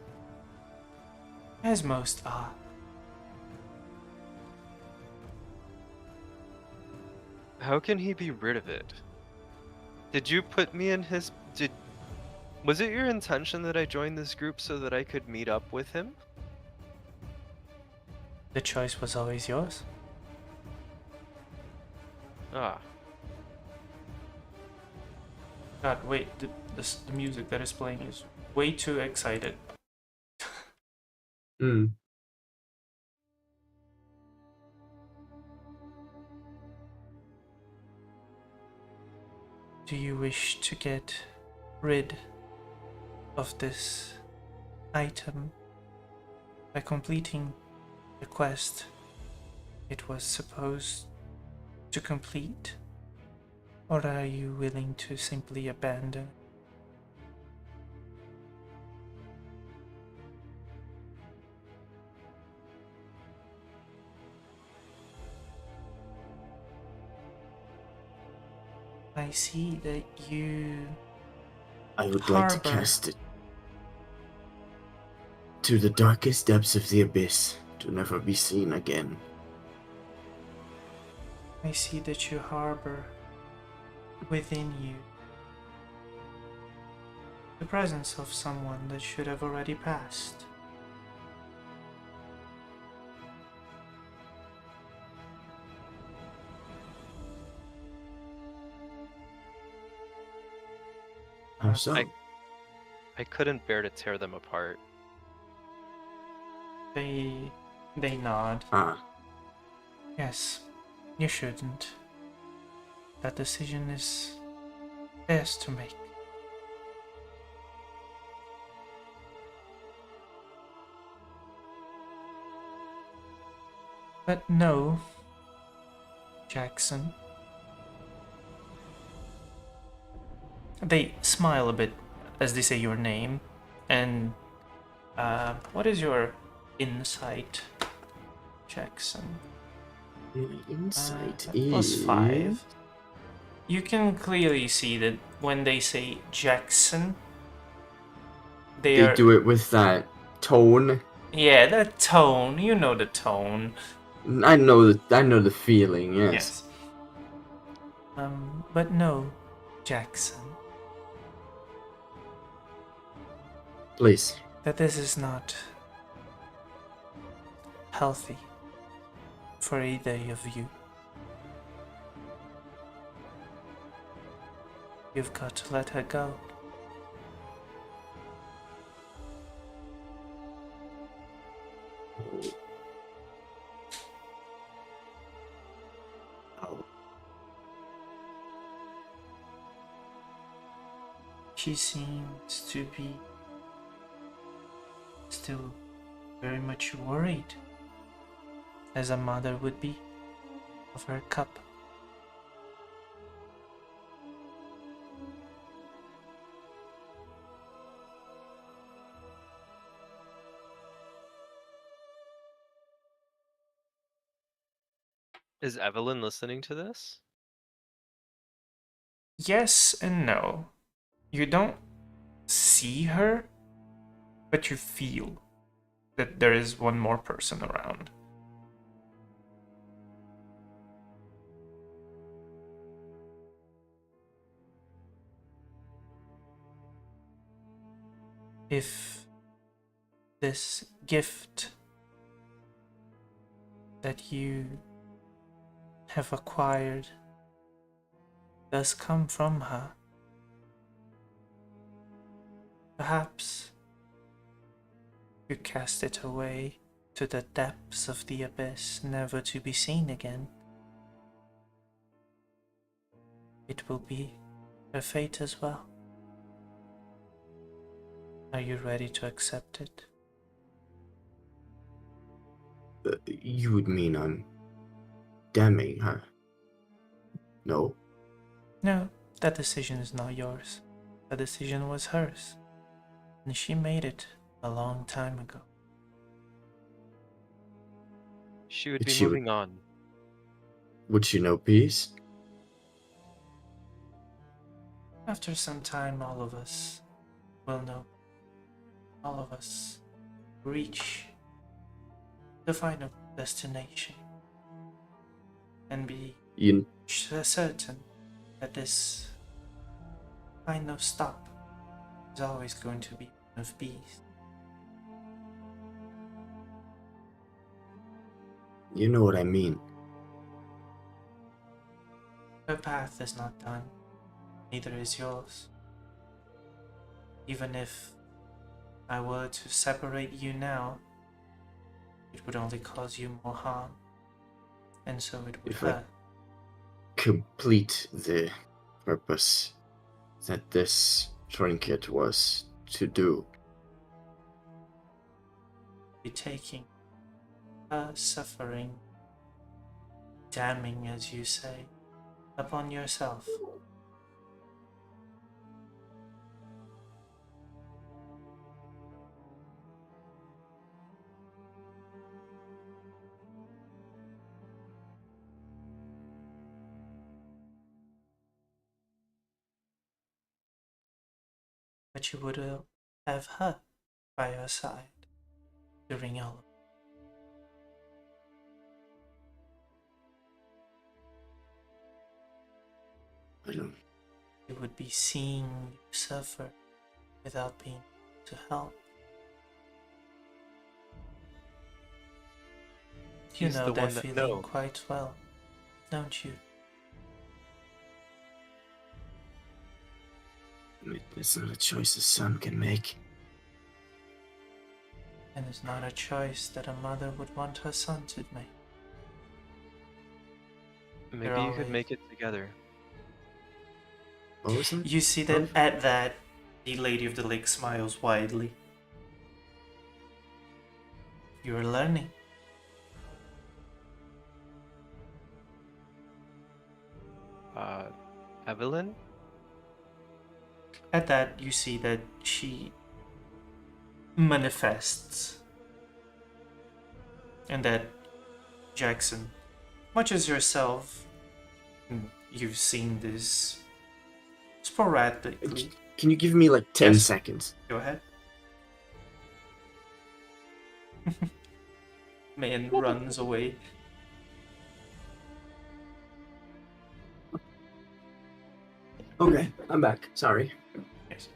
As most are. How can he be rid of it? Did you put me in his... Was it your intention that I join this group so that I could meet up with him? The choice was always yours. Ah. God, wait, the music that is playing is way too excited. Hmm. Do you wish to get rid of this item by completing the quest it was supposed to complete? Or are you willing to simply abandon? I see that you I would like to harbor cast it. to the darkest depths of the abyss to never be seen again. I see that you harbor within you the presence of someone that should have already passed. How so? I couldn't bear to tear them apart. They nod. Ah, Yes, you shouldn't. That decision is theirs to make. But no, Jackson. They smile a bit as they say your name. And what is your insight, Jackson? my insight +5. is... You can clearly see that when they say Jackson, They do it with that tone. Yeah, that tone. You know the tone. I know the feeling, yes. But no, Jackson. Please. That this is not healthy for either of you. You've got to let her go. Oh. She seems to be still very much worried, as a mother would be, of her cup. Is Evelyn listening to this? Yes and no. You don't see her, but you feel that there is one more person around. If this gift that you have acquired does come from her, perhaps you cast it away to the depths of the abyss, never to be seen again. It will be her fate as well. Are you ready to accept it? You would mean I'm damning her? No? No, that decision is not yours. The decision was hers, and she made it a long time ago. She would But be she moving on. Would she know peace? After some time, all of us will know. All of us reach the final destination and be You certain that this final stop is always going to be one of peace. You know what I mean. Her path is not done, neither is yours. Even if I were to separate you now, it would only cause you more harm, and so it would If I hurt. complete the purpose that this trinket was to do. Be taking her suffering, damning, as you say, upon yourself. But you would have her by your side. during all. I don't. He would be seeing you suffer without being able to help. You He's know the that one that feeling knows. quite well, don't you? It's not a choice a son can make. And it's not a choice that a mother would want her son to make. Maybe you could make it together. What was that? You see that at that, the Lady of the Lake smiles widely. You're learning. Evelyn? At that, you see that she manifests. And that Jackson, much as yourself, you've seen this sporadically. Can you give me like 10 Yes. seconds? Go ahead. Man runs away. Okay, I'm back. Sorry. Yes.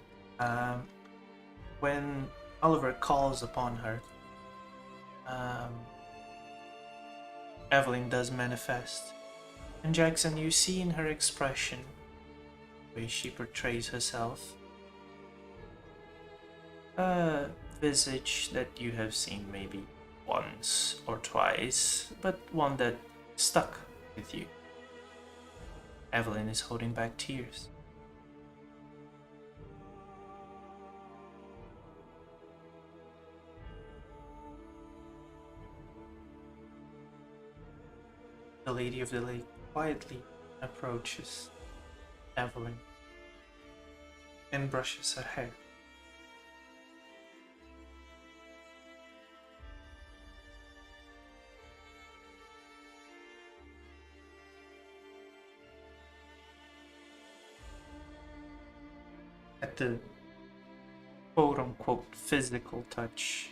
When Oliver calls upon her, Evelyn does manifest. And Jackson, you see in her expression, the way she portrays herself, a visage that you have seen maybe once or twice, but one that stuck with you. Evelyn is holding back tears. The Lady of the Lake quietly approaches Evelyn and brushes her hair. At the quote-unquote physical touch,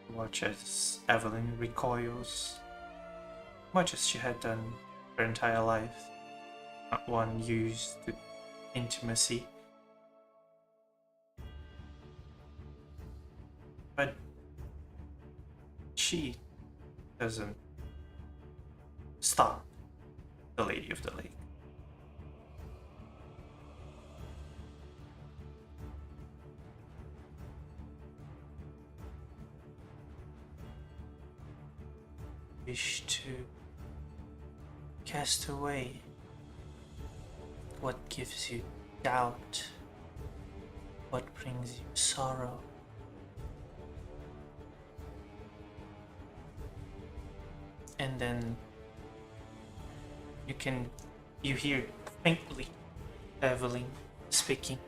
you watch as Evelyn recoils, much as she had done her entire life, not one used to intimacy. But she doesn't stop the Lady of the Lake. Wish to cast away what gives you doubt, what brings you sorrow. And then you hear faintly Evelyn speaking.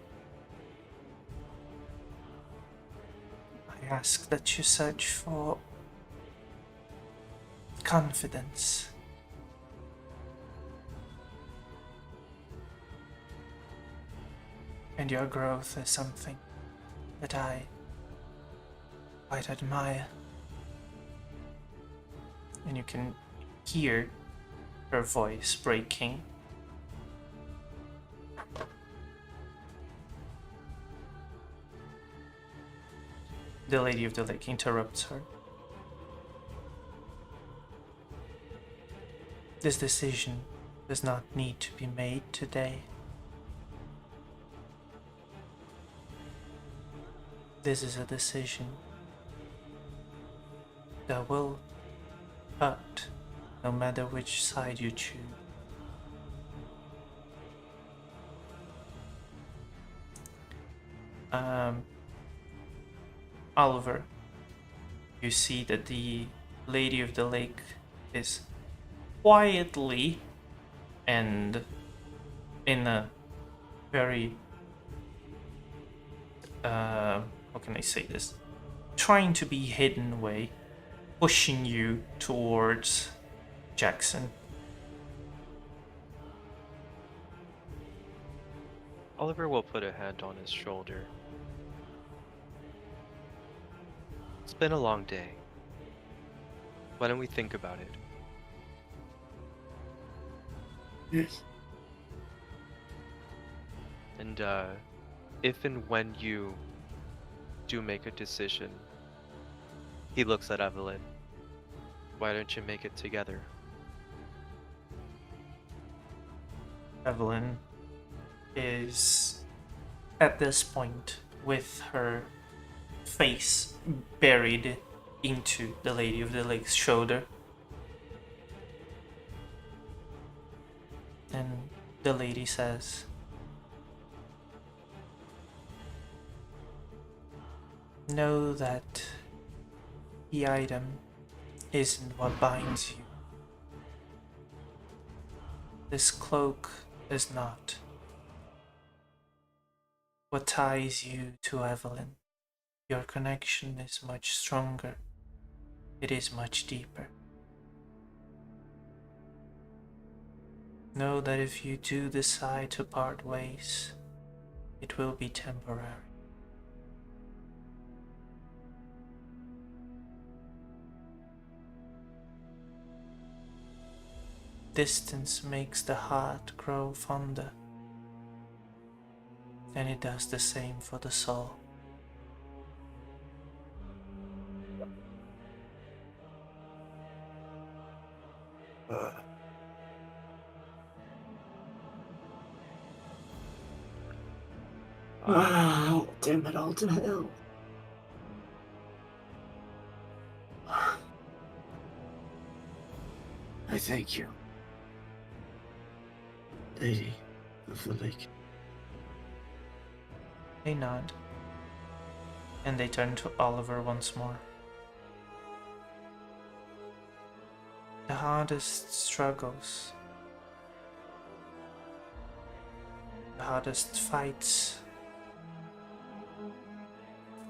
I ask that you search for confidence. And your growth is something that I quite admire. And you can hear her voice breaking. The Lady of the Lake interrupts her. This decision does not need to be made today. This is a decision that will hurt no matter which side you choose. Oliver, you see that the Lady of the Lake is quietly and in a very how can I say this, trying to be hidden way, pushing you towards Jackson. Oliver will put a hand on his shoulder. been a long day. Why don't we think about it? Yes. And if and when you do make a decision, he looks at Evelyn. Why don't you make it together? Evelyn is at this point with her face buried into the Lady of the Lake's shoulder. And the lady says, "Know that the item isn't what binds you. This cloak is not what ties you to Evelyn. Your connection is much stronger. It is much deeper. Know that if you do decide to part ways, it will be temporary. Distance makes the heart grow fonder, and it does the same for the soul." Damn it all to hell. I thank you, Lady of the Lake. They nod, and they turn to Oliver once more. The hardest struggles, the hardest fights,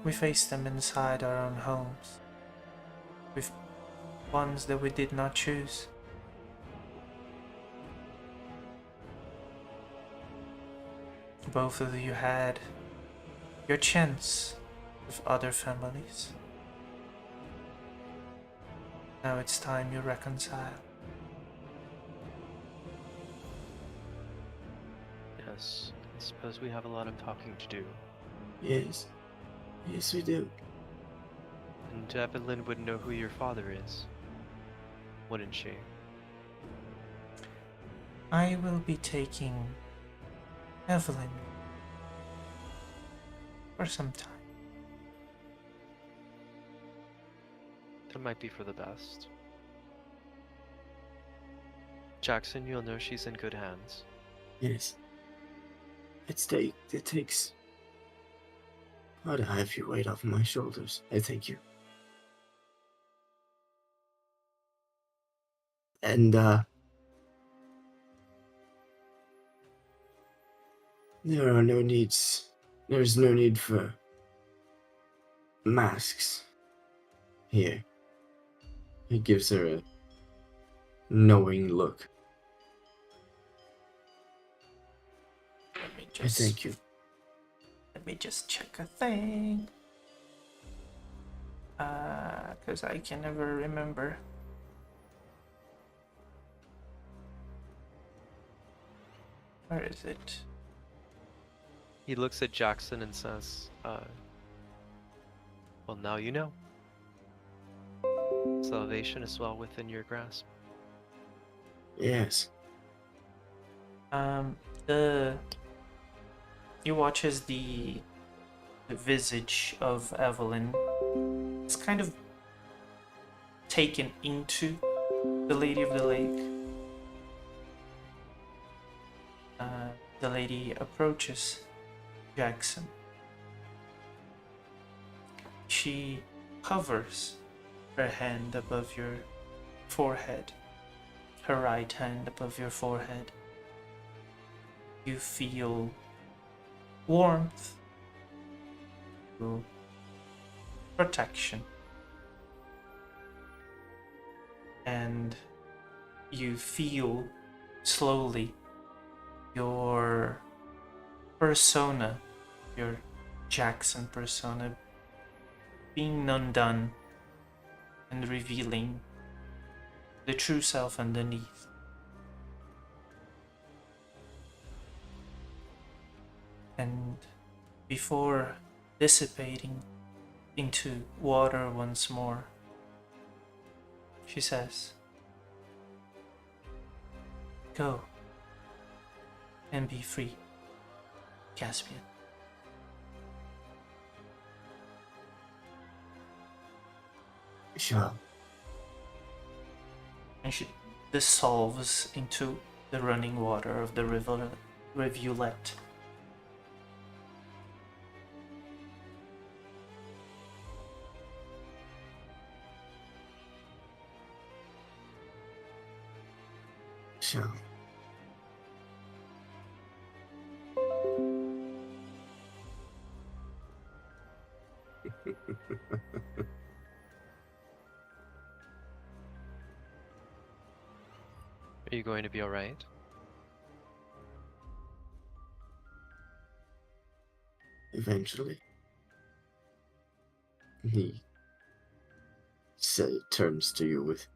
we face them inside our own homes, with ones that we did not choose. Both of you had your chance with other families. Now it's time you reconcile. Yes, I suppose we have a lot of talking to do. Yes. Yes, we do. And Evelyn would know who your father is, wouldn't she? I will be taking Evelyn for some time. That might be for the best. Jackson, you'll know she's in good hands. Yes. It takes quite a heavy weight off my shoulders. I thank you. And, there are no needs. There's no need for masks here. He gives her a knowing look. I thank you. Let me just check a thing. Cause I can never remember. Where is it? He looks at Jackson and says, well, now you know. Salvation is well within your grasp. Yes. You watch as the visage of Evelyn is kind of taken into the Lady of the Lake. The lady approaches Jackson. She hovers her hand above your forehead, her right hand above your forehead. You feel warmth, protection, and you feel slowly your persona, your Jackson persona, being undone and revealing the true self underneath. And before dissipating into water once more, she says, "Go and be free, Caspian." Sure. And she dissolves into the running water of the rivulet. Sure. Are you going to be alright? Eventually. He turns to you with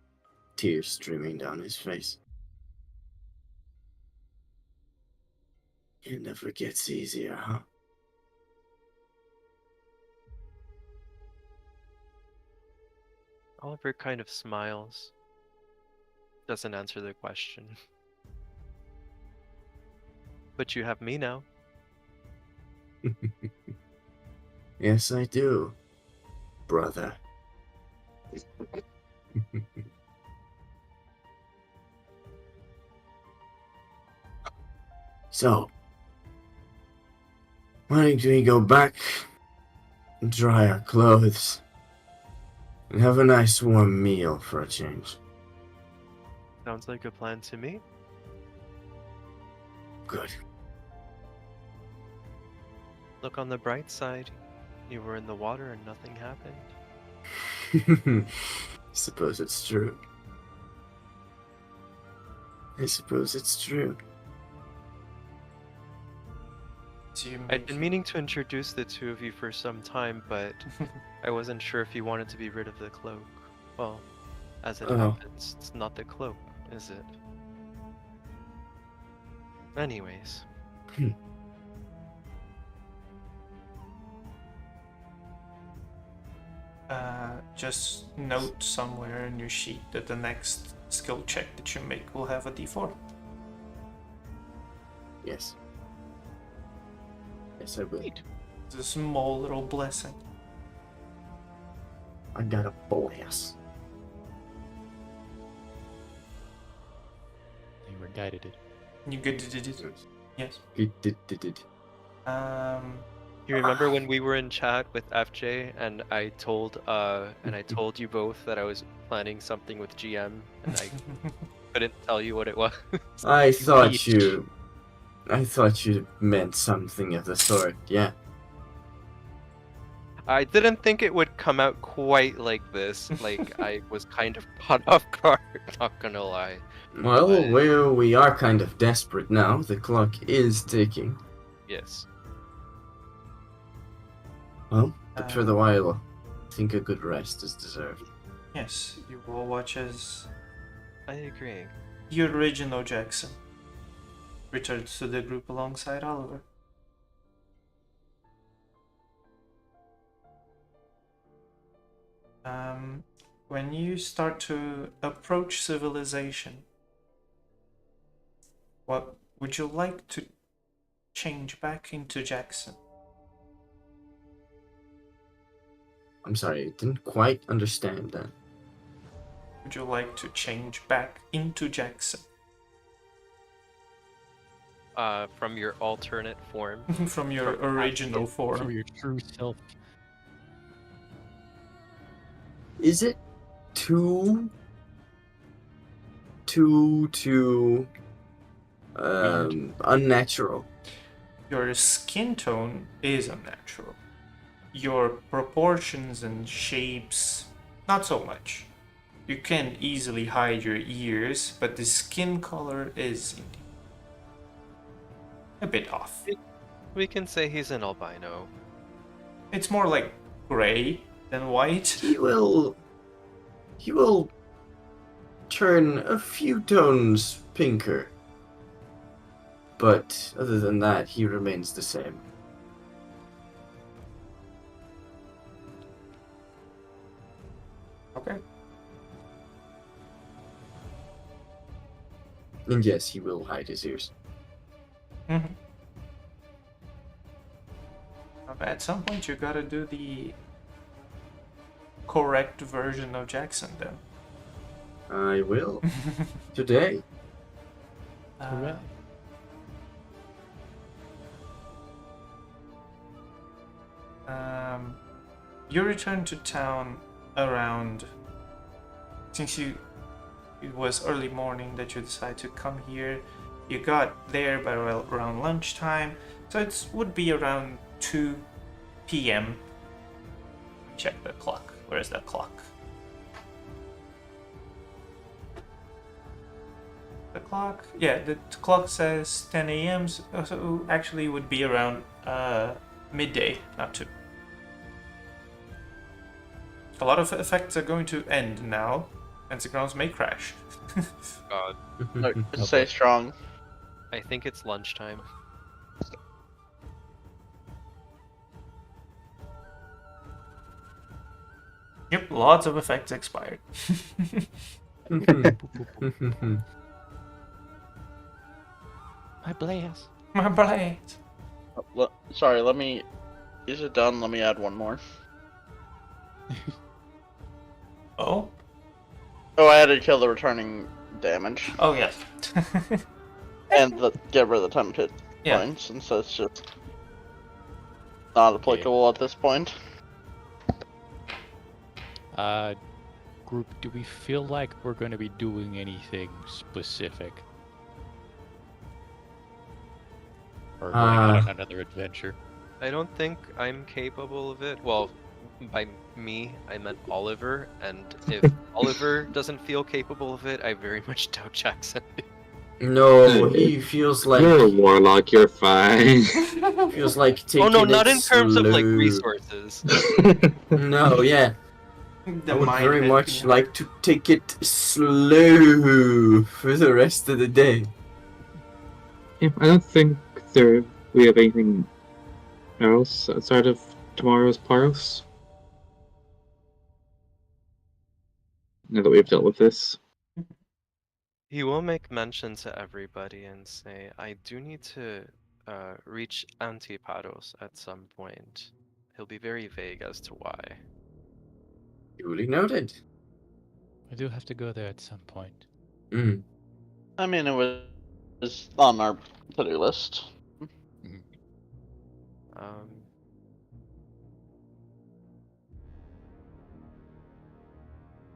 tears streaming down his face. It never gets easier, huh? Oliver kind of smiles. Doesn't answer the question. But you have me now. Yes, I do, brother. So, why don't we go back and dry our clothes and have a nice warm meal for a change? Sounds like a plan to me. Good. Look on the bright side. You were in the water and nothing happened. Suppose it's true. I suppose it's true. I'd been meaning to introduce the two of you for some time, but I wasn't sure if you wanted to be rid of the cloak. Well, as it happens, it's not the cloak, is it? Anyways. Just note somewhere in your sheet that the next skill check that you make will have a d4. Yes. Yes, I will. It's a small little blessing. I got a bless. You were guided it. You good did it? Yes. It did. You remember when we were in chat with FJ and I told you both that I was planning something with GM and I couldn't tell you what it was? I thought you meant something of the sort, yeah. I didn't think it would come out quite like this. Like, I was kind of caught off guard, not gonna lie. Well, But- we are kind of desperate now. The clock is ticking. Yes. Well, but for the while, I think a good rest is deserved. Yes, you will watch as I agree. the original Jackson returns to the group alongside Oliver. When you start to approach civilization, what would you like to change back into Jackson? I'm sorry, I didn't quite understand that. Would you like to change back into Jackson? From your alternate form. From your original From form. your true self. Is it too unnatural? Your skin tone is unnatural. Your proportions and shapes, not so much. You can easily hide your ears, but the skin color is indeed a bit off. We can say he's an albino. It's more like gray Then white. He will turn a few tones pinker. But other than that, he remains the same. Okay. And yes, he will hide his ears. Mm-hmm. At some point, you gotta do the correct version of Jackson, then. I will. Today. Uh, you return to town around. Since it was early morning that you decided to come here. You got there by around lunchtime, so it would be around 2 p.m. Check the clock. Where is that clock? The clock? Yeah, the clock says 10 a.m. So actually, it would be around midday, not 2. A lot of effects are going to end now, and the grounds may crash. God, Look, stay strong. I think it's lunchtime. Yep, lots of effects expired. My blast. My blade. Sorry, let me. Is it done? Let me add one more. Oh? Oh, I had to kill the returning damage. Oh, yes. And get rid of the temp hit Yeah. points, since that's just not applicable at this point. Group, do we feel like we're going to be doing anything specific? Or going out on another adventure? I don't think I'm capable of it. Well, by me, I meant Oliver, and if Oliver doesn't feel capable of it, I very much doubt Jackson. No, he feels like You're a warlock, you're fine. feels like taking Oh no, not it in terms of like slow. resources. No, yeah. The I would mind very has much been- like to take it slow for the rest of the day. Yeah, I don't think we have anything else outside of tomorrow's Paros. Now that we've dealt with this. He will make mention to everybody and say, I do need to reach Antiparos at some point. He'll be very vague as to why. Duly noted. I do have to go there at some point. Mm. I mean, it was on our to-do list.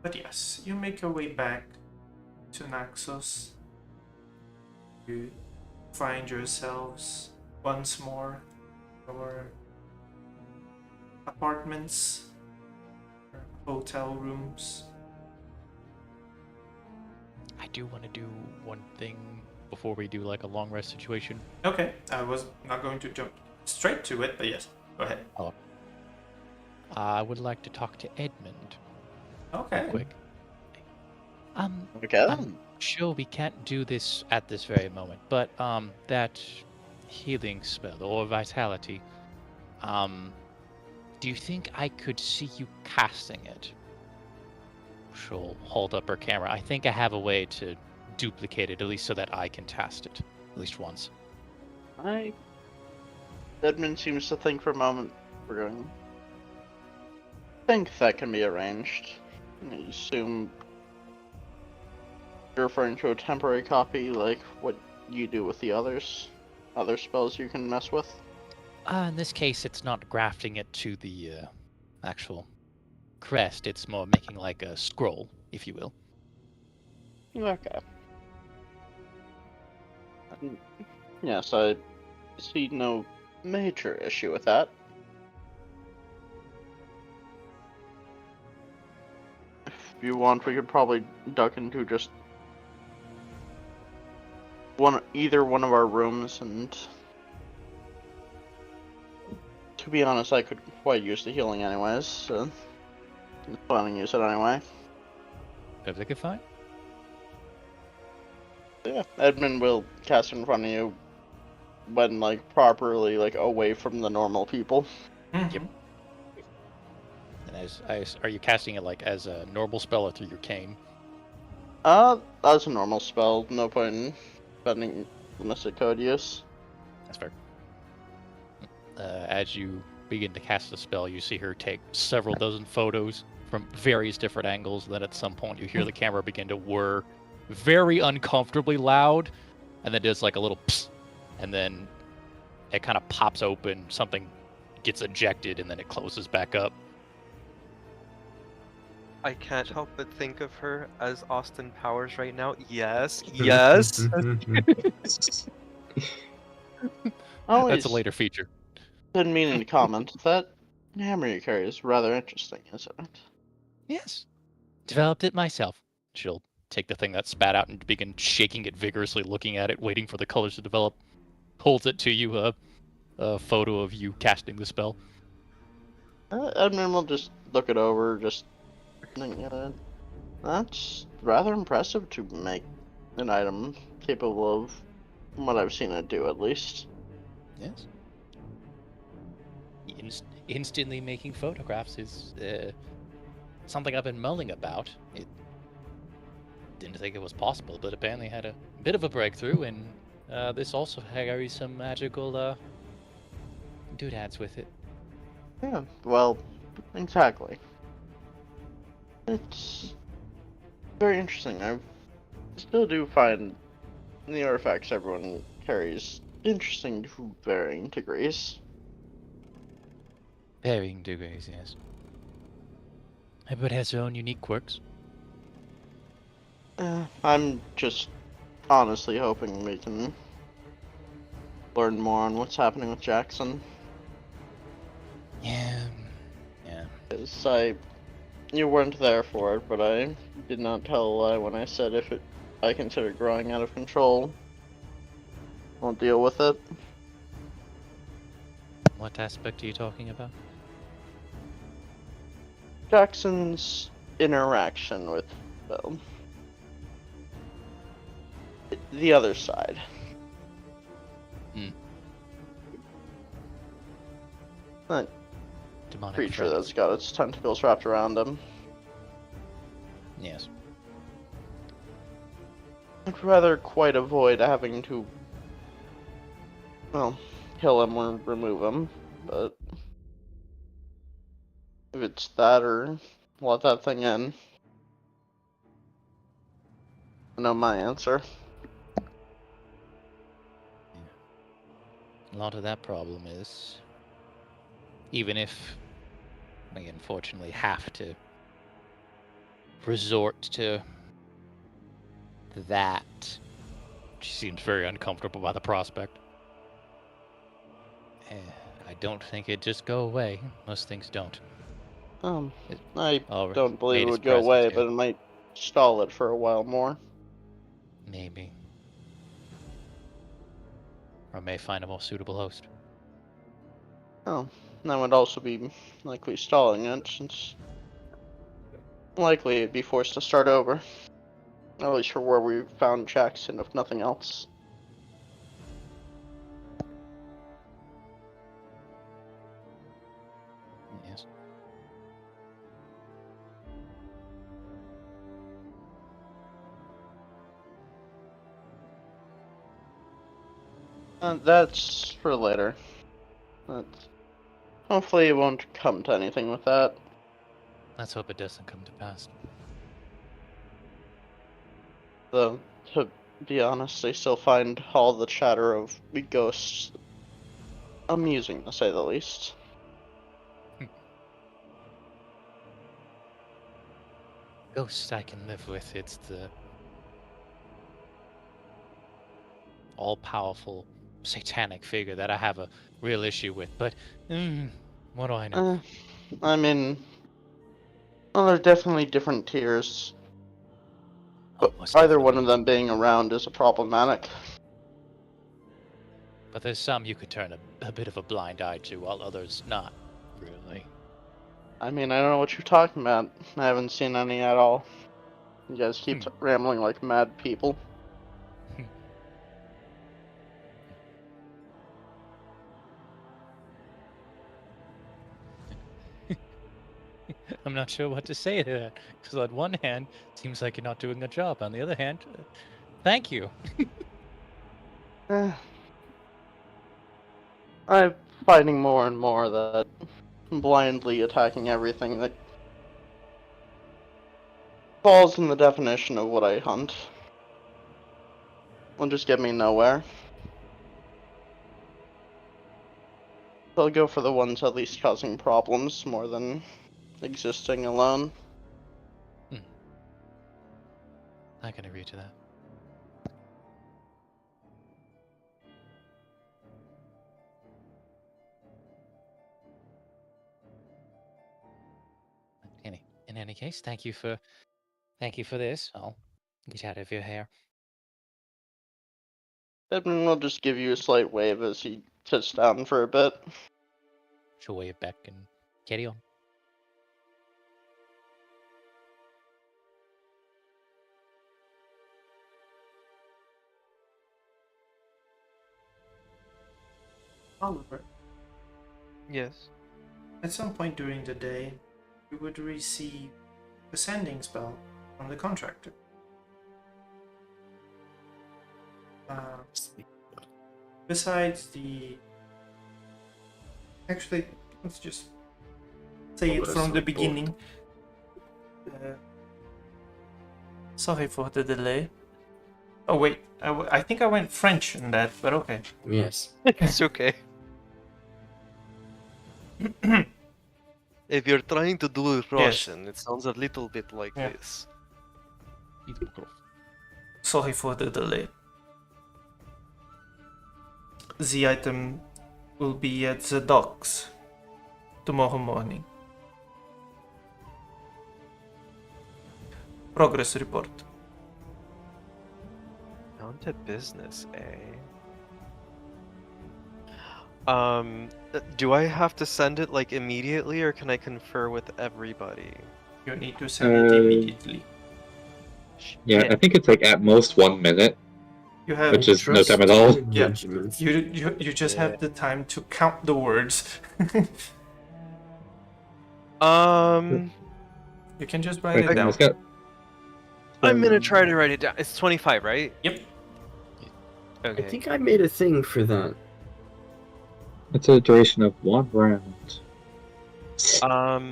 But yes, you make your way back to Naxos. You find yourselves once more your apartments, or hotel rooms. I do want to do one thing before we do like a long rest situation. Okay, I was not going to jump straight to it, but yes, go ahead. I would like to talk to Edmund. Okay. Quick. Okay. I'm sure we can't do this at this very moment, but that healing spell or vitality, do you think I could see you casting it? She'll hold up her camera. I think I have a way to duplicate it, at least so that I can cast it at least once. Edmund seems to think for a moment. We're going. I think that can be arranged. I assume you're referring to a temporary copy, like what you do with the other spells you can mess with. In this case, it's not grafting it to the actual crest. It's more making like a scroll, if you will. Okay. Yes, I see no major issue with that. If you want, we could probably duck into just either one of our rooms, and to be honest, I could quite use the healing anyways, so was planning to use it anyway. Perfectly fine. Yeah, Edmund will cast in front of you when, like, properly, like, away from the normal people. Mhm. And are you casting it like as a normal spell or through your cane? That's a normal spell. No point in spending the Mystic Code use. That's fair. As you begin to cast the spell, you see her take several dozen photos from various different angles. Then at some point, you hear the camera begin to whir very uncomfortably loud, and then does like a little psst, and then it kind of pops open, something gets ejected, and then it closes back up. I can't help but think of her as Austin Powers right now. Yes, yes. Always That's a later feature. been meaning to comment that hammer you carry is rather interesting, isn't it? Yes. Developed it myself. She'll take the thing that spat out and begin shaking it vigorously, looking at it, waiting for the colors to develop. Holds it to you, a photo of you casting the spell. Edmund will just look it over, just that's rather impressive to make an item capable of what I've seen it do, at least. Yes. Instantly making photographs is something I've been mulling about. It didn't think it was possible, but apparently had a bit of a breakthrough, and this also carries some magical doodads with it. Yeah, well, exactly. It's very interesting. I still do find the artifacts everyone carries interesting to varying degrees. Varying degrees, yes. Everybody has their own unique quirks. I'm just honestly hoping we can learn more on what's happening with Jackson. Yeah. 'Cause you weren't there for it, but I did not tell a lie when I said I consider growing out of control. I'll deal with it. What aspect are you talking about? Jackson's interaction with, well, the other side. That Demonic creature friends. that's got its tentacles wrapped around him. Yes. I'd rather quite avoid having to, well, kill him or remove him, but if it's that or let that thing in, I know my answer. A lot of that problem is, even if we unfortunately have to resort to that, she seems very uncomfortable by the prospect. I don't think it'd just go away. Most things don't. I Already don't believe made it its would go presence away, here. but it might stall it for a while more. Maybe. Or may find a more suitable host. Oh, that would also be likely stalling it, since likely it'd be forced to start over. At least for where we found Jackson, if nothing else. Yes. That's for later. Hopefully it won't come to anything with that. Let's hope it doesn't come to pass. Though, to be honest, I still find all the chatter of the ghosts amusing, to say the least. Ghosts I can live with. It's the all-powerful satanic figure that I have a real issue with. But what do I know? I mean, well, they're definitely different tiers. But Almost either one definitely. of them being around is problematic. But there's some you could turn a bit of a blind eye to, while others not really. I mean, I don't know what you're talking about. I haven't seen any at all. You guys keep rambling like mad people. I'm not sure what to say to that. Because on one hand, it seems like you're not doing a job. On the other hand, thank you. I'm finding more and more that blindly attacking everything that falls in the definition of what I hunt will just get me nowhere. I'll go for the ones at least causing problems more than existing alone. I can agree to that. In any case, thank you for this. I'll get out of your hair. Edmund will just give you a slight wave as he sits down for a bit. She'll wave back and carry on. Oliver, Yes. at some point during the day, you would receive a sending spell from the contractor. Besides the... Actually, let's just say it from the beginning. Sorry for the delay. Oh wait, I think I went French in that, but okay. Yes. It's okay. If you're trying to do Russian, it sounds a little bit like this. Sorry for the delay. The item will be at the docks tomorrow morning. Progress report. Down to business, eh? Do I have to send it like immediately, or can I confer with everybody? You need to send it immediately. Yeah, I think it's like at most 1 minute, You have which is no time at all. Yeah, you just have the time to count the words. You can just write it down. I'm gonna try to write it down. It's 25, right? Yep. I Okay. think I made a thing for that. It's a duration of 1 round.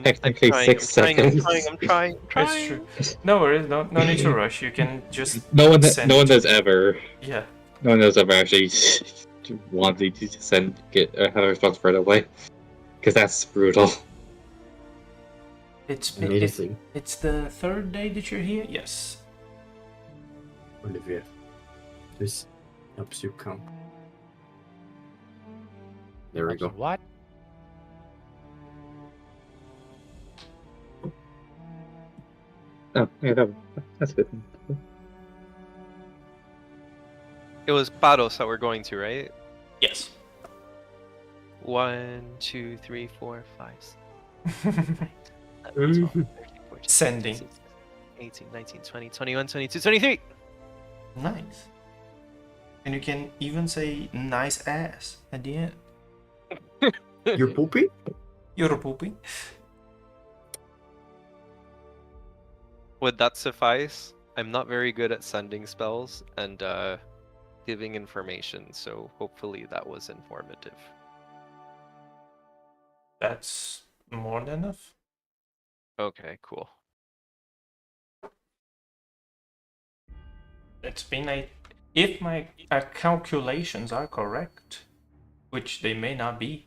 Technically I'm 6 seconds. I'm trying. That's true. No worries, no need to rush. You can just No one send has ever. Yeah. No one has ever actually wanted to have a response right away, because that's brutal. It's the third day that you're here. Yes. Olivier, this helps you count. There we go. What? Oh, yeah, that's good. It was Paros that we're going to, right? Yes. 1, 2, 3, 4, 5. 14, Sending. 16, 18, 19, 20, 21, 22, 23! Nice. And you can even say nice ass at the end. You're poopy? You're poopy. Would that suffice? I'm not very good at sending spells and giving information, so hopefully that was informative. That's more than enough. Okay, cool. It's been if my calculations are correct, which they may not be,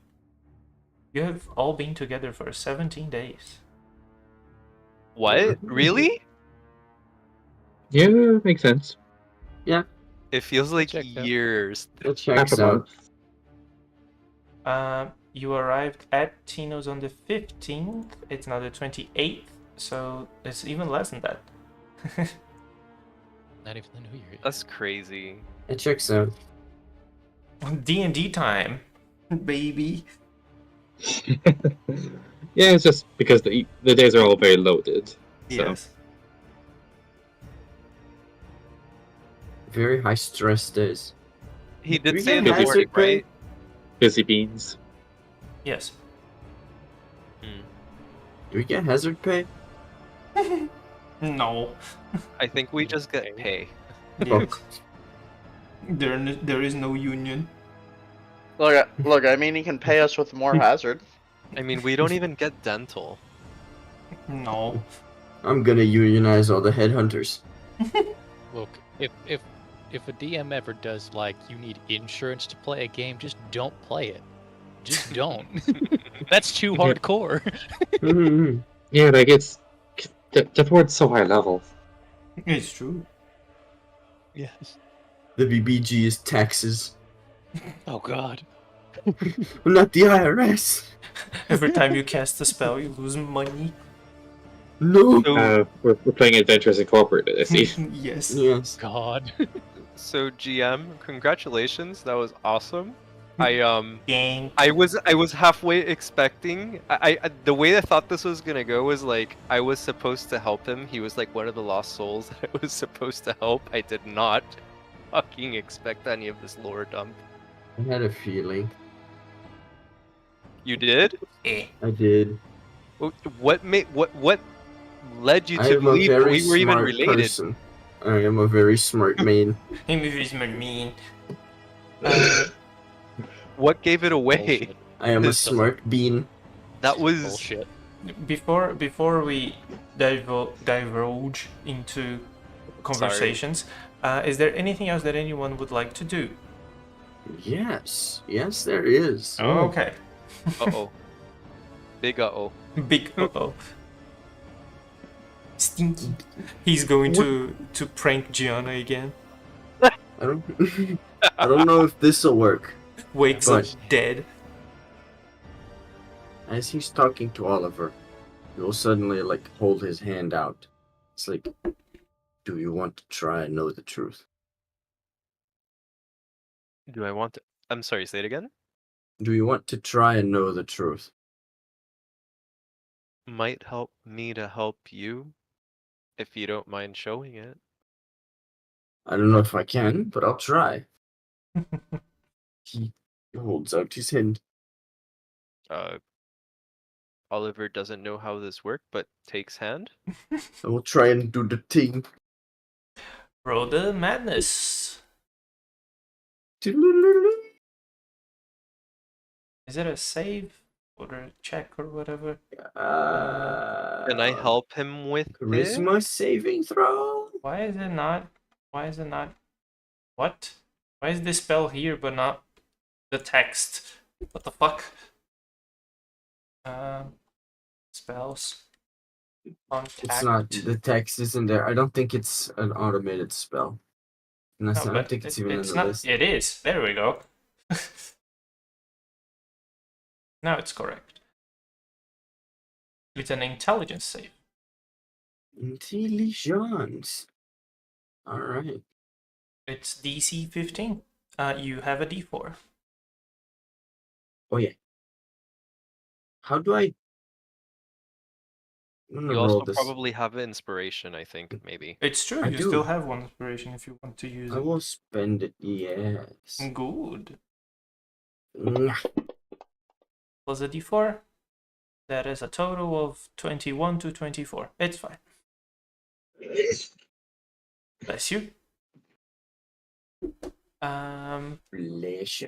you have all been together for 17 days. What? Really? Yeah, makes sense. Yeah. It feels like Check that. years. It checks out. You arrived at Tino's on the 15th. It's now the 28th, so it's even less than that. Not even the New Year. That's crazy. It checks out. D&D time, baby. Yeah, it's just because the days are all very loaded. So. Yes. Very high stress days. He Do did we say get in the hazard morning, pay? right? Busy beans. Yes. Do we get hazard pay? No. I think we just get pay. Yes. There is no union. Look, I mean, he can pay us with more hazard. I mean, we don't even get dental. No. I'm gonna unionize all the headhunters. Look, if a DM ever does like you need insurance to play a game, just don't play it. Just don't. That's too hardcore. Yeah, like it's the board's so high level. It's true. Yes. The BBG is taxes. Oh God. Not the IRS. Every time you cast a spell, you lose money. No. We're playing Adventures Incorporated, I see. Yes. Yes. God. So GM, congratulations. That was awesome. I Gang. I was halfway expecting. I the way I thought this was gonna go was like I was supposed to help him. He was like one of the lost souls that I was supposed to help. I did not fucking expect any of this lore dump. I had a feeling. You did? Eh. I did. What led you I to am a believe that very we were even smart related? person. I am a very smart man. Hey, maybe it's mean. What gave it away? Bullshit. I am a This smart bean. That was Bullshit. Before we divulge into conversations, is there anything else that anyone would like to do? Yes. Yes, there is. Okay. uh-oh. Big uh-oh. Big uh-oh. Stinky. He's going to prank Gianna again. I don't. I don't know if this will work. Wakes up But- dead. As he's talking to Oliver, he will suddenly like hold his hand out. It's like, do you want to try and know the truth? Do I want to I'm sorry, say it again? Do you want to try and know the truth? Might help me to help you, if you don't mind showing it. I don't know if I can, but I'll try. He holds out his hand. Oliver doesn't know how this works, but takes hand. I will try and do the thing. Roll the madness. Is it a save or a check or whatever? Can I help him with Charisma it? saving throw? Why is it not? What? Why is this spell here but not the text? What the fuck? Spells. Contact. It's not. The text isn't there. I don't think it's an automated spell. No, I don't but think it's even in it's the not. list. It is. There we go. Now it's correct. It's an intelligence save. Intelligence. Alright. It's DC 15. You have a D4. Oh yeah. How do I... I'm gonna You roll also this. probably have inspiration, I think, maybe. It's true. I You do. still have one inspiration if you want to use I it. will spend it, yes. Good. Mwah. Plus a D4. That is a total of 21 to 24. It's fine. Bless you. Bless.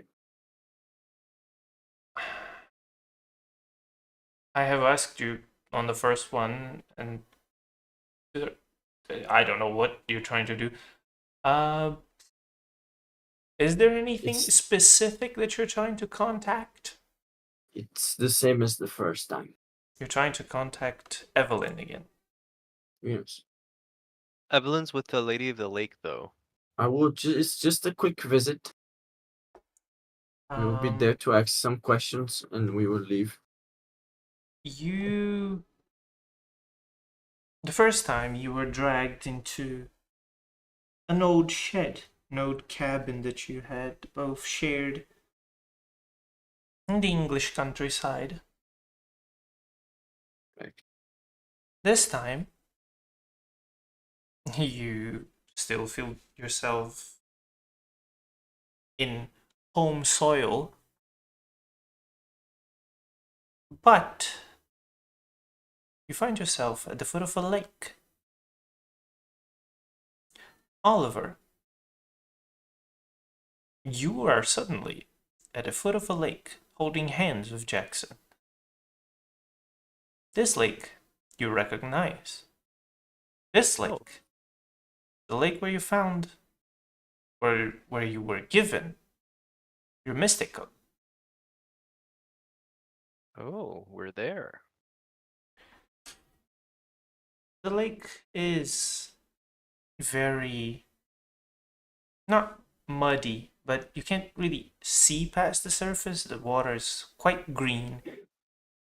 I have asked you on the first one, and I don't know what you're trying to do. Is there anything specific that you're trying to contact? It's the same as the first time. You're trying to contact Evelyn again. Yes. Evelyn's with the Lady of the Lake, though. I will it's just a quick visit. We will be there to ask some questions and we will leave. The first time you were dragged into an old shed, an old cabin that you had both shared in the English countryside. Right. This time, you still feel yourself in home soil, but you find yourself at the foot of a lake. Oliver, you are suddenly at the foot of a lake holding hands with Jackson. This lake you recognize. This lake, the lake where you found, where you were given your mystical. Oh, we're there. The lake is very, not muddy, but you can't really see past the surface. The water is quite green.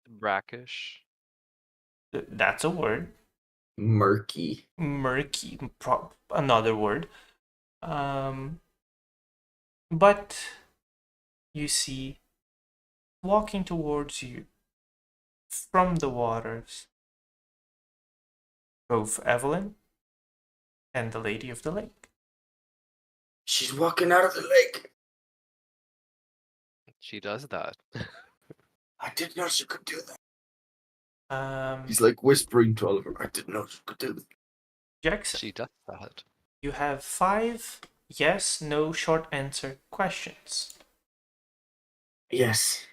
Brackish. That's a word. Murky. Murky, another word. But you see, walking towards you from the waters, both Evelyn and the Lady of the Lake. She's walking out of the lake. She does that. I didn't know she could do that. He's Um, like whispering to Oliver. I didn't know she could do that. Jackson, She does that. you have 5 yes, no, short answer questions. Yes.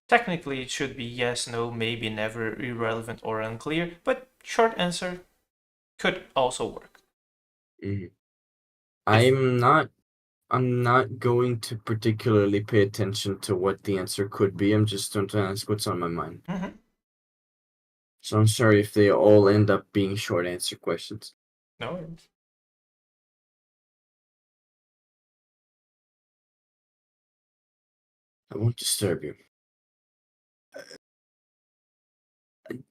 Technically, it should be yes, no, maybe, never, irrelevant, or unclear, but short answer could also work. Mm-hmm. I'm not going to particularly pay attention to what the answer could be. I'm just going to ask what's on my mind. Mm-hmm. So I'm sorry if they all end up being short answer questions. No worries. I won't disturb you.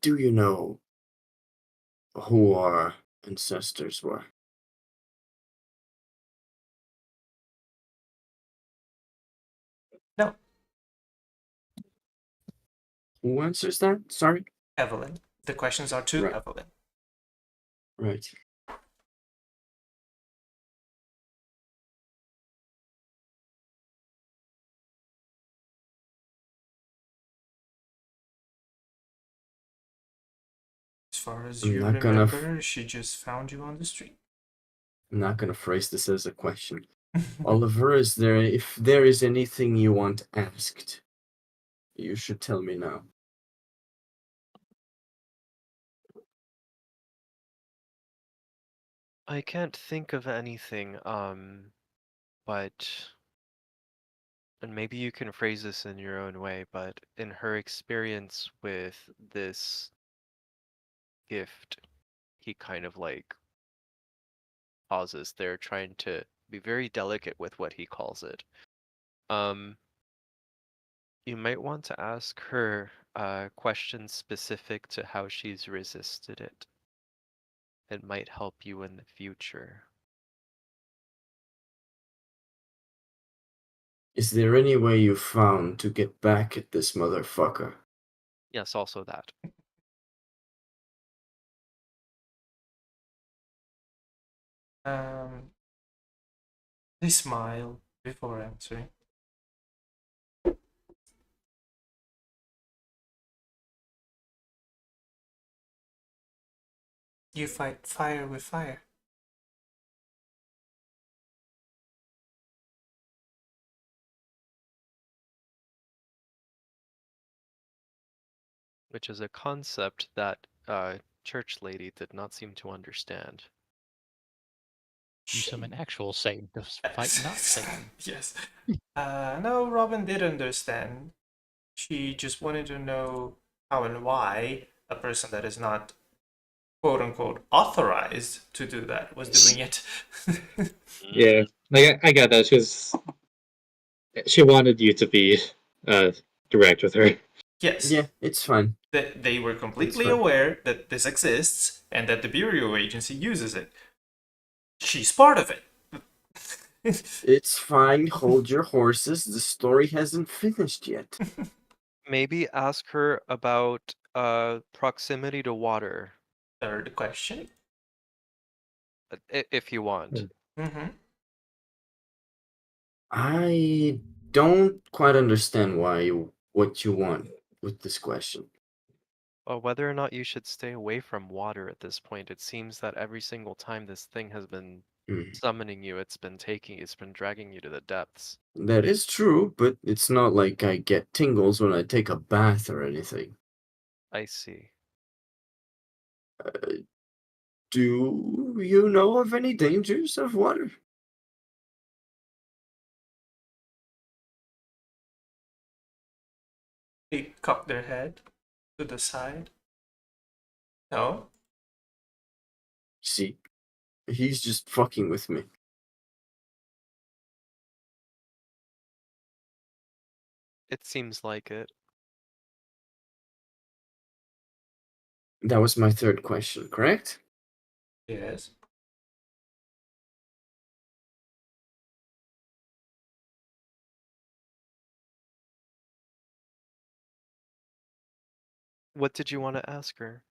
Do you know who our ancestors were? No, Who answers that? Sorry? Evelyn. The questions are to Right. Evelyn. Right. As far as I'm you not gonna remember, she just found you on the street. I'm not going to phrase this as a question. Oliver, if there is anything you want asked, you should tell me now. I can't think of anything, but and maybe you can phrase this in your own way, but in her experience with this gift, he kind of like pauses there, trying to be very delicate with what he calls it. You might want to ask her questions specific to how she's resisted it. It might help you in the future. Is there any way you found to get back at this motherfucker? Yes, also that. They smile before answering. You fight fire with fire. Which is a concept that church lady did not seem to understand. You summon actual Satan to fight not Satan. Yes. No, Robin did understand. She just wanted to know how and why a person that is not quote unquote authorized to do that was doing it. Yeah, like I got that. She wanted you to be direct with her. Yes. Yeah, it's fine. That they were completely It's fine. aware that this exists and that the Bureau agency uses it. She's part of it. It's fine. Hold your horses. The story hasn't finished yet. Maybe ask her about proximity to water, Third question. if you want. Mm-hmm. I don't quite understand what you want with this question. Whether or not you should stay away from water at this point. It seems that every single time this thing has been summoning you, it's been dragging you to the depths. That is true, but it's not like I get tingles when I take a bath or anything. I see. Do you know of any dangers of water? They cock their head to the side. No? See, he's just fucking with me. It seems like it. That was my third question, correct? Yes. What did you want to ask her?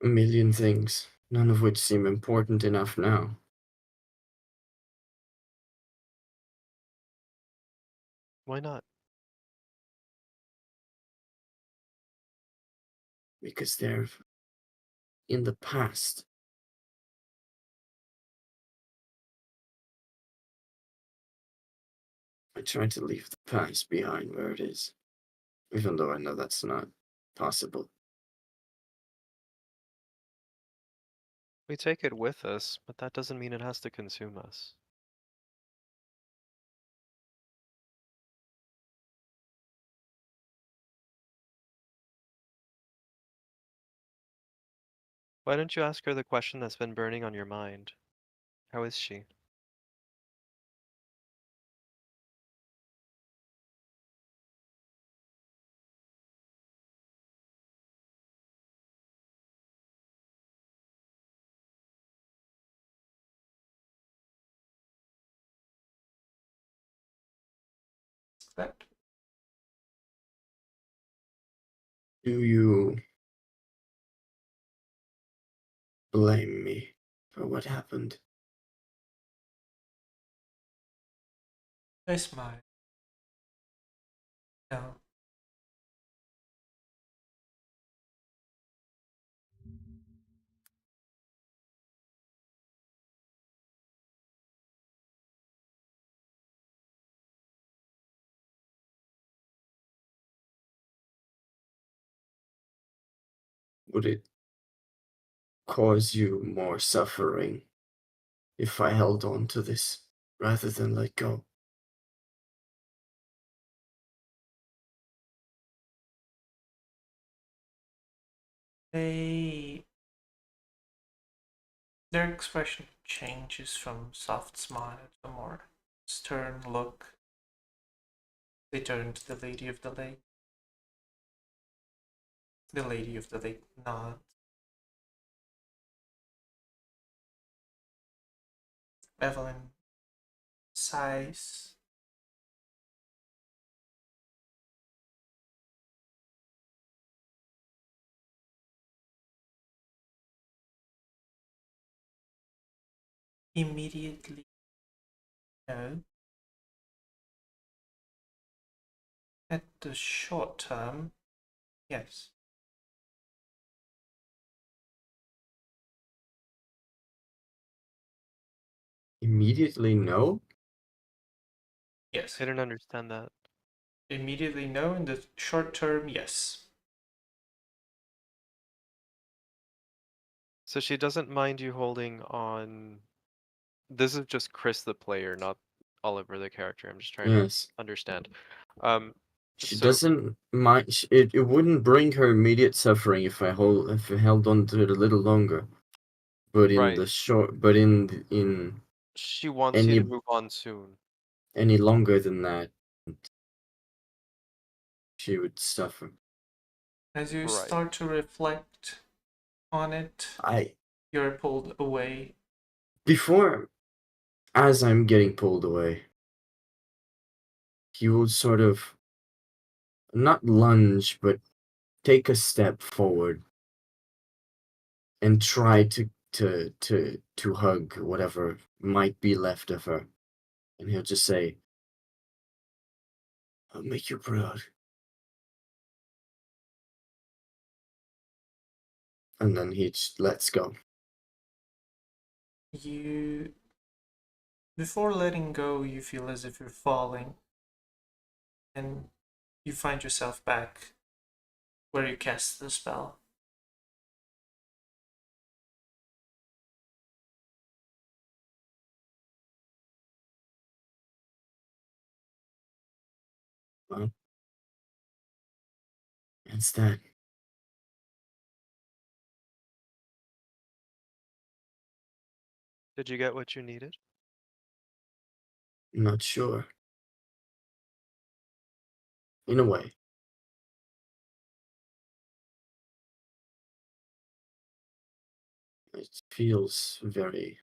A million things, none of which seem important enough now. Why not? Because they're in the past. I try to leave the past behind where it is, even though I know that's not possible. We take it with us, but that doesn't mean it has to consume us. Why don't you ask her the question that's been burning on your mind? How is she? That. Do you blame me for what happened? I smile. No. Would it cause you more suffering if I held on to this rather than let go? Their expression changes from soft smile to more stern look. They turn to the Lady of the Lake. The Lady of the Lake nods. Evelyn sighs. Immediately no. At the short term, yes. Immediately no? Yes. I didn't understand that. Immediately no. In the short term, yes. So she doesn't mind you holding on. This is just Chris the player, not Oliver the character. I'm just trying to Yes. understand. She So doesn't mind. It wouldn't bring her immediate suffering if I held on to it a little longer. But in right, the short, but in she wants you any to move on soon. any longer than that, she would suffer. As you Right. start to reflect on it, you're pulled away. Before, as I'm getting pulled away, he will sort of not lunge, but take a step forward and try to hug whatever might be left of her. And he'll just say, "I'll make you proud." And then he just lets go. You, before letting go, you feel as if you're falling, and you find yourself back where you cast the spell. Well, that's that. Did you get what you needed? I'm not sure. In a way. It feels very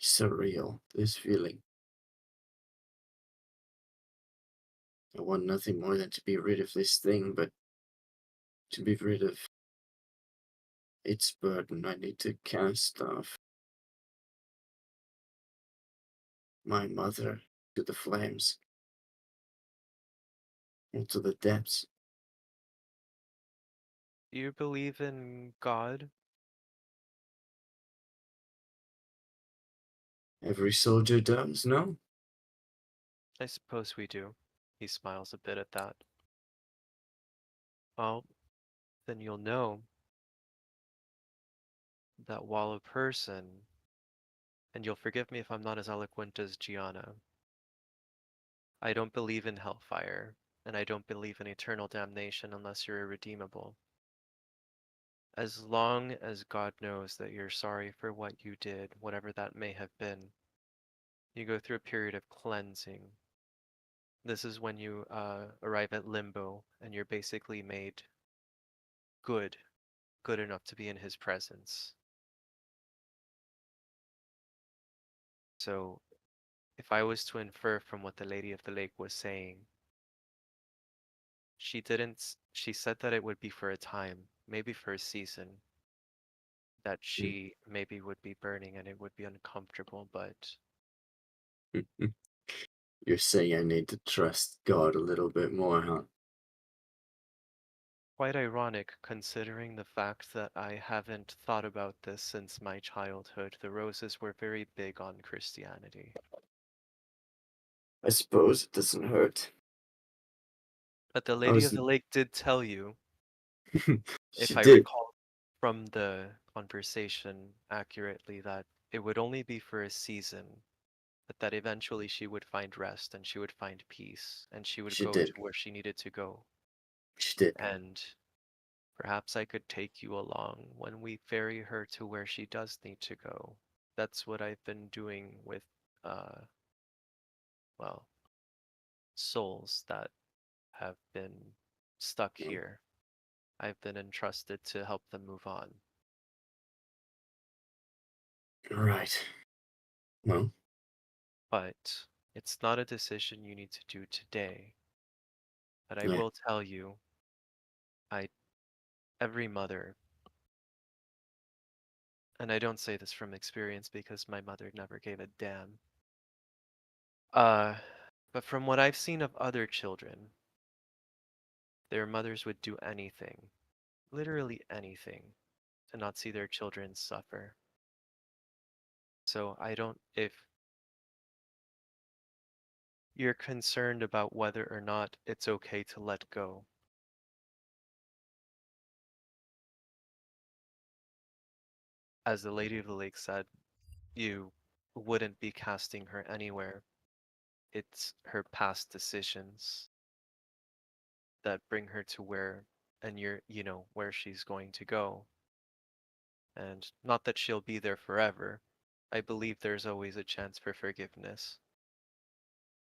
surreal, this feeling. I want nothing more than to be rid of this thing, but to be rid of its burden, I need to cast off my mother to the flames, into the depths. Do you believe in God? Every soldier does, no? I suppose we do. He smiles a bit at that. Well, then you'll know that while a person, and you'll forgive me if I'm not as eloquent as Gianna, I don't believe in hellfire, and I don't believe in eternal damnation unless you're irredeemable. As long as God knows that you're sorry for what you did, whatever that may have been, you go through a period of cleansing. This is when you arrive at limbo, and you're basically made good, good enough to be in his presence. So, if I was to infer from what the Lady of the Lake was saying, she said that it would be for a time, maybe for a season, that she maybe would be burning and it would be uncomfortable, but You're saying I need to trust God a little bit more, huh? quite ironic considering the fact that I haven't thought about this since my childhood. The Roses were very big on Christianity. I suppose it doesn't hurt. But the I Lady of was. the Lake did tell you, She if I did. recall from the conversation accurately, that it would only be for a season, but that eventually she would find rest and she would find peace and she would She go to did. where she needed to go. She did. And perhaps I could take you along when we ferry her to where she does need to go. That's what I've been doing with, uh, well, souls that have been stuck here. I've been entrusted to help them move on. Right. Well, But it's not a decision you need to do today. But I yeah. will tell you, I every mother, and I don't say this from experience because my mother never gave a damn. Uh, but from what I've seen of other children, their mothers would do anything, literally anything, to not see their children suffer. So I don't, if you're concerned about whether or not it's okay to let go, as the Lady of the Lake said, you wouldn't be casting her anywhere. It's her past decisions that bring her to where, and where she's going to go. And not that she'll be there forever. I believe there's always a chance for forgiveness.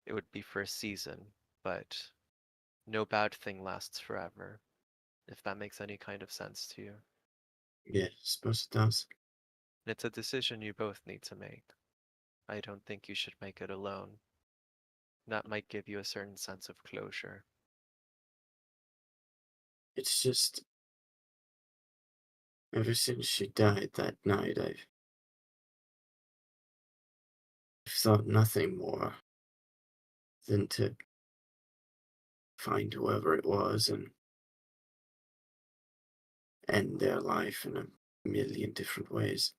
It would be for a season, but no bad thing lasts forever, if that makes any kind of sense to you. Yeah, I suppose it does. And it's a decision you both need to make. I don't think you should make it alone. That might give you a certain sense of closure. It's just, ever since she died that night, I've thought nothing more than to find whoever it was and end their life in a million different ways.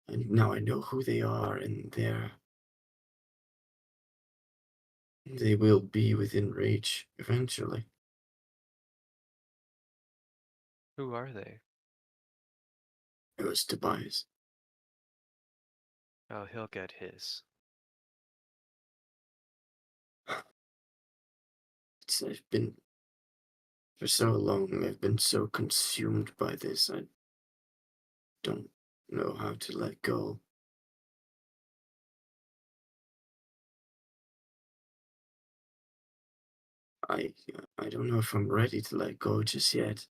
And now I know who they are, and they will be within reach eventually. Who are they? It was Tobias. Oh, he'll get his. I've been, for so long, I've been so consumed by this, I don't know how to let go. I don't know if I'm ready to let go just yet.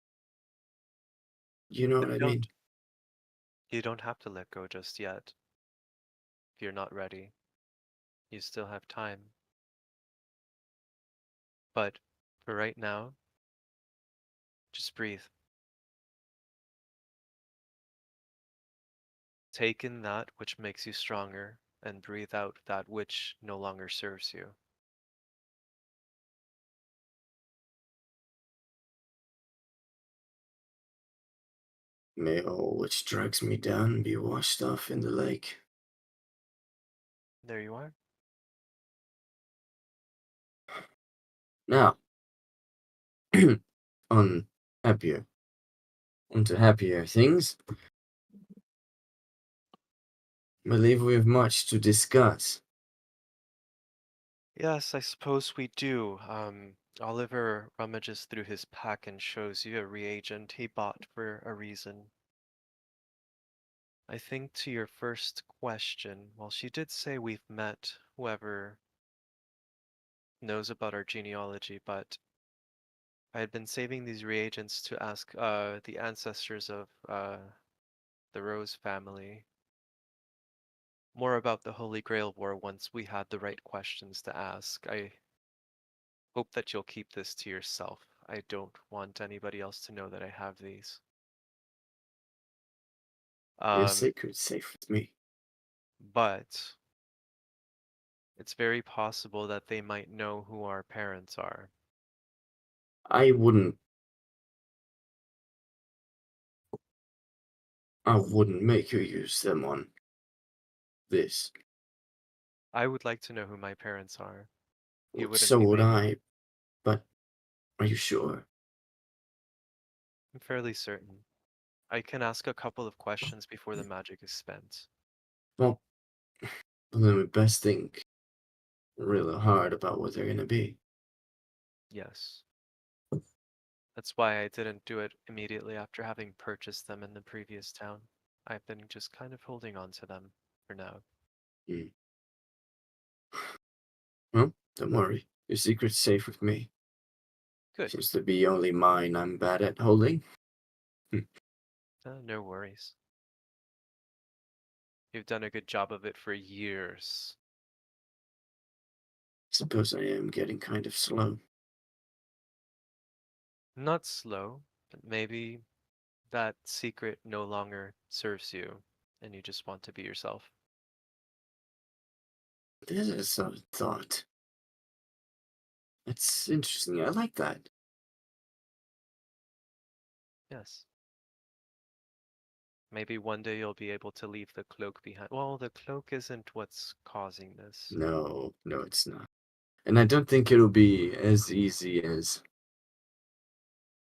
You know what I mean? You don't have to let go just yet. If you're not ready, you still have time. But for right now, just breathe. Take in that which makes you stronger, and breathe out that which no longer serves you. May all which drags me down be washed off in the lake. There you are. Now, on onto happier things. Believe we have much to discuss. Yes, I suppose we do. Oliver rummages through his pack and shows you a reagent he bought for a reason. I think to your first question, well, she did say we've met whoever knows about our genealogy, but I had been saving these reagents to ask the ancestors of the Rose family more about the Holy Grail War once we had the right questions to ask. I hope that you'll keep this to yourself. I don't want anybody else to know that I have these. Your secret's safe with me. But it's very possible that they might know who our parents are. I wouldn't make you use them on this. I would like to know who my parents are. You wouldn't So be would making. I, but are you sure? I'm fairly certain. I can ask a couple of questions before the magic is spent. Well, then we best think really hard about what they're gonna be. Yes. That's why I didn't do it immediately after having purchased them in the previous town. I've been just kind of holding on to them for now. Hmm. Well, don't worry. Your secret's safe with me. Good. Seems to be only mine I'm bad at holding. No worries. You've done a good job of it for years. Suppose I am getting kind of slow. Not slow, but maybe that secret no longer serves you and you just want to be yourself. This is a thought. That's interesting. I like that. Yes. Maybe one day you'll be able to leave the cloak behind. Well, the cloak isn't what's causing this. No, it's not. And I don't think it'll be as easy as,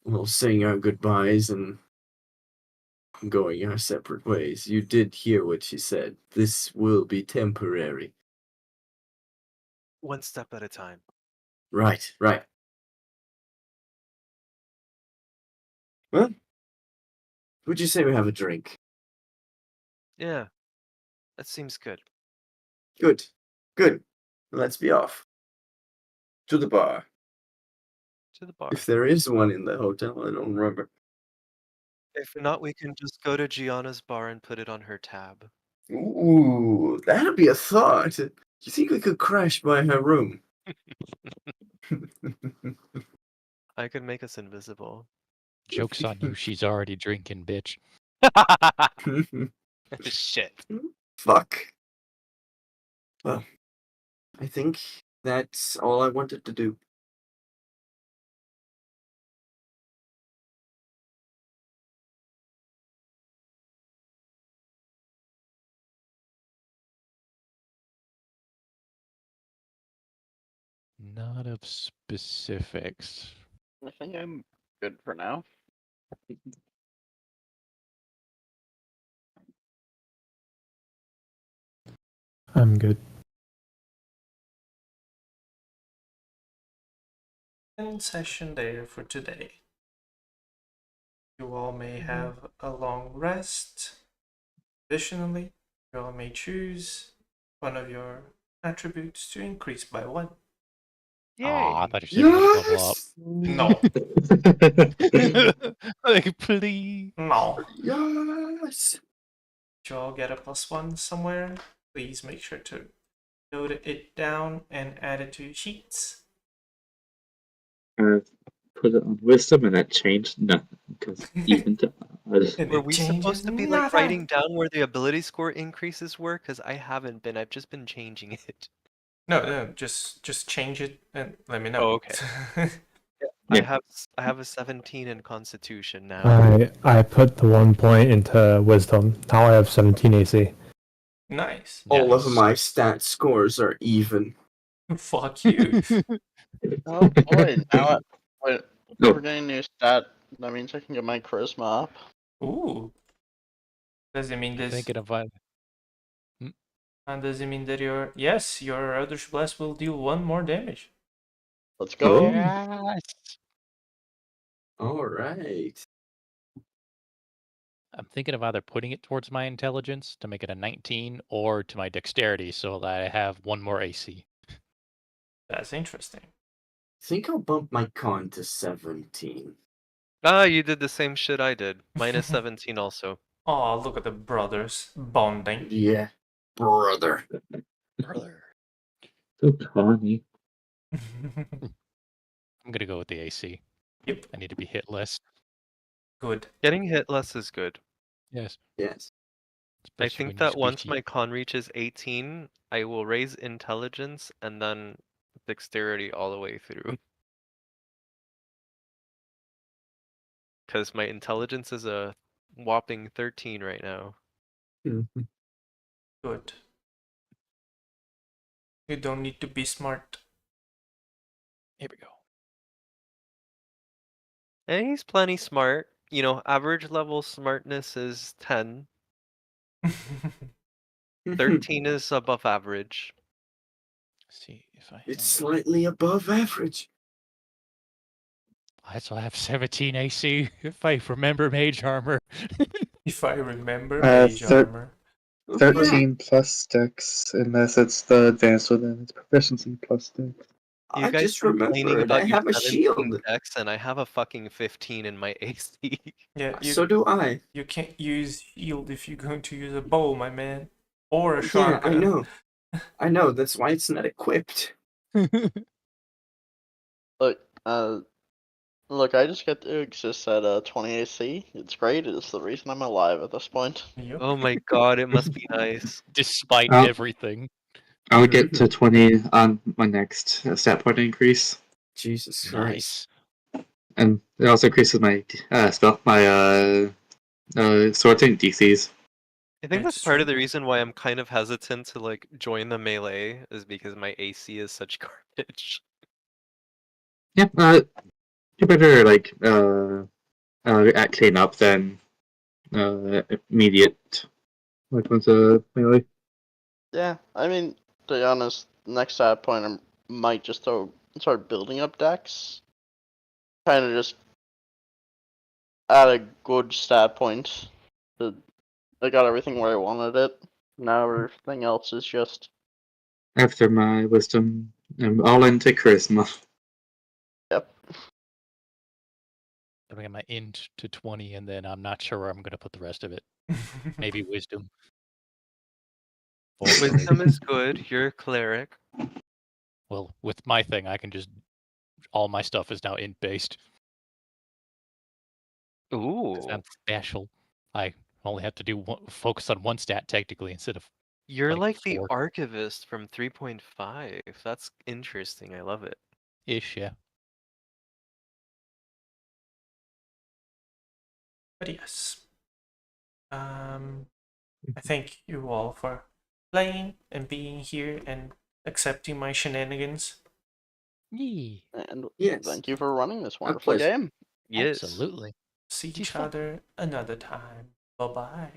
well, saying our goodbyes and going our separate ways. You did hear what she said. This will be temporary. One step at a time. Right. Well, would you say we have a drink? Yeah, that seems good. Good. Let's be off. To the bar. To the bar. If there is one in the hotel, I don't remember. If not, we can just go to Gianna's bar and put it on her tab. Ooh, that'd be a thought. You think we could crash by her room? I could make us invisible. Joke's on you, she's already drinking, bitch. Shit. Fuck. Well, I think that's all I wanted to do. Not of specifics. I think I'm good for now. I'm good. End session there for today. You all may have a long rest. Additionally, you all may choose one of your attributes to increase by 1. Yay! Aw, I thought you said you were gonna No. level up. Like, please. No. Yes. Did you all get a +1 somewhere? Please make sure to note it down and add it to your sheets. Put it on wisdom and it changed nothing because even to And Were it we changes supposed to be nothing. like writing down where the ability score increases were? Because I haven't been. I've just been changing it. No, just change it and let me know. Oh, okay. Yeah. I have a 17 in Constitution now. I put the 1 point into wisdom. Now I have 17 AC. Nice. All of Nice. my stat scores are even. Fuck you. Oh boy, now wait, No. we're getting a new stat. That means I can get my charisma up. Ooh. Does it mean I'm this? thinking of And does it mean that your Eldritch Blast will deal 1 more damage? Let's go. Yes. All right. I'm thinking of either putting it towards my intelligence to make it a 19 or to my dexterity so that I have 1 more AC. That's interesting. I think I'll bump my con to 17. Ah, you did the same shit I did. Minus 17 also. Oh, look at the brothers bonding. Yeah, brother. Brother. So tawny. I'm gonna go with the AC. Yep. I need to be hit less. Good. Getting hit less is good. Yes. Yes. I Especially think when you that once squeaky. my con reaches 18, I will raise intelligence and then dexterity all the way through. Because my intelligence is a whopping 13 right now. Good. You don't need to be smart. Here we go. And he's plenty smart. You know, average level smartness is 10. 13 is above average. See if I It's have. slightly above average. So I have 17 AC if I remember mage armor. If I remember Uh, mage armor. 13 plus dex, unless it's the advanced one, then it's proficiency plus dex. You I guys just complaining remembered I about your have a 17 shield. dex and I have a fucking 15 in my AC. Yeah, So do I. you can't use shield if you're going to use a bow, my man. Or a Yeah, shotgun. I know. I know. That's why it's not equipped. Look, look, I just get to exist at 20 AC. It's great. It's the reason I'm alive at this point. Yep. Oh my god, it must be nice. Despite Oh. everything. I'll get to 20 on my next stat point increase. Jesus Christ. Nice. And it also increases my sorting DCs. I think that's It's part of true. the reason why I'm kind of hesitant to like join the melee is because my AC is such garbage. Yeah, you better at clean up than immediate weapons melee. Yeah, I mean, to be honest, next stat point I might just start building up decks. Kind of just add a good stat point. I got everything where I wanted it. Now everything else is just After my wisdom, I'm all into charisma. yep. I'm gonna get my int to 20 and then I'm not sure where I'm gonna put the rest of it. Maybe wisdom. Wisdom is good. You're a cleric. Well, with my thing, I can just all my stuff is now int based. Ooh. I'm special. I only have to do focus on one stat technically instead of You're like the 4 archivist from 3.5. That's interesting. I love it. ish. Yeah. But yes. I thank you all for playing and being here and accepting my shenanigans. Yee. And Yes. thank you for running this wonderful pleasure. game. Yes. Absolutely. See It's each fun. other another time. Bye bye.